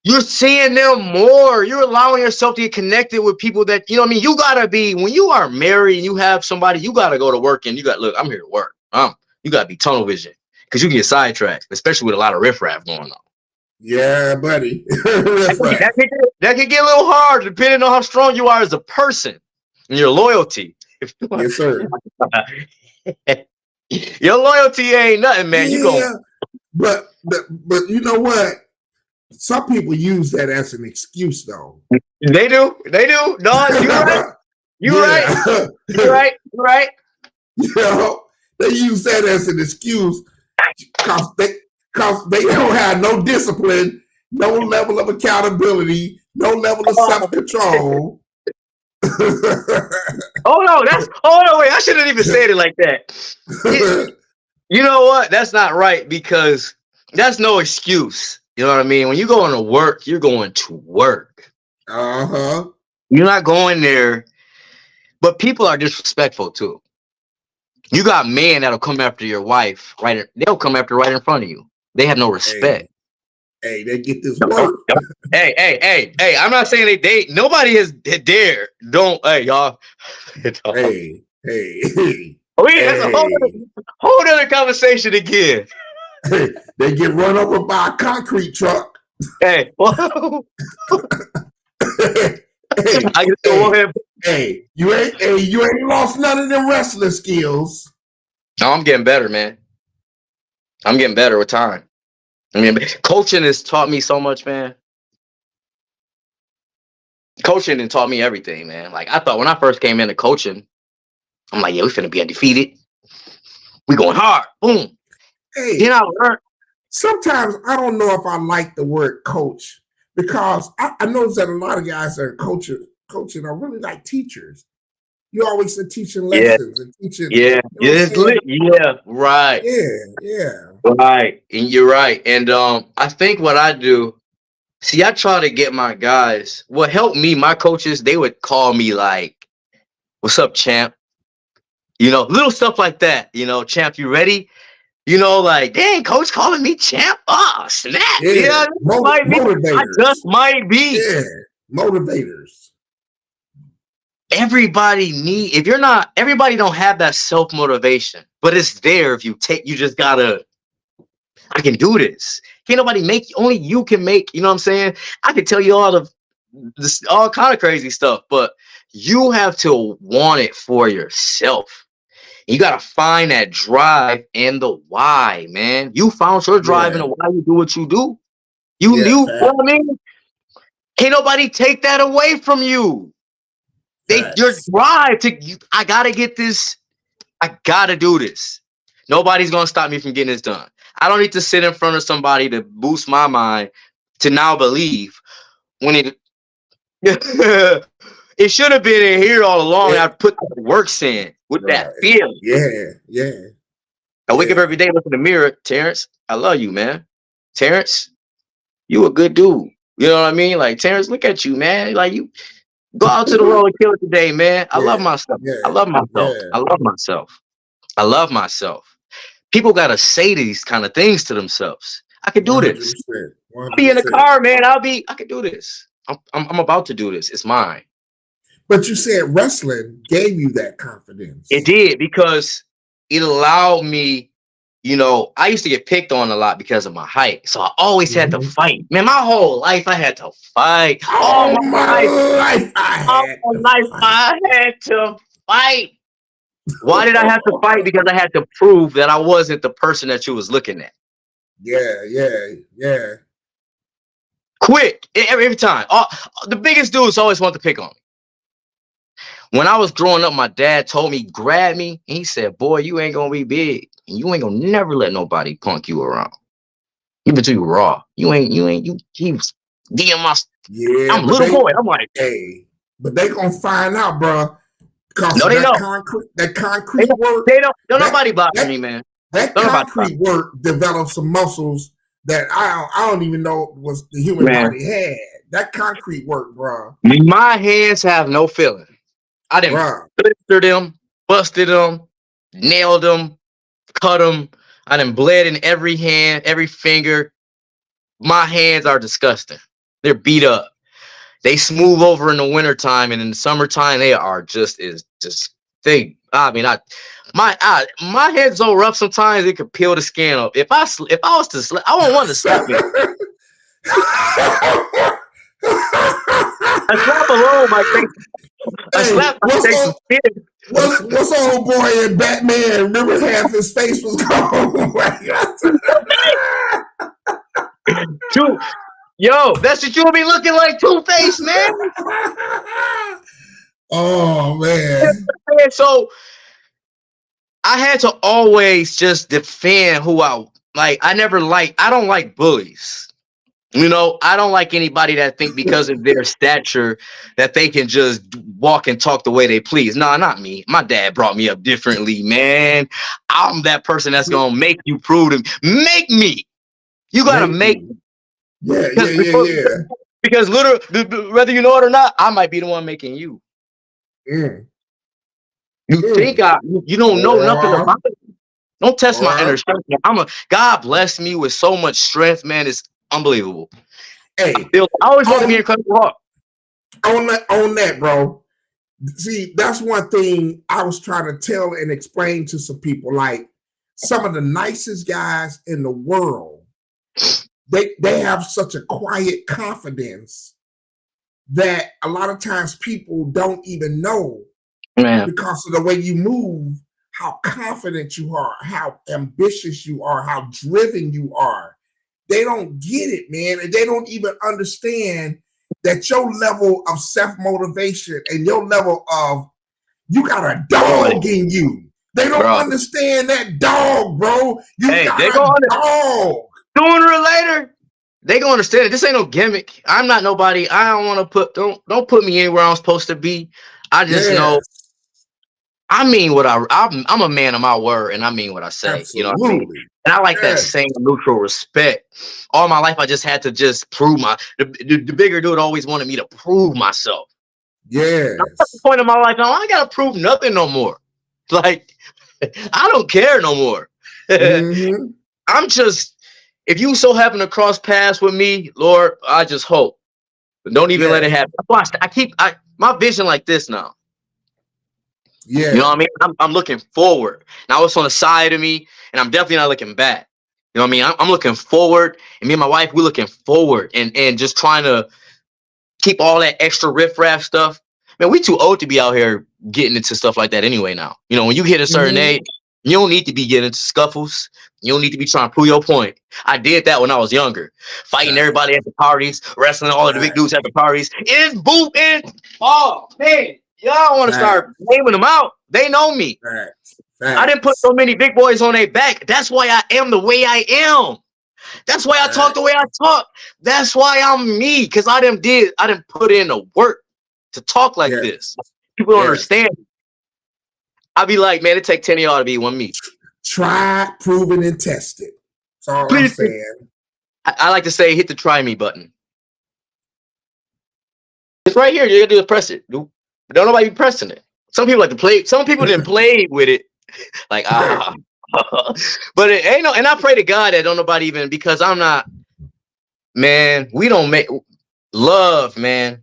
you're seeing them more. You're allowing yourself to get connected with people that, you know what I mean? You gotta be, when you are married and you have somebody, you gotta go to work and look, I'm here to work. You gotta be tunnel vision. Because you can get sidetracked, especially with a lot of riffraff going on. Yeah, buddy. that can get a little hard depending on how strong you are as a person and your loyalty. Yes, sir. Your loyalty ain't nothing, man. Yeah, but you know what? Some people use that as an excuse, though. They do. No, you're right. You're right. They use that as an excuse because they don't have no discipline, no level of accountability, no level of self-control. Wait, I shouldn't even said it like that. You know what? That's not right, because that's no excuse. You know what I mean? When you're going to work, you're going to work. Uh-huh. You're not going there, but people are disrespectful too. You got men that'll come after your wife, right? They'll come after right in front of you. They have no respect. Hey, they get this work. Hey, I'm not saying they date. Nobody has dare. Don't, hey, y'all. Hey. That's a whole other conversation again. They get run over by a concrete truck. Hey, you ain't lost none of them wrestling skills. No, I'm getting better, man. I'm getting better with time. I mean, coaching has taught me so much, man. Coaching and taught me everything, man. Like, I thought when I first came into coaching, I'm like, yeah, we finna be undefeated. We going hard. Boom. Hey, then I learned. Sometimes I don't know if I like the word coach, because I notice that a lot of guys that are coaching are really like teachers. You always are teaching lessons and teaching. Yeah, right. Yeah. Right, and you're right. And I think what I do, see, I try to get my guys. What helped me, my coaches, they would call me like, "What's up, champ?" You know, little stuff like that. You know, champ, you ready? You know, like, dang, coach calling me champ. Oh, snap. Yeah, motivators. I just might be. Yeah, motivators. Everybody everybody don't have that self-motivation, but it's there if you just gotta, I can do this. Can't nobody make, only you can make, you know what I'm saying? I can tell you all kind of crazy stuff, but you have to want it for yourself. You got to find that drive and the why, man. You found your drive and the why you do what you do. You know what I mean? Can't nobody take that away from you. Your drive I got to get this. I got to do this. Nobody's going to stop me from getting this done. I don't need to sit in front of somebody to boost my mind to now believe when it should have been in here all along. I put the works in with that feeling. Yeah. I wake up every day, look in the mirror. Terrance, I love you, man. Terrance, you a good dude. You know what I mean? Like, Terrance, look at you, man. Like, you go out to the world and kill it today, man. I love myself. I love myself. I love myself. I love myself. People gotta say these kind of things to themselves. I can do this. 100%. I'll be in the car, man. I can do this. I'm about to do this. It's mine. But you said wrestling gave you that confidence. It did, because it allowed me, you know, I used to get picked on a lot because of my height. So I always had to fight. Man, my whole life I had to fight. All my life I had to fight. Why did I have to fight? Because I had to prove that I wasn't the person that you was looking at. Yeah. Quick, every time. The biggest dudes always want to pick on me. When I was growing up, my dad told me, grab me, and he said, boy, you ain't gonna be big, and you ain't gonna never let nobody punk you around. Even to you raw. He was DM my. Yeah, I'm a little boy. I'm like, hey, but they gonna find out, bro. No, they know. That concrete work. They don't. Nobody blocking me, man. That concrete work developed some muscles that I don't even know was the human body had. That concrete work, bro. My hands have no feeling. I didn't blister them, busted them, nailed them, cut them. I done bled in every hand, every finger. My hands are disgusting. They're beat up. They smooth over in the wintertime, and in the summertime, they are my head's so rough sometimes it could peel the skin up. If I was to slap, I wouldn't want to slap it. I slap alone my face. I slap my face. What's old boy in Batman? Remember, half his face was gone. Yo, that's what you'll be looking like, Two-Face, man. Oh man. So I had to always just defend who I like. I don't like bullies. You know, I don't like anybody that think because of their stature that they can just walk and talk the way they please. No, not me. My dad brought me up differently, man. I'm that person that's gonna make you prove to me. Make me. You gotta make me. Yeah. Because literally, whether you know it or not, I might be the one making you. Mm. You think you don't know nothing about it. Don't test my inner strength. God bless me with so much strength, man. It's unbelievable. Hey, I always want to be Incredible Hulk. On that, bro. See, that's one thing I was trying to tell and explain to some people. Like, some of the nicest guys in the world, they have such a quiet confidence that a lot of times people don't even know, man, because of the way you move, how confident you are, how ambitious you are, how driven you are. They don't get it, man, and they don't even understand that your level of self-motivation and your level of, you got a dog in you. They don't understand that dog, bro. You got a dog. Sooner or later, they gonna understand it. This ain't no gimmick. I'm not nobody. I don't want to don't put me anywhere I'm supposed to be. I just know. I mean what I'm a man of my word, and I mean what I say. Absolutely. You know what I mean? And I like that same neutral respect. All my life, I just had to just prove the bigger dude always wanted me to prove myself. Yeah. At the point of my life now, I ain't gotta prove nothing no more. Like, I don't care no more. Mm-hmm. I'm just, if you so happen to cross paths with me, Lord, I just hope. But don't even let it happen. My vision like this now. Yeah. You know what I mean? I'm looking forward. Now it's on the side of me, and I'm definitely not looking back. You know what I mean? I'm looking forward, and me and my wife, we're looking forward and just trying to keep all that extra riffraff stuff. Man, we too old to be out here getting into stuff like that anyway now. You know, when you hit a certain age, you don't need to be getting into scuffles. You don't need to be trying to prove your point. I did that when I was younger. Fighting everybody at the parties, wrestling all of the big dudes at the parties. It's booping. Oh, man. Y'all want to start naming them out. They know me. I didn't put so many big boys on their back. That's why I am the way I am. That's why I talk the way I talk. That's why I'm me. Because I didn't put in the work to talk like this. People don't understand. I'll be like, man, it take 10 of y'all to be one me. Try, proven, and tested. That's all I'm saying. I like to say, hit the try me button. It's right here. You gotta do is press it. Don't nobody be pressing it. Some people like to play. Some people didn't play with it. Like, but it ain't no, and I pray to God that don't nobody even, because I'm not, man, we don't make love, man.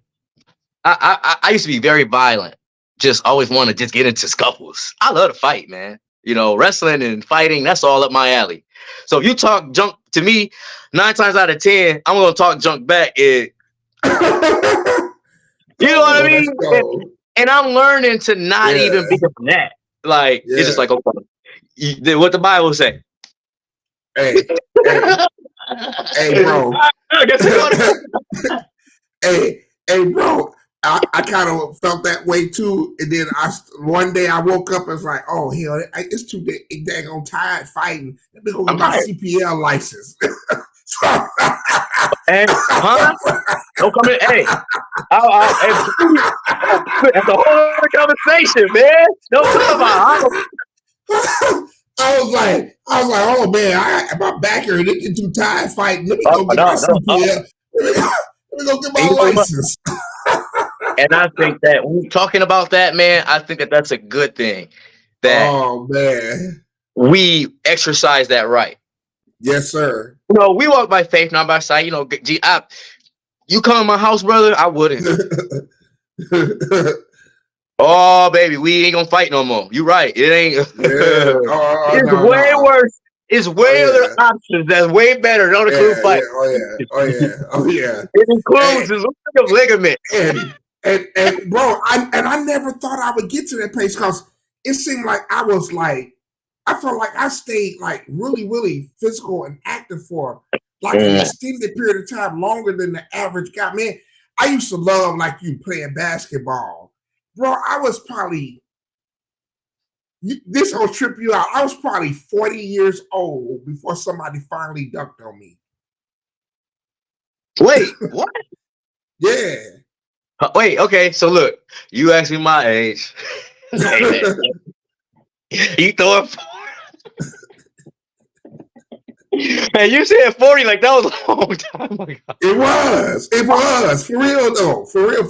I used to be very violent. Just always want to just get into scuffles. I love to fight, man. You know, wrestling and fighting, that's all up my alley. So if you talk junk to me, 9 times out of 10, I'm gonna talk junk back. You know what I mean? And I'm learning to not even be from that. Like, it's just like, okay, what the Bible say. Hey, bro. hey, bro. I kind of felt that way too, and then one day I woke up and was like, "Oh hell, it's too dang tired fighting. Let me go get my CPL license." Hey, don't come in. Hey, that's a whole other conversation, man. Don't talk about. I was like, oh man, my back hurt. It get too tired fighting. Let me go get my CPL. Let me go get my license. And I think that when we're talking about that, man, I think that that's a good thing. That man, we exercise that right. Yes, sir. You know, we walk by faith, not by sight. You know, you come in my house, brother, I wouldn't. Oh, baby, we ain't gonna fight no more. You right. It ain't. It's way worse. It's way other options that's way better. Don't include fight. Oh yeah. It includes a ligament. And bro, I never thought I would get to that place, because it seemed like I felt like I stayed like really, really physical and active for like an extended period of time, longer than the average guy. Man, I used to love like you playing basketball. Bro, I was probably, this will trip you out, I was probably 40 years old before somebody finally dunked on me. Wait, what? Yeah. Wait, okay, so look, you asked me my age. You throw it. Man, you said 40 like that was a long time ago. It was for real though. For real,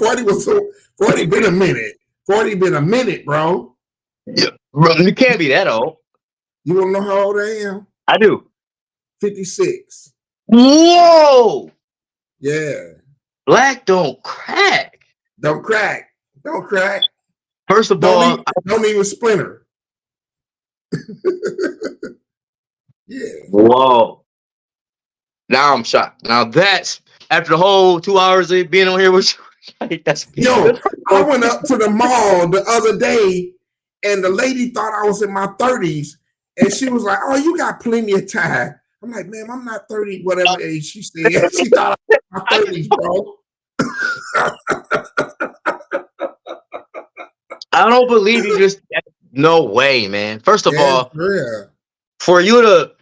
40 been a minute. 40 been a minute, bro. Yeah, bro, you can't be that old. You want to know how old I am? I do. 56. Whoa! Yeah. Black don't crack. Don't crack. Don't crack. First of all, don't even splinter. Yeah. Whoa. Now I'm shocked. Now that's after the whole 2 hours of being on here with you. Like, that's Yo, I went up to the mall the other day and the lady thought I was in my 30s and she was like, "Oh, you got plenty of time." I'm like, "Ma'am, I'm not 30, whatever age she said." She thought I was in my 30s, bro. I don't believe you. Just no way, man. First of all, yeah. For you to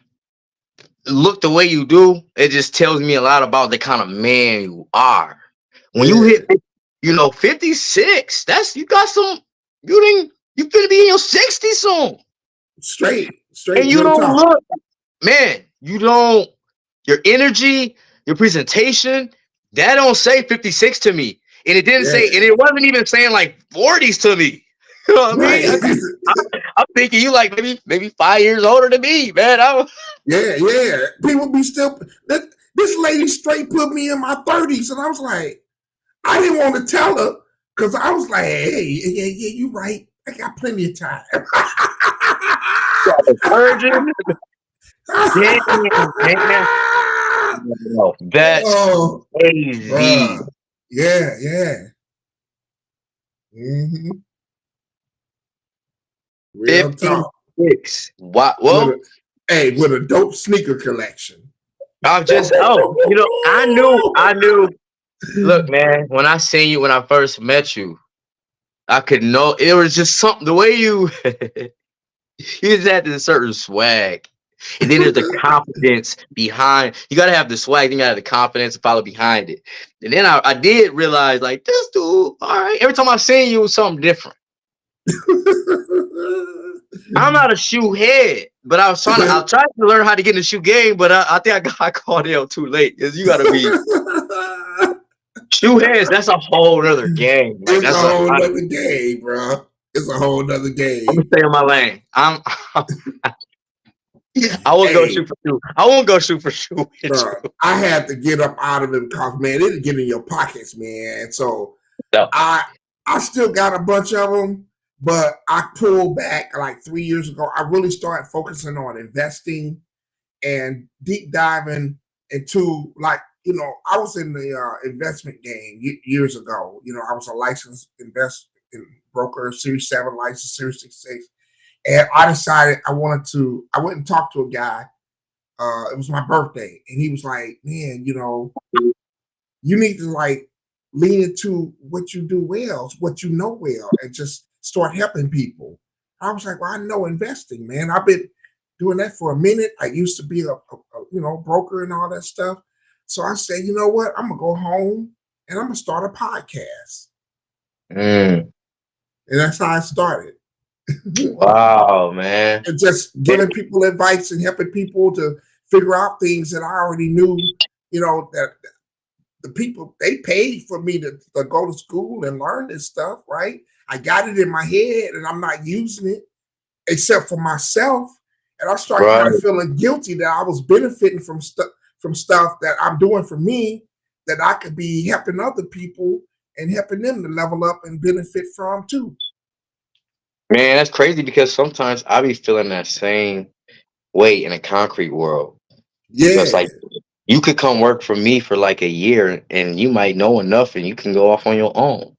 look the way you do, it just tells me a lot about the kind of man you are. When you hit, 56, that's you got some. You finna be in your 60s soon. Straight. And you don't look, man. You don't. Your energy, your presentation, that don't say 56 to me, and it didn't say, and it wasn't even saying like 40s to me. You know what I mean? I'm thinking you like maybe 5 years older than me, man. Yeah. People be still. This lady straight put me in my 30s, and I was like, I didn't want to tell her because I was like, hey, yeah, you right. I got plenty of time. Virgin. Damn. That's crazy. Yeah. Mm-hmm. Real 56. Wow. Well, with a dope sneaker collection. I'm just I knew. Look, man, when I first met you, I could know it was just something. The way you just had this certain swag. And then there's the confidence behind. You gotta have the swag, then you gotta have the confidence to follow behind it. And then I did realize, like, this dude, all right. Every time I seen you, it was something different. I'm not a shoe head, but I was trying to learn how to get in the shoe game, but I think I got caught out too late because you gotta be shoe heads. That's a whole other game. Like, that's a whole other game, bro. It's a whole other game. I'm gonna stay in my lane. I won't go shoot for shoe. I won't go shoot for shoe. I had to get up out of it because, man, it'll get in your pockets, man. So I still got a bunch of them, but I pulled back like 3 years ago. I really started focusing on investing and deep diving into, like, I was in the investment game years ago. I was a licensed broker, Series 7 license, Series 66. And I decided I went and talked to a guy. It was my birthday. And he was like, man, you need to like lean into what you do well, what you know well, and just start helping people. I was like, well, I know investing, man. I've been doing that for a minute. I used to be a broker and all that stuff. So I said, you know what? I'm going to go home and I'm going to start a podcast. And that's how I started. Wow, man. And just giving people advice and helping people to figure out things that I already knew, that the people, they paid for me to go to school and learn this stuff, right? I got it in my head and I'm not using it except for myself. And I started kind of feeling guilty that I was benefiting from stuff that I'm doing for me, that I could be helping other people and helping them to level up and benefit from too. Man, that's crazy because sometimes I be feeling that same way in a concrete world. Yeah. It's like you could come work for me for like a year and you might know enough and you can go off on your own.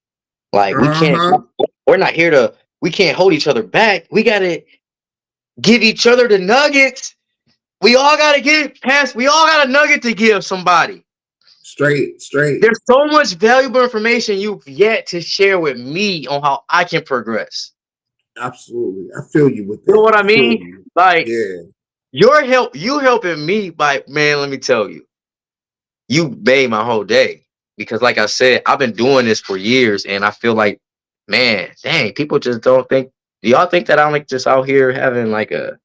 Like we're not here we can't hold each other back. We got to give each other the nuggets. We all got a nugget to give somebody. Straight. There's so much valuable information you've yet to share with me on how I can progress. Absolutely. I feel you with that. You know what I mean? Like, you helping me by, man, let me tell you, you made my whole day. Because like I said, I've been doing this for years and I feel like, man, dang, people just don't think, do y'all think that I'm like just out here having like a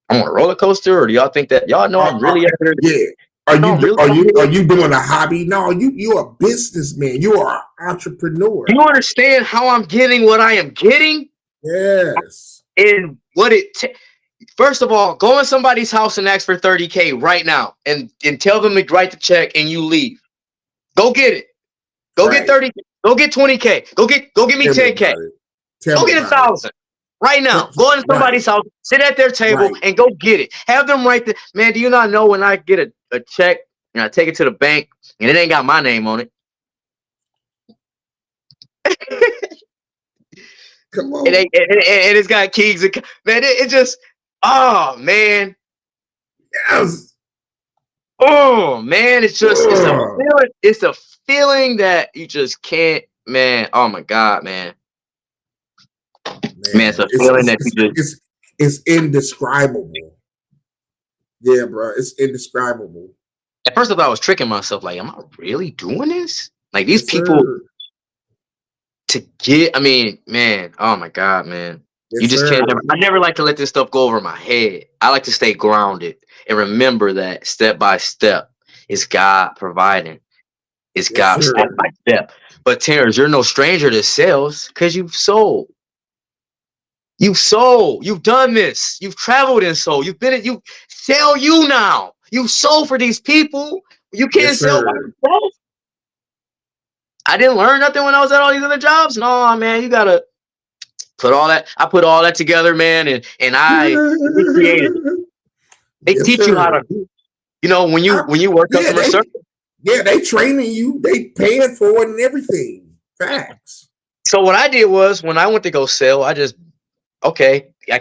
I'm on a roller coaster, or do y'all think that y'all know I'm really out there? Yeah. Are you doing a hobby? No, you're a businessman. You are an entrepreneur. You understand how I'm getting what I am getting? Yes. And what it first of all, go in somebody's house and ask for $30K right now and tell them to write the check and you leave. Go get it. Go get 30. Go get 20K. Go get me 10K. Go get 1,000 right now. Go into somebody's house, sit at their table, and go get it. Have them write the man. Do you not know when I get a check and I take it to the bank and it ain't got my name on it? Come on. And it's got Kingz. Man, it just, oh man. Yes. Oh man, it's just it's a feeling that you just can't, man. Oh my God, man. Man, it's a feeling that you just it's indescribable. Yeah, bro, it's indescribable. At first I thought I was tricking myself, like, am I really doing this? Like these people to get, I mean, man, oh my God, man. You just can't. I never like to let this stuff go over my head. I like to stay grounded and remember that step by step is God providing. It's God step by step. But Terrance, you're no stranger to sales because you've sold. You've sold. You've done this. You've traveled and sold. You've been. You sell you now. You sold for these people. You can't sell by yourself. I didn't learn nothing when I was at all these other jobs. No, man, you gotta put all that. I put all that together, man, and I created it. They teach you how to, you know, when you work customer service. Yeah, they training you. They paying for it and everything. Facts. So what I did was when I went to go sell, I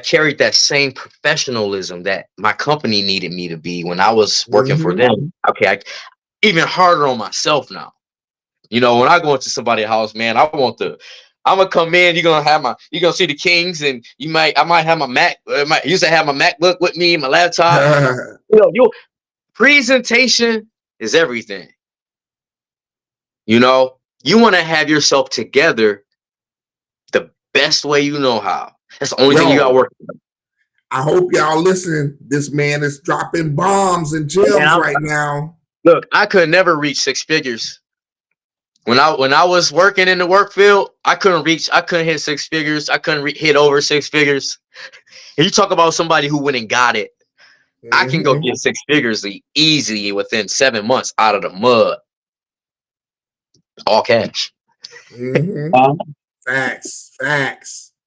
carried that same professionalism that my company needed me to be when I was working for them. Okay, I even harder on myself now. You know, when I go into somebody's house, man, I'm gonna come in. You're gonna see the Kingz, and I might have my Mac. I used to have my MacBook with me, my laptop. Your presentation is everything. You know, you want to have yourself together the best way you know how. That's the only thing you got to work on. I hope y'all listening. This man is dropping bombs and gems right now. Look, I could never reach six figures. When I was working in the work field, I couldn't hit six figures. I couldn't hit over six figures. And you talk about somebody who went and got it. I can go get six figures easily within 7 months out of the mud. All cash. Facts.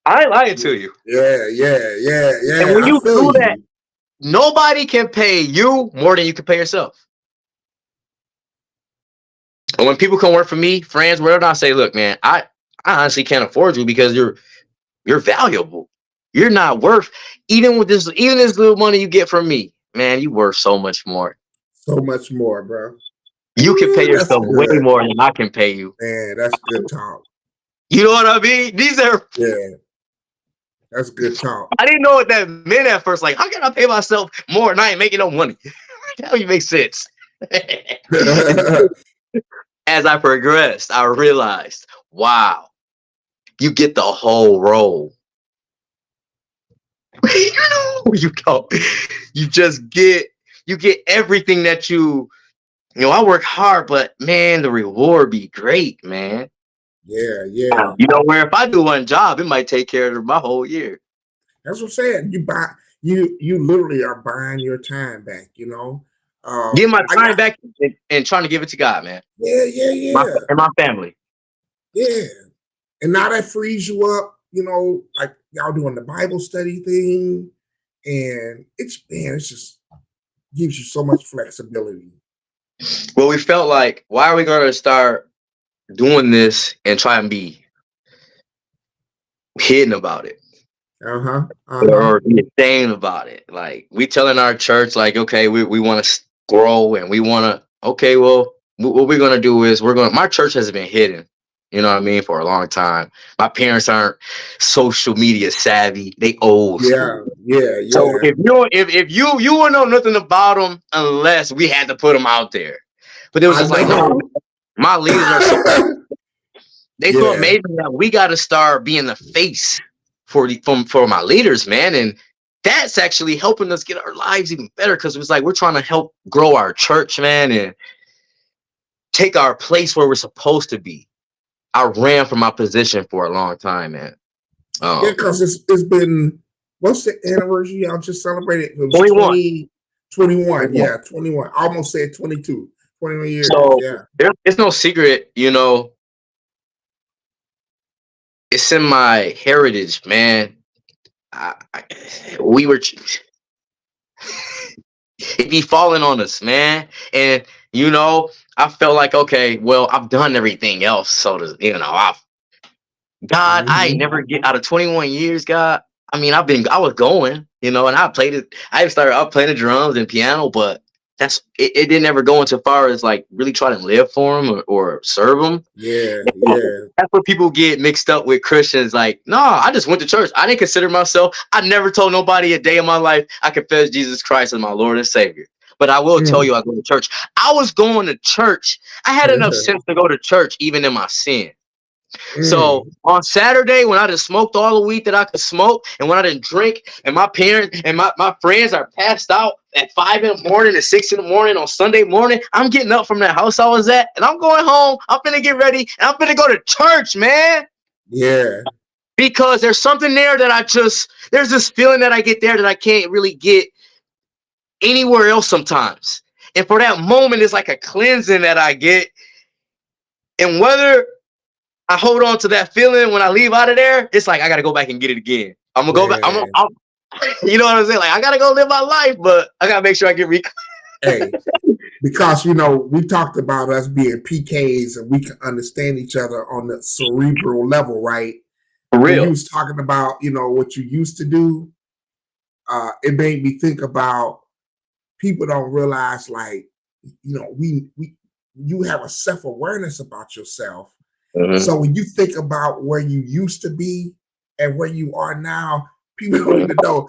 I ain't lying to you. Yeah. And when you do that, nobody can pay you more than you can pay yourself. And when people come work for me, friends, whatever, I say, look, man, I honestly can't afford you because you're valuable. You're not worth even this little money you get from me, man. You worth so much more. So much more, bro. You can pay yourself way more than I can pay you. Man, that's good talk. You know what I mean? That's good talk. I didn't know what that meant at first. Like, how can I pay myself more and I ain't making no money? That would make sense. As I progressed, I realized, wow, you get the whole role. You get everything that you know, I work hard, but man, the reward be great, man. Yeah. You know, where if I do one job, it might take care of my whole year. That's what I'm saying. You literally are buying your time back, you know. Give my time back and trying to give it to God, man. Yeah. And my family. Yeah. And now that frees you up, you know, like y'all doing the Bible study thing. And it just gives you so much flexibility. Well, we felt like, why are we going to start doing this and try and be hidden about it? Or be ashamed about it. Like, we telling our church, like, okay, we want to grow and we want to, okay, well, what we're going to do is my church has been hidden, you know what I mean, for a long time. My parents aren't social media savvy. They old school. Yeah. So if you wouldn't know nothing about them unless we had to put them out there. But it was just like, no, my leaders are so amazing that we got to start being the face for my leaders, man. And that's actually helping us get our lives even better, because it's like we're trying to help grow our church, man, and take our place where we're supposed to be. I ran for my position for a long time, man. Yeah, because it's been, what's the anniversary y'all just celebrated? It was 21. 21. Yeah, 21. I almost said 22. 21 years. So Yeah. it's no secret, you know, it's in my heritage, man. We were it be falling on us, man. And you know, I felt like, okay, well, I've done everything else. So to, you know, God, I ain't never get out of 21 years, God. I mean, I was going, you know, and I played it. I started out playing the drums and piano, but it didn't ever go into far as like really try to live for him or serve him. Yeah. That's what people get mixed up with Christians. Like, no, I just went to church. I didn't consider myself. I never told nobody a day of my life I confess Jesus Christ as my Lord and Savior. But I will tell you, I go to church. I was going to church. I had enough sense to go to church, even in my sin. So on Saturday, when I just smoked all the weed that I could smoke, and when I didn't drink, and my parents and my friends are passed out at 5 in the morning, at 6 in the morning on Sunday morning, I'm getting up from that house I was at, and I'm going home. I'm finna get ready, and I'm finna go to church, man. Yeah. Because there's something there that there's this feeling that I get there that I can't really get anywhere else sometimes. And for that moment, it's like a cleansing that I get. And whether I hold on to that feeling when I leave out of there, it's like I gotta go back and get it again. I'm gonna go back. You know what I'm saying? Like, I gotta go live my life, but I gotta make sure I get Hey, because you know, we talked about us being PKs and we can understand each other on the cerebral level, right? For real. When you was talking about, you know, what you used to do, it made me think about people don't realize, like, you know, you have a self-awareness about yourself. So when you think about where you used to be and where you are now, people don't even know.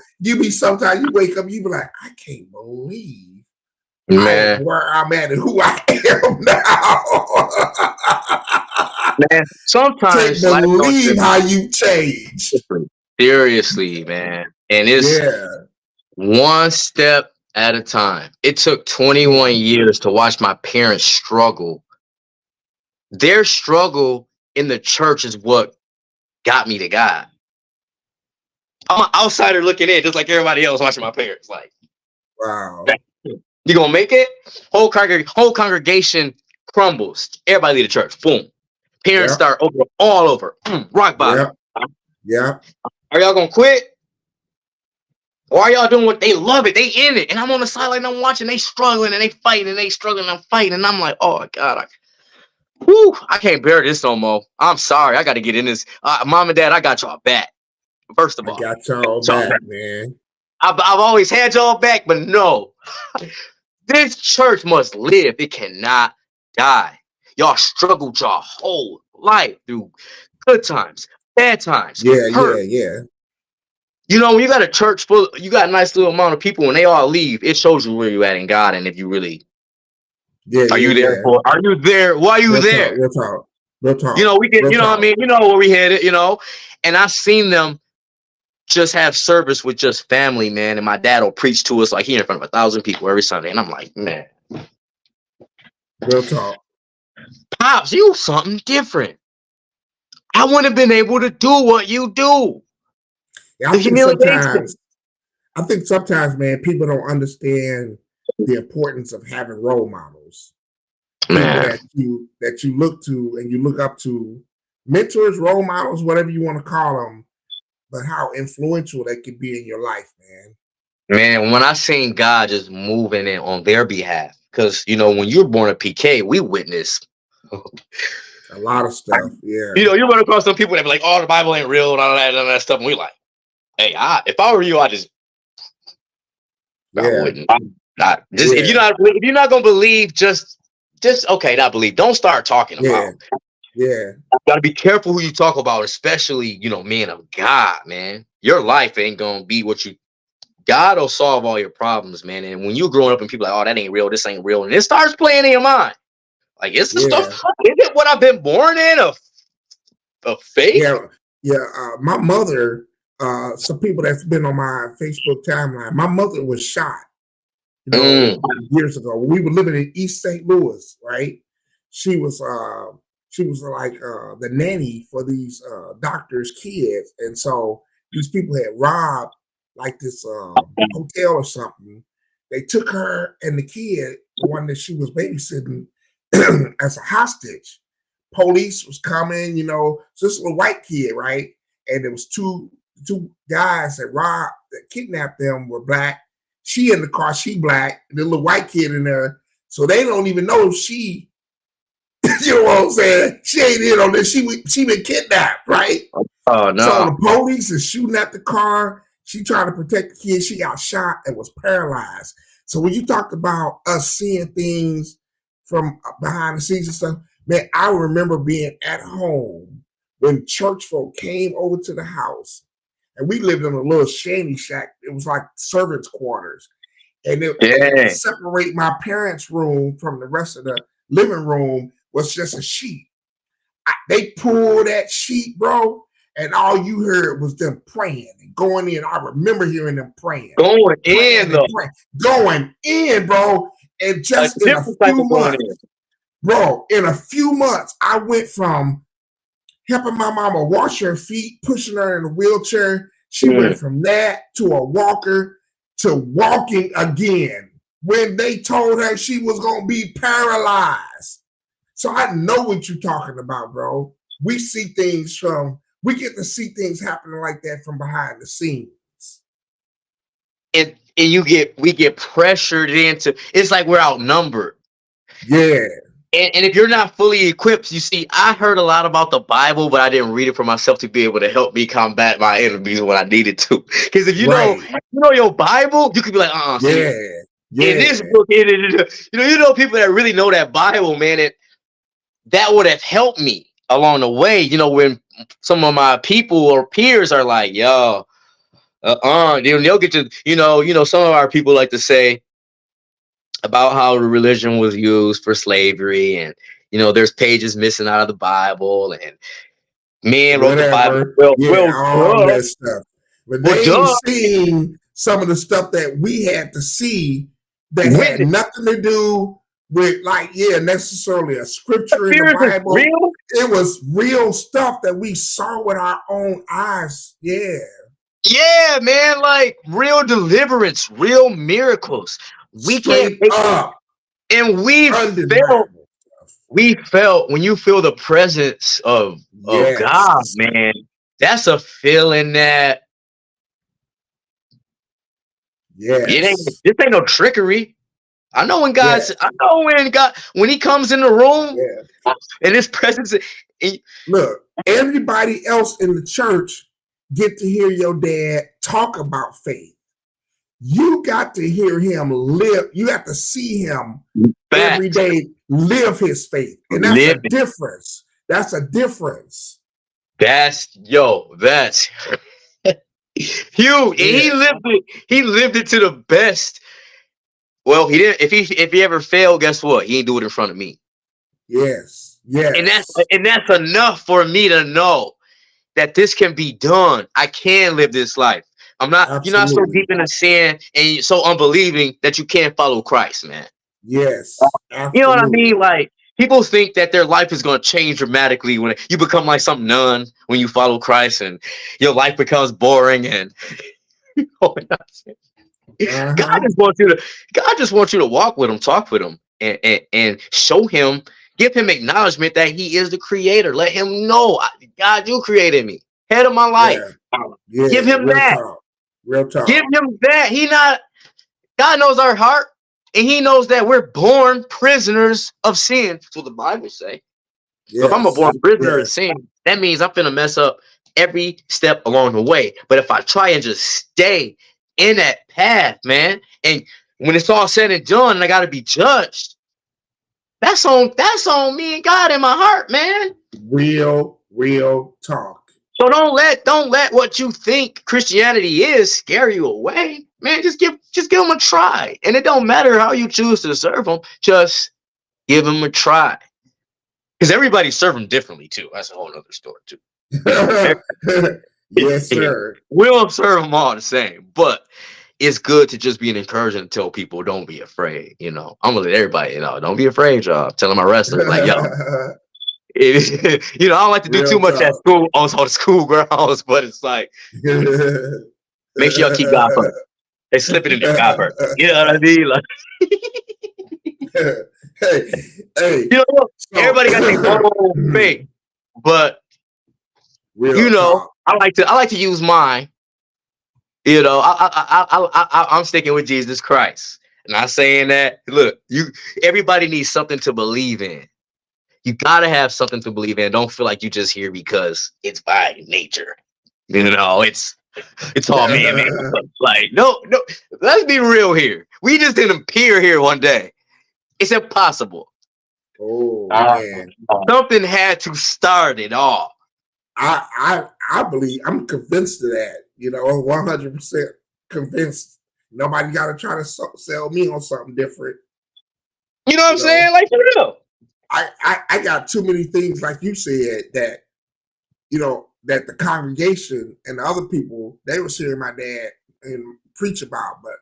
Sometimes you wake up, you be like, I can't believe where I'm at and who I am now. Man, sometimes can't believe how you changed. Seriously, man. And it's one step at a time. It took 21 years to watch my parents struggle. Their struggle in the church is what got me to God. I'm an outsider looking in, just like everybody else watching my parents. Like, wow, you gonna make it? Whole congregation crumbles. Everybody leave the church. Boom. Parents start all over. Rock bottom. Yeah. Are y'all gonna quit? Or are y'all doing what they love it? They in it. And I'm on the sideline, I'm watching, they struggling and they fighting and they struggling and fighting. And I'm like, oh God, I can't bear this no more. I'm sorry. I gotta get in this. Mom and Dad, I got y'all back. First of all, I got y'all back, man. I've always had y'all back, but no. This church must live. It cannot die. Y'all struggled your whole life through good times, bad times. Yeah. You know, when you got a church full, you got a nice little amount of people, and they all leave, it shows you where you at in God, and if you really, are you there? Are you there? Why are you there? Real talk. You know, we get, you know what I mean? You know where we headed, you know? And I've seen them just have service with just family, man, and my dad will preach to us like he in front of 1,000 people every Sunday, and I'm like, man. Real talk. Pops, you something different. I wouldn't have been able to do what you do. Yeah, I think sometimes, man, people don't understand the importance of having role models. Man. People that you look to and you look up to, mentors, role models, whatever you want to call them, but how influential they can be in your life, man. Man, when I seen God just moving in on their behalf, because, you know, when you're born a PK, we witness a lot of stuff. Yeah. You know, you run across some people that be like, oh, the Bible ain't real and all that stuff. And we like, hey, if I were you, I wouldn't. If you're not gonna believe, just okay, not believe. Don't start talking about. Yeah. You gotta be careful who you talk about, especially, you know, men of God, man. Your life ain't gonna be what you. God will solve all your problems, man. And when you're growing up and people are like, oh, that ain't real, this ain't real, and it starts playing in your mind. Like, is this stuff? Is it what I've been born in? A fake? Yeah. My mother some people that's been on my Facebook timeline. My mother was shot, years ago. We were living in East St. Louis, right? She was like the nanny for these doctors' kids, and so these people had robbed like this hotel or something. They took her and the kid, the one that she was babysitting, as a hostage. Police was coming, so this little white kid, right? And there was two guys that kidnapped them were black. She in the car, she black, the little white kid in there. So they don't even know she, you know what I'm saying? She ain't in on this. She been kidnapped, right? Oh no. So the police is shooting at the car. She tried to protect the kid. She got shot and was paralyzed. So when you talked about us seeing things from behind the scenes and stuff, man, I remember being at home when church folk came over to the house, and we lived in a little shanty shack. It was like servants' quarters. And to separate my parents' room from the rest of the living room was just a sheet. They pulled that sheet, bro, and all you heard was them praying and going in. I remember hearing them praying. Going in, though. Going in, bro. And just in a few months, bro, in a few months, I went from helping my mama wash her feet, pushing her in a wheelchair. She went from that to a walker to walking again when they told her she was going to be paralyzed. So I know what you're talking about, bro. We get to see things happening like that from behind the scenes. And we get pressured into, it's like we're outnumbered. Yeah. And if you're not fully equipped, you see, I heard a lot about the Bible, but I didn't read it for myself to be able to help me combat my enemies when I needed to. Because if you know your Bible, you could be like, in this book, you know people that really know that Bible, man, that would have helped me along the way. When some of my people or peers are like, yo, they'll get to, some of our people like to say about how the religion was used for slavery, and there's pages missing out of the Bible, and men wrote the Bible. All that stuff. But they ain't seen some of the stuff that we had to see that had nothing to do with necessarily a scripture in the Bible. It was real stuff that we saw with our own eyes. Yeah. Yeah, man, like real deliverance, real miracles. We Straight can't up. And we felt when you feel the presence of God, man, that's a feeling that this ain't no trickery. I know when God, when he comes in the room and his presence. Look, everybody else in the church get to hear your dad talk about faith. You got to hear him live. You have to see him every day live his faith. And that's a difference. That's a difference. That's huge. He lived it. He lived it to the best. Well, he didn't. If he ever failed, guess what? He didn't do it in front of me. Yes. And that's enough for me to know that this can be done. I can live this life. I'm not. Absolutely. You're not so deep in the sin and so unbelieving that you can't follow Christ, man. Yes. You know what I mean? Like, people think that their life is going to change dramatically when you become like some nun when you follow Christ, and your life becomes boring and God just wants you to walk with him, talk with him, and show him, give him acknowledgement that he is the creator. Let him know, God, you created me, head of my life. Yeah, give him that. Real talk. Give him that. God knows our heart, and he knows that we're born prisoners of sin. That's what the Bible say. Yes. So if I'm a born prisoner of sin, that means I'm finna mess up every step along the way. But if I try and just stay in that path, man, and when it's all said and done and I gotta be judged, that's on me and God in my heart, man. Real talk. So don't let what you think Christianity is scare you away, man. Just give them a try, and it don't matter how you choose to serve them. Just give them a try, because everybody serve them differently too. That's a whole other story too. Yes, sir. We don't serve them all the same, but it's good to just be an encouragement to tell people don't be afraid. You know, I'm gonna let everybody don't be afraid, y'all. Telling my wrestlers like, yo, you know, I don't like to do too Real much at talk. school on the school grounds, but it's like make sure y'all keep God first. They slipping in there, God first. You know what I mean? Like, hey, you know, so, everybody got their own faith, but real you know, talk. I like to use mine. You know, I'm sticking with Jesus Christ. Not saying that. Look, everybody needs something to believe in. You gotta have something to believe in. Don't feel like you just here because it's by nature. You know, it's all man. Like, no. Let's be real here. We just didn't appear here one day. It's impossible. Oh man, Something had to start it all. I believe, I'm convinced of that. You know, 100% convinced. Nobody got to try to sell me on something different. You know what I'm saying? Like, for real. I got too many things, like you said, that, you know, that the congregation and the other people, they were hearing my dad and preach about, but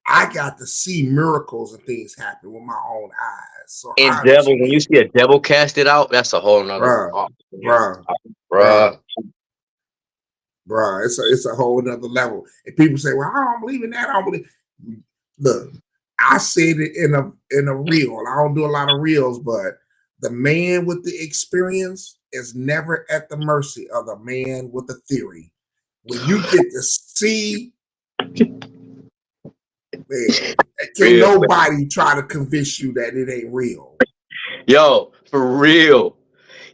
I got to see miracles and things happen with my own eyes. So And devil, when you see a devil cast it out, that's a whole nother bruh. It's a whole nother level. And people say, well, I don't believe in that. I don't believe. Look, I said it in a reel. I don't do a lot of reels, but the man with the experience is never at the mercy of the man with the theory. When you get to see, man, can nobody try to convince you that it ain't real. Yo, for real.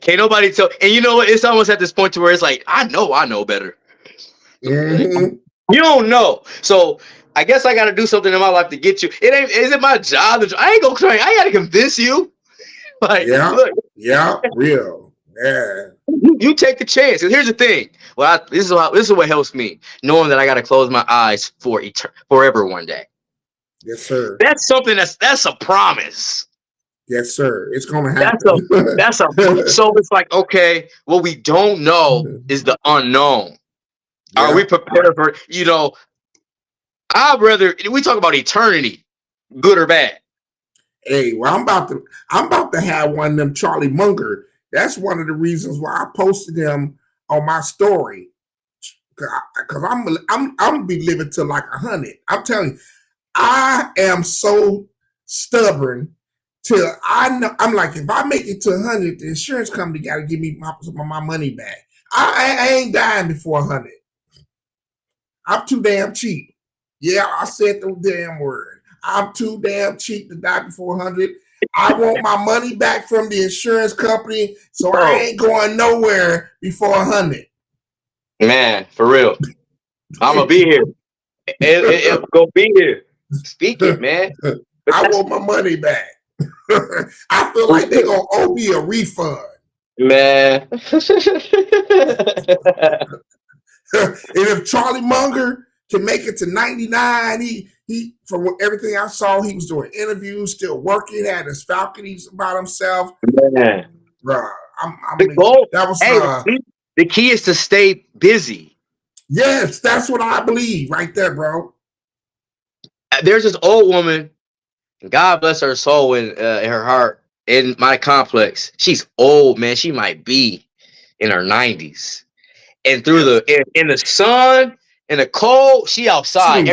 Can't nobody tell. And you know what? It's almost at this point to where it's like, I know better. Mm-hmm. You don't know. So I guess I got to do something in my life to get you. Is it my job? I ain't gonna try. I got to convince you. Like, look. Real. Yeah. You take the chance. And here's the thing. Well, this is what helps me, knowing that I got to close my eyes for forever one day. Yes, sir. That's something that's a promise. Yes, sir. It's gonna happen. So it's like, okay, what we don't know is the unknown. Yeah. Are we prepared for, you know, we talk about eternity, good or bad. Hey, well, I'm about to have one of them Charlie Munger. That's one of the reasons why I posted them on my story. Cause I'm gonna be living to like 100. I'm telling you, I am so stubborn till I know. I'm like, if I make it to 100, the insurance company got to give me my money back. I ain't dying before 100. I'm too damn cheap. Yeah, I said the damn word. I'm too damn cheap to die before 100. I want my money back from the insurance company, so I ain't going nowhere before 100. Man, for real. I'm going to be here. It's going to be here. Speak it, man. I want my money back. I feel like they're going to owe me a refund. Man. And if Charlie Munger can make it to 99, he from everything I saw, he was doing interviews, still working, had his faculties about himself. Man. Bruh, that was the key is to stay busy. Yes, that's what I believe right there, bro. There's this old woman, God bless her soul in her heart, in my complex. She's old, man. She might be in her 90s. And through in the sun, in the cold, she outside.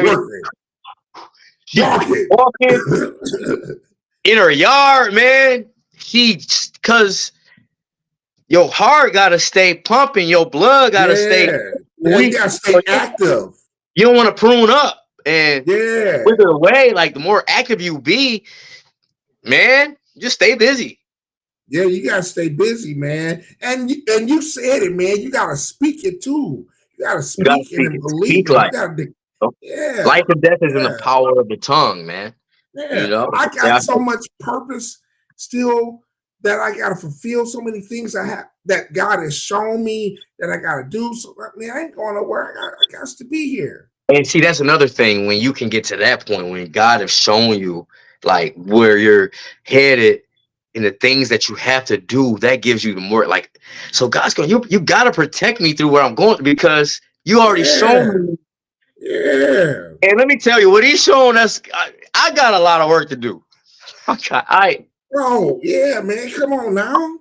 She's walking in her yard, man. Cause your heart gotta stay pumping, your blood gotta stay. You gotta stay active. You don't want to prune up and wither away. Like the more active you be, man, just stay busy. Yeah, you gotta stay busy, man. And you said it, man. You gotta speak it too. You gotta speak it and believe it. Life and death is in the power of the tongue, man. Yeah. You know, I got so much purpose still that I gotta fulfill. So many things that God has shown me that I gotta do. So man, I ain't going nowhere. I got to be here. And see, that's another thing when you can get to that point when God has shown you like where you're headed. and the things that you have to do, that gives you the more like. So God's going, you gotta protect me through where I'm going because you already shown me. Yeah. And let me tell you, what he's showing us, I got a lot of work to do. Bro, yeah, man, come on now.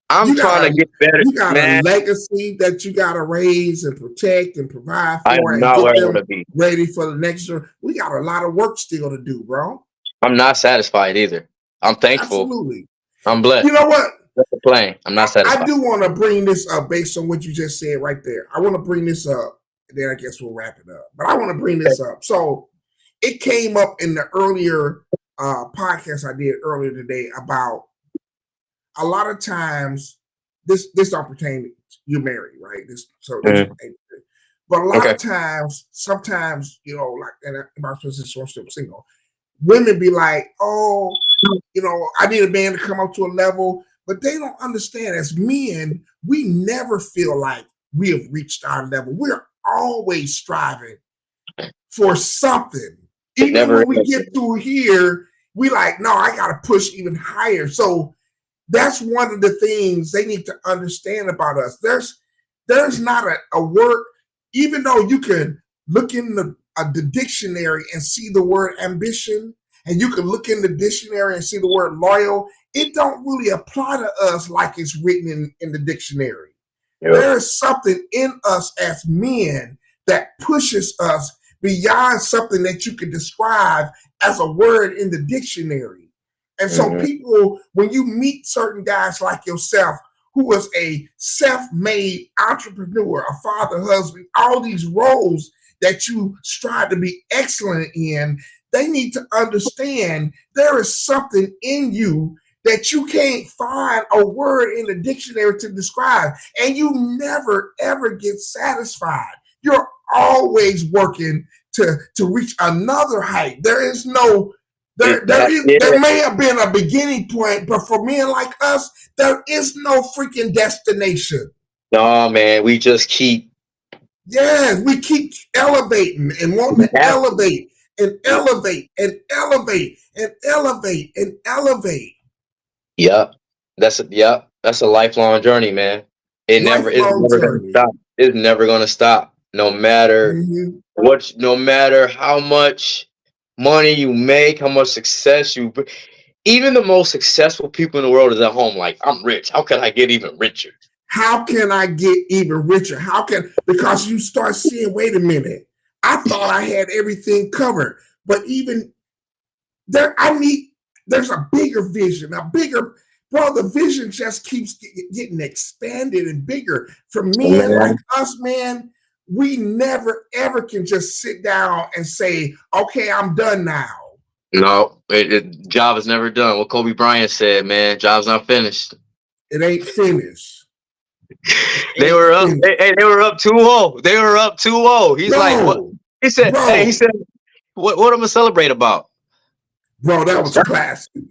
I'm trying to get better, you got man. a legacy that you got to raise and protect and provide for, I am and not get where I them want to be. ready for the next year. We got a lot of work still to do, bro. I'm not satisfied either. I'm thankful. Absolutely. I'm blessed. You know what? I'm not satisfied. I do want to bring this up based on what you just said right there. I want to bring this up, and then I guess we'll wrap it up. But I want to bring this up. So it came up in the earlier podcast I did earlier today about a lot of times this don't pertain to you married, right? But a lot of times, sometimes, you know, like, and my position, I'm still single, women be like, oh, you know, I need a man to come up to a level, but they don't understand. As men, we never feel like we have reached our level. We're always striving for something. Even when we get through here, we like, no, I got to push even higher. So that's one of the things they need to understand about us. There's not a word, even though you can look in the dictionary and see the word ambition, and you can look in the dictionary and see the word loyal, it don't really apply to us like it's written in the dictionary. Yep. There is something in us as men that pushes us beyond something that you could describe as a word in the dictionary. And so people, when you meet certain guys like yourself, who was a self-made entrepreneur, a father, husband, all these roles that you strive to be excellent in, they need to understand there is something in you that you can't find a word in the dictionary to describe. And you never, ever get satisfied. You're always working to reach another height. There is no... There may have been a beginning point, but for men like us, there is no freaking destination. No, man, we just keep. Yeah, we keep elevating and wanting to elevate and elevate and elevate and elevate and elevate. Yep, that's a lifelong journey, man. It's never gonna stop. It's never gonna stop. No matter what, no matter how much money you make, how much success you, even the most successful people in the world is at home like, I'm rich. How can I get even richer? How can I get even richer? Because you start seeing, wait a minute, I thought I had everything covered, but even there, there's a bigger vision, the vision just keeps getting expanded and bigger. For men like us, man, we never, ever can just sit down and say, okay, I'm done now. No, job is never done. What Kobe Bryant said, man, job's not finished. It ain't finished. They were up 2-0. They were up 2-0. He's like, what? He said, what am I gonna celebrate about? Bro, that was classic.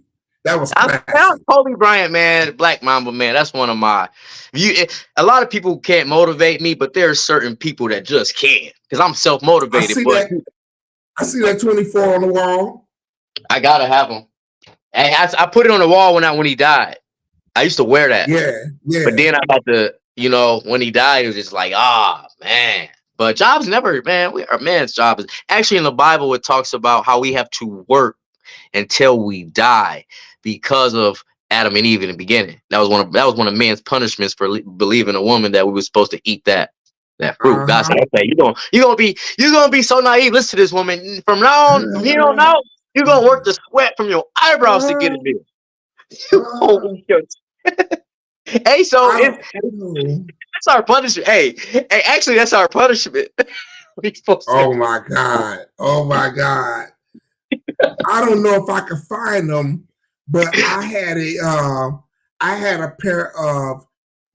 That was classic. Kobe Bryant, man, Black Mamba, man. That's one of my. A lot of people can't motivate me, but there are certain people that just can, because I'm self-motivated. I see that 24 on the wall. I gotta have them. I put it on the wall when he died. I used to wear that. Yeah. But then I had to, when he died, it was just like, man. But jobs never, man. Our man's job is actually in the Bible. It talks about how we have to work until we die because of Adam and Eve in the beginning. That was one of man's punishments for believing a woman that we were supposed to eat that fruit. God said, okay, you're gonna be so naive. Listen to this woman. From now on, from here on out, you're gonna work the sweat from your eyebrows to get it there. Hey, so that's our punishment. Hey, actually, that's our punishment. Oh my God. I don't know if I can find them, but I had a pair of,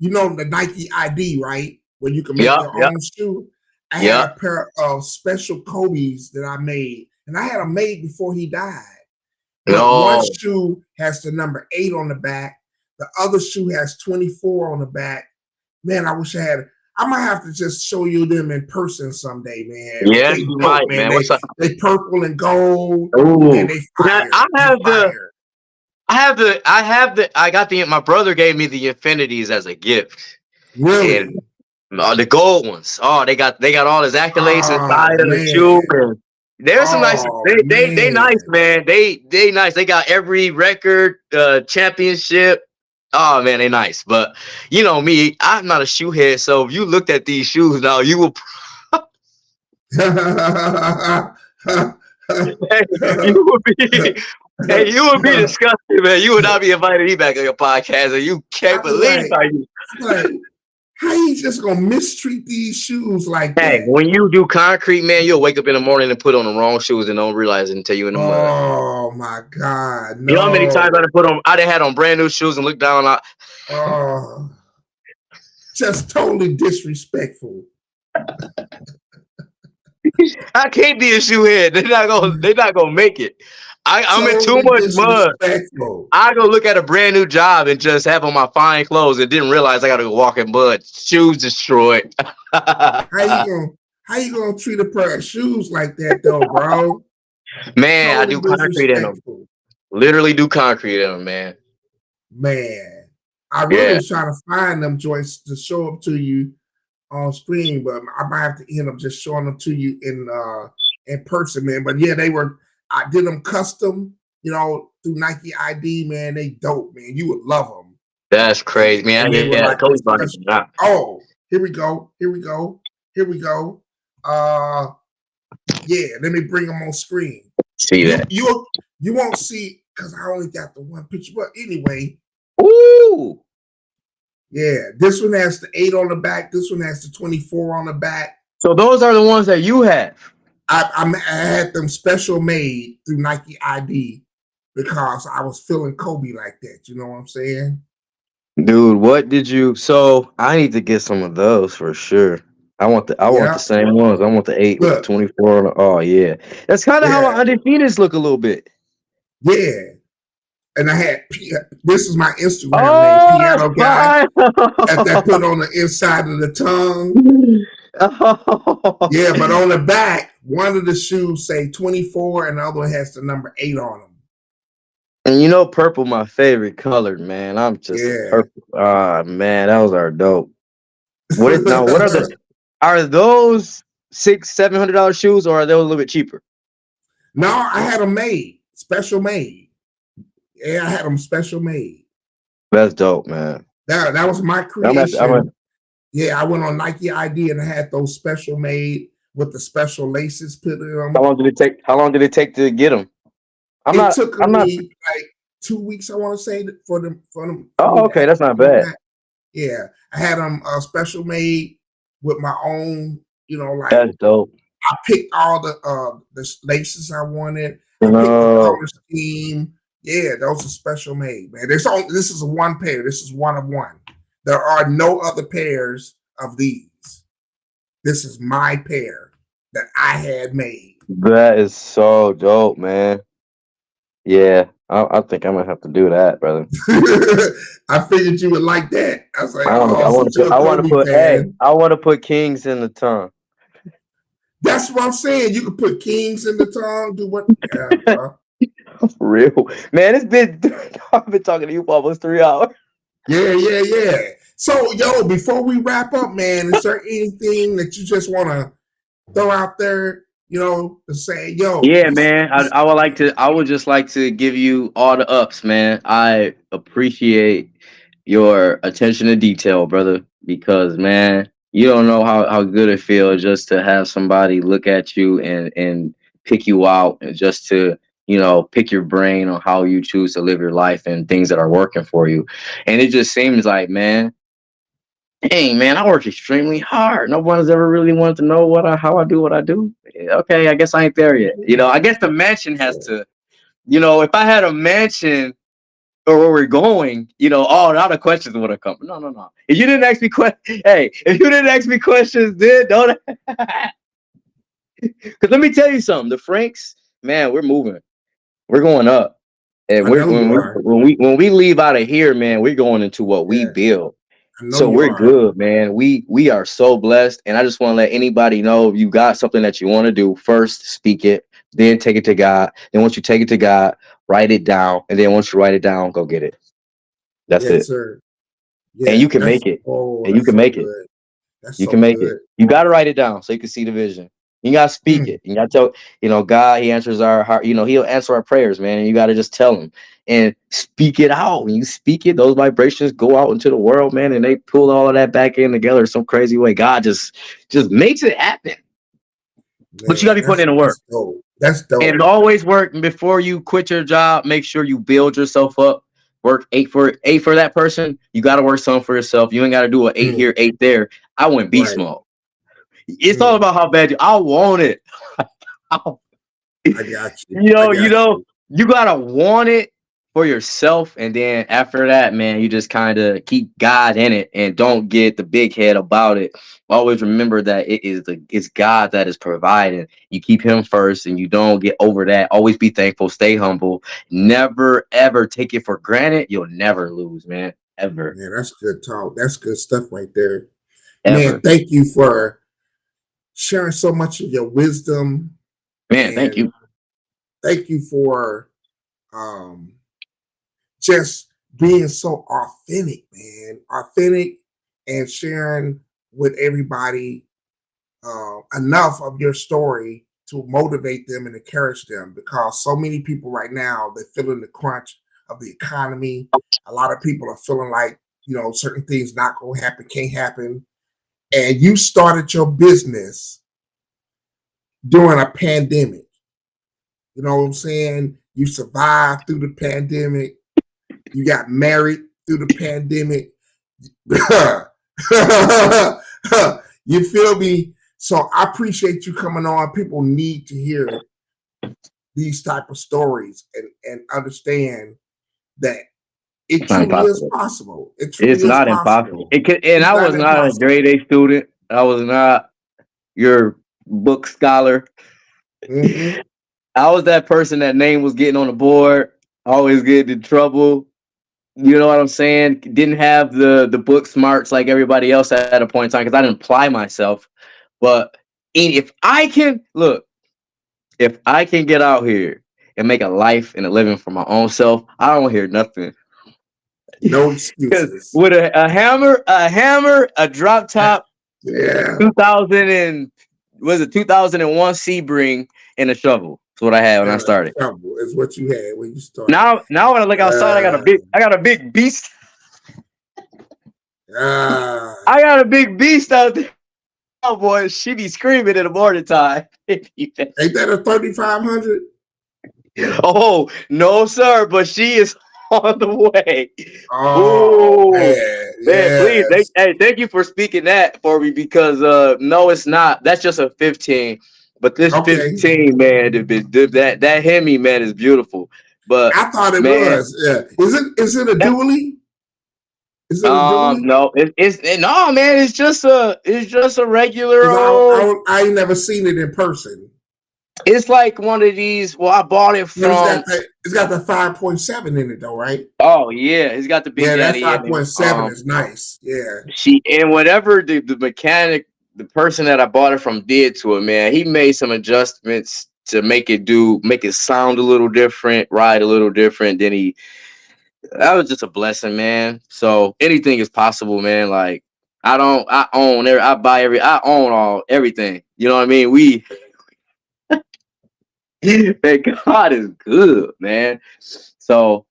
the Nike ID, right? Where you can make your own shoe. I had a pair of special Kobe's that I made, and I had them made before he died. One shoe has the number 8 on the back. The other shoe has 24 on the back. Man, I wish I had. I might have to just show you them in person someday, man. Yeah, you might, man. They purple and gold. Ooh. And they fire. My brother gave me the Infinities as a gift. Really? And the gold ones. Oh, they got all his accolades Oh inside of the shoe. man. And there's some nice. Oh They nice, man. man. They nice. They got every record, championship. Oh man, they nice. But you know me, I'm not a shoe head. So if you looked at these shoes now, you will you would be. Hey, you would be disgusted, man. You would not be invited me back on your podcast, and you can't I'd be believe like, how you. how you just gonna mistreat these shoes like Hey, that? when you do concrete, man, you'll wake up in the morning and put on the wrong shoes and don't realize it until you in the mud. Oh my God, You know how many times no. I done had on brand new shoes and looked down. Oh, just totally disrespectful. I can't be a shoe head. They're not gonna make it. I'm in too much mud. I go look at a brand new job and just have on my fine clothes and didn't realize I gotta go walk in mud. Shoes destroyed. How you gonna treat a pair of shoes like that though, bro? Man, totally I do concrete in them. Literally do concrete in them, man. Man, I really was trying to find them joints to show up to you on screen, but I might have to end up just showing them to you in person, man. But yeah, I did them custom, you know, through Nike ID, man. They dope, man. You would love them. That's crazy, man. Oh, here we go. Yeah, let me bring them on screen. See that? You won't see because I only got the one picture. But anyway. Ooh. Yeah, this one has the 8 on the back. This one has the 24 on the back. So those are the ones that you have. I had them special made through Nike ID because I was feeling Kobe like that. You know what I'm saying? Dude, what did you? So I need to get some of those for sure. I want the same ones. I want the 8 with the 24. Oh yeah, that's kind of how my Undefeateds look a little bit. Yeah, and I had this is my Instagram name, Piano Guy, that put on the inside of the tongue. Yeah, but on the back, one of the shoes say 24, and the other one has the number 8 on them. And you know, purple my favorite color, man. I'm just purple. Ah, man, those are dope. What are those $600-700 shoes, or are they a little bit cheaper? No, I had them made, special made. Yeah, I had them special made. That's dope, man. That was my creation. Yeah, I went on Nike ID and I had those special made with the special laces put in them. How long did it take to get them? It took me like 2 weeks, I want to say, for them. Oh, okay, that's not bad. Yeah, I had them special made with my own, you know, like that's dope. I picked all the laces I wanted. I picked the color scheme. Yeah, those are special made, man. This is a one pair. This is one of one. There are no other pairs of these. This is my pair that I had made. That is so dope, man. Yeah, I think I'm gonna have to do that, brother. I figured you would like that. I was like, I want to put Kingz in the tongue. That's what I'm saying. You can put Kingz in the tongue. Do what? For real, man. I've been talking to you for almost 3 hours. Yeah. So, yo, before we wrap up, man, is there anything that you just want to throw out there? You know, to say, yo. Yeah, man. I would just like to give you all the ups, man. I appreciate your attention to detail, brother, because, man, you don't know how good it feels just to have somebody look at you and pick you out, and just to, you know, pick your brain on how you choose to live your life and things that are working for you. And it just seems like, man, dang, man, I work extremely hard. No one's ever really wanted to know how I do what I do. Okay, I guess I ain't there yet. You know, I guess the mansion has to, you know, if I had a mansion or where we're going, you know, all the questions would have come. No. If you didn't ask me questions, then don't. Because let me tell you something. The Franks, man, we're moving. We're going up. And when we leave out of here, man, we're going into what we build. So we're good, man. We are so blessed. And I just want to let anybody know, if you got something that you want to do, first speak it, then take it to God. Then once you take it to God, write it down, and then once you write it down, go get it. That's Yes, it. sir. And Yeah, you can make it. And you that's can so make it. good. That's You so can make it. good. You got to write it down so you can see the vision. You got to speak Mm, it. You got to tell, God, he answers our heart. He'll answer our prayers, man. And you got to just tell him and speak it out. When you speak it, those vibrations go out into the world, man. And they pull all of that back in together some crazy way. God just makes it happen. But you got man, to be putting in the work. that's dope. That's And it dope. always work before you quit your job. Make sure you build yourself up. Work eight for that person. You got to work some for yourself. You ain't got to do an 8 Mm, here, 8 there. I went beast right. mode. It's all Mm, about how bad I want it. I got you. you I know, you got know, you. you gotta want it for yourself, and then after that, man, you just kind of keep God in it and don't get the big head about it. Always remember that it's God that is providing. You keep Him first, and you don't get over that. Always be thankful, stay humble, never ever take it for granted. You'll never lose, man, ever, Man, that's good talk. That's good stuff right there. Man, ever, thank you for sharing so much of your wisdom, man. Thank and you. thank you for um, just being so authentic, man. Authentic and sharing with everybody enough of your story to motivate them and encourage them, because so many people right now, they're feeling the crunch of the economy. A lot of people are feeling like, certain things not going to happen, can't happen. And you started your business during a pandemic. You know what I'm saying? You survived through the pandemic. You got married through the pandemic. You feel me? So I appreciate you coming on. People need to hear these type of stories and understand that it It's not truly is impossible. possible. It truly It's is not impossible. possible. It could, and It's I not was not a impossible. grade A student. I was not your book scholar. Mm-hmm. I was that person that name was getting on the board, always getting in trouble. You know what I'm saying? Didn't have the book smarts like everybody else at a point in time because I didn't apply myself. But if I can look, if I can get out here and make a life and a living for my own self, I don't hear nothing. No Because excuses. with a hammer, a drop top, Yeah. 2000 and was it 2001 Sebring and a shovel. That's what I had when I And started. trouble is what you had when you started. Now when I look outside, Uh, I got a big beast. uh, I got a big beast out there. Oh boy, she be screaming in the morning time. ain't that a 3500? Oh no, sir, but she is on the way. Oh Ooh, man, man, please, yes. thank you for speaking that for me because no, it's not. That's just a 15, but this Okay. 15, man, that Hemi, man, is beautiful. But I thought it man, was. Yeah. Is it a that, dually? Is it a dually? no, no, man, it's just a regular Because old. I ain't never seen it in person. It's like one of these. Well, I bought it But from. it's got the 5.7 in it though, right? Oh yeah, it's got the Big Yeah, that Daddy in it. 5.7 is nice. Yeah. She and whatever the mechanic, the person that I bought it from did to it, man, he made some adjustments to make it sound a little different, ride a little different. That was just a blessing, man. So anything is possible, man. Like I own everything. You know what I mean? Man, God is good, man. So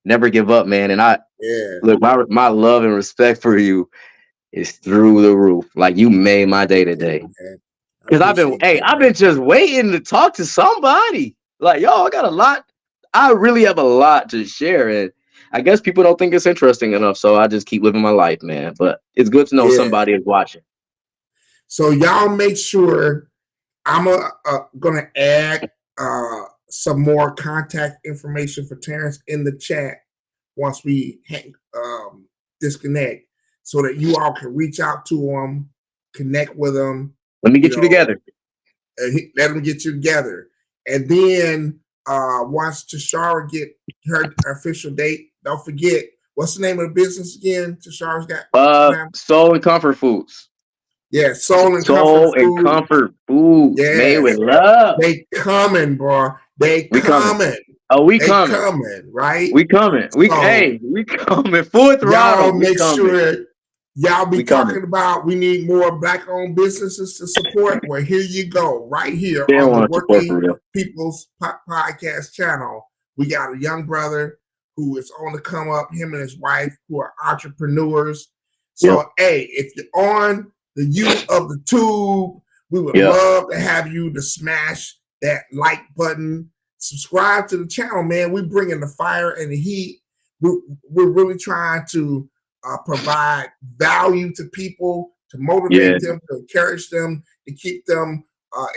never give up, man. And I Yeah. look, my love and respect for you is through the roof. Like you made my day Appreciate today. it, man. I Cause appreciate that, I've been man. just waiting to talk to somebody. Like, yo, I got a lot. I really have a lot to share. And I guess people don't think it's interesting enough. So I just keep living my life, man. But it's good to know Yeah. somebody is watching. So y'all make sure I'm gonna add some more contact information for Terrance in the chat once we disconnect, so that you all can reach out to him, connect with him, Let me you get you know, together. let them get you together. And then once Tashara get her official date, don't forget, what's the name of the business again? Tashara's got now. Soul and comfort foods. Yeah, Soul and Comfort Soul and Food. comfort foods made with Yes, love. they coming, bro. They We coming. coming. Oh, we They coming. right? We coming. We coming full throttle. Y'all make sure y'all be talking coming. about we need more Black-owned businesses to support. Well, here you go, right here on the Working People's Podcast channel. We got a young brother who is on the come up, him and his wife, who are entrepreneurs. So, hey, if you're on the youth of the tube, we would love to have you to smash that like button. Subscribe to the channel, man. We bringing the fire and the heat. We're really trying to provide value to people, to motivate them, to encourage them, to keep them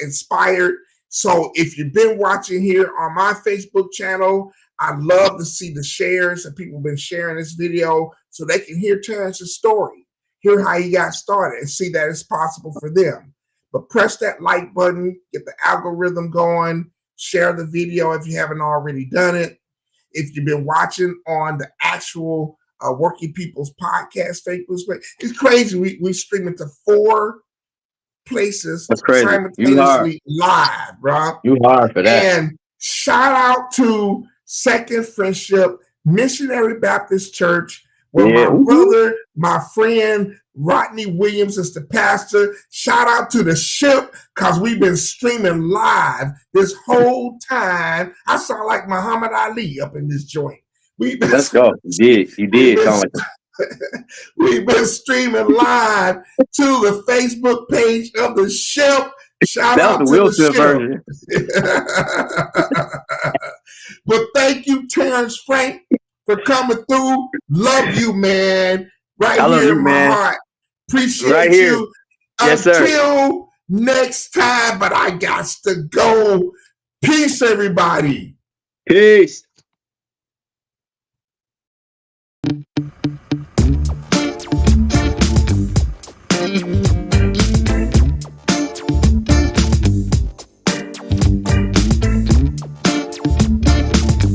inspired. So if you've been watching here on my Facebook channel, I'd love to see the shares and people have been sharing this video so they can hear Terrance's story, hear how he got started, and see that it's possible for them. But press that like button, get the algorithm going, share the video if you haven't already done it. If you've been watching on the actual Working People's Podcast Facebook, it's crazy. We stream it to 4 places simultaneously live, bro. You hard for that. And shout out to Second Friendship Missionary Baptist Church, where my brother, my friend Rodney Williams is the pastor. Shout out to the ship, because we've been streaming live this whole time. I sound like Muhammad Ali up in this joint. Let's go. You did. Sound like we've been streaming live to the Facebook page of the ship. Shout out to the ship. But thank you, Terrance Frank, for coming through. Love you, man. Right here in my heart. Appreciate you. Yes, Until next time, but I got to go. Peace, everybody. Peace.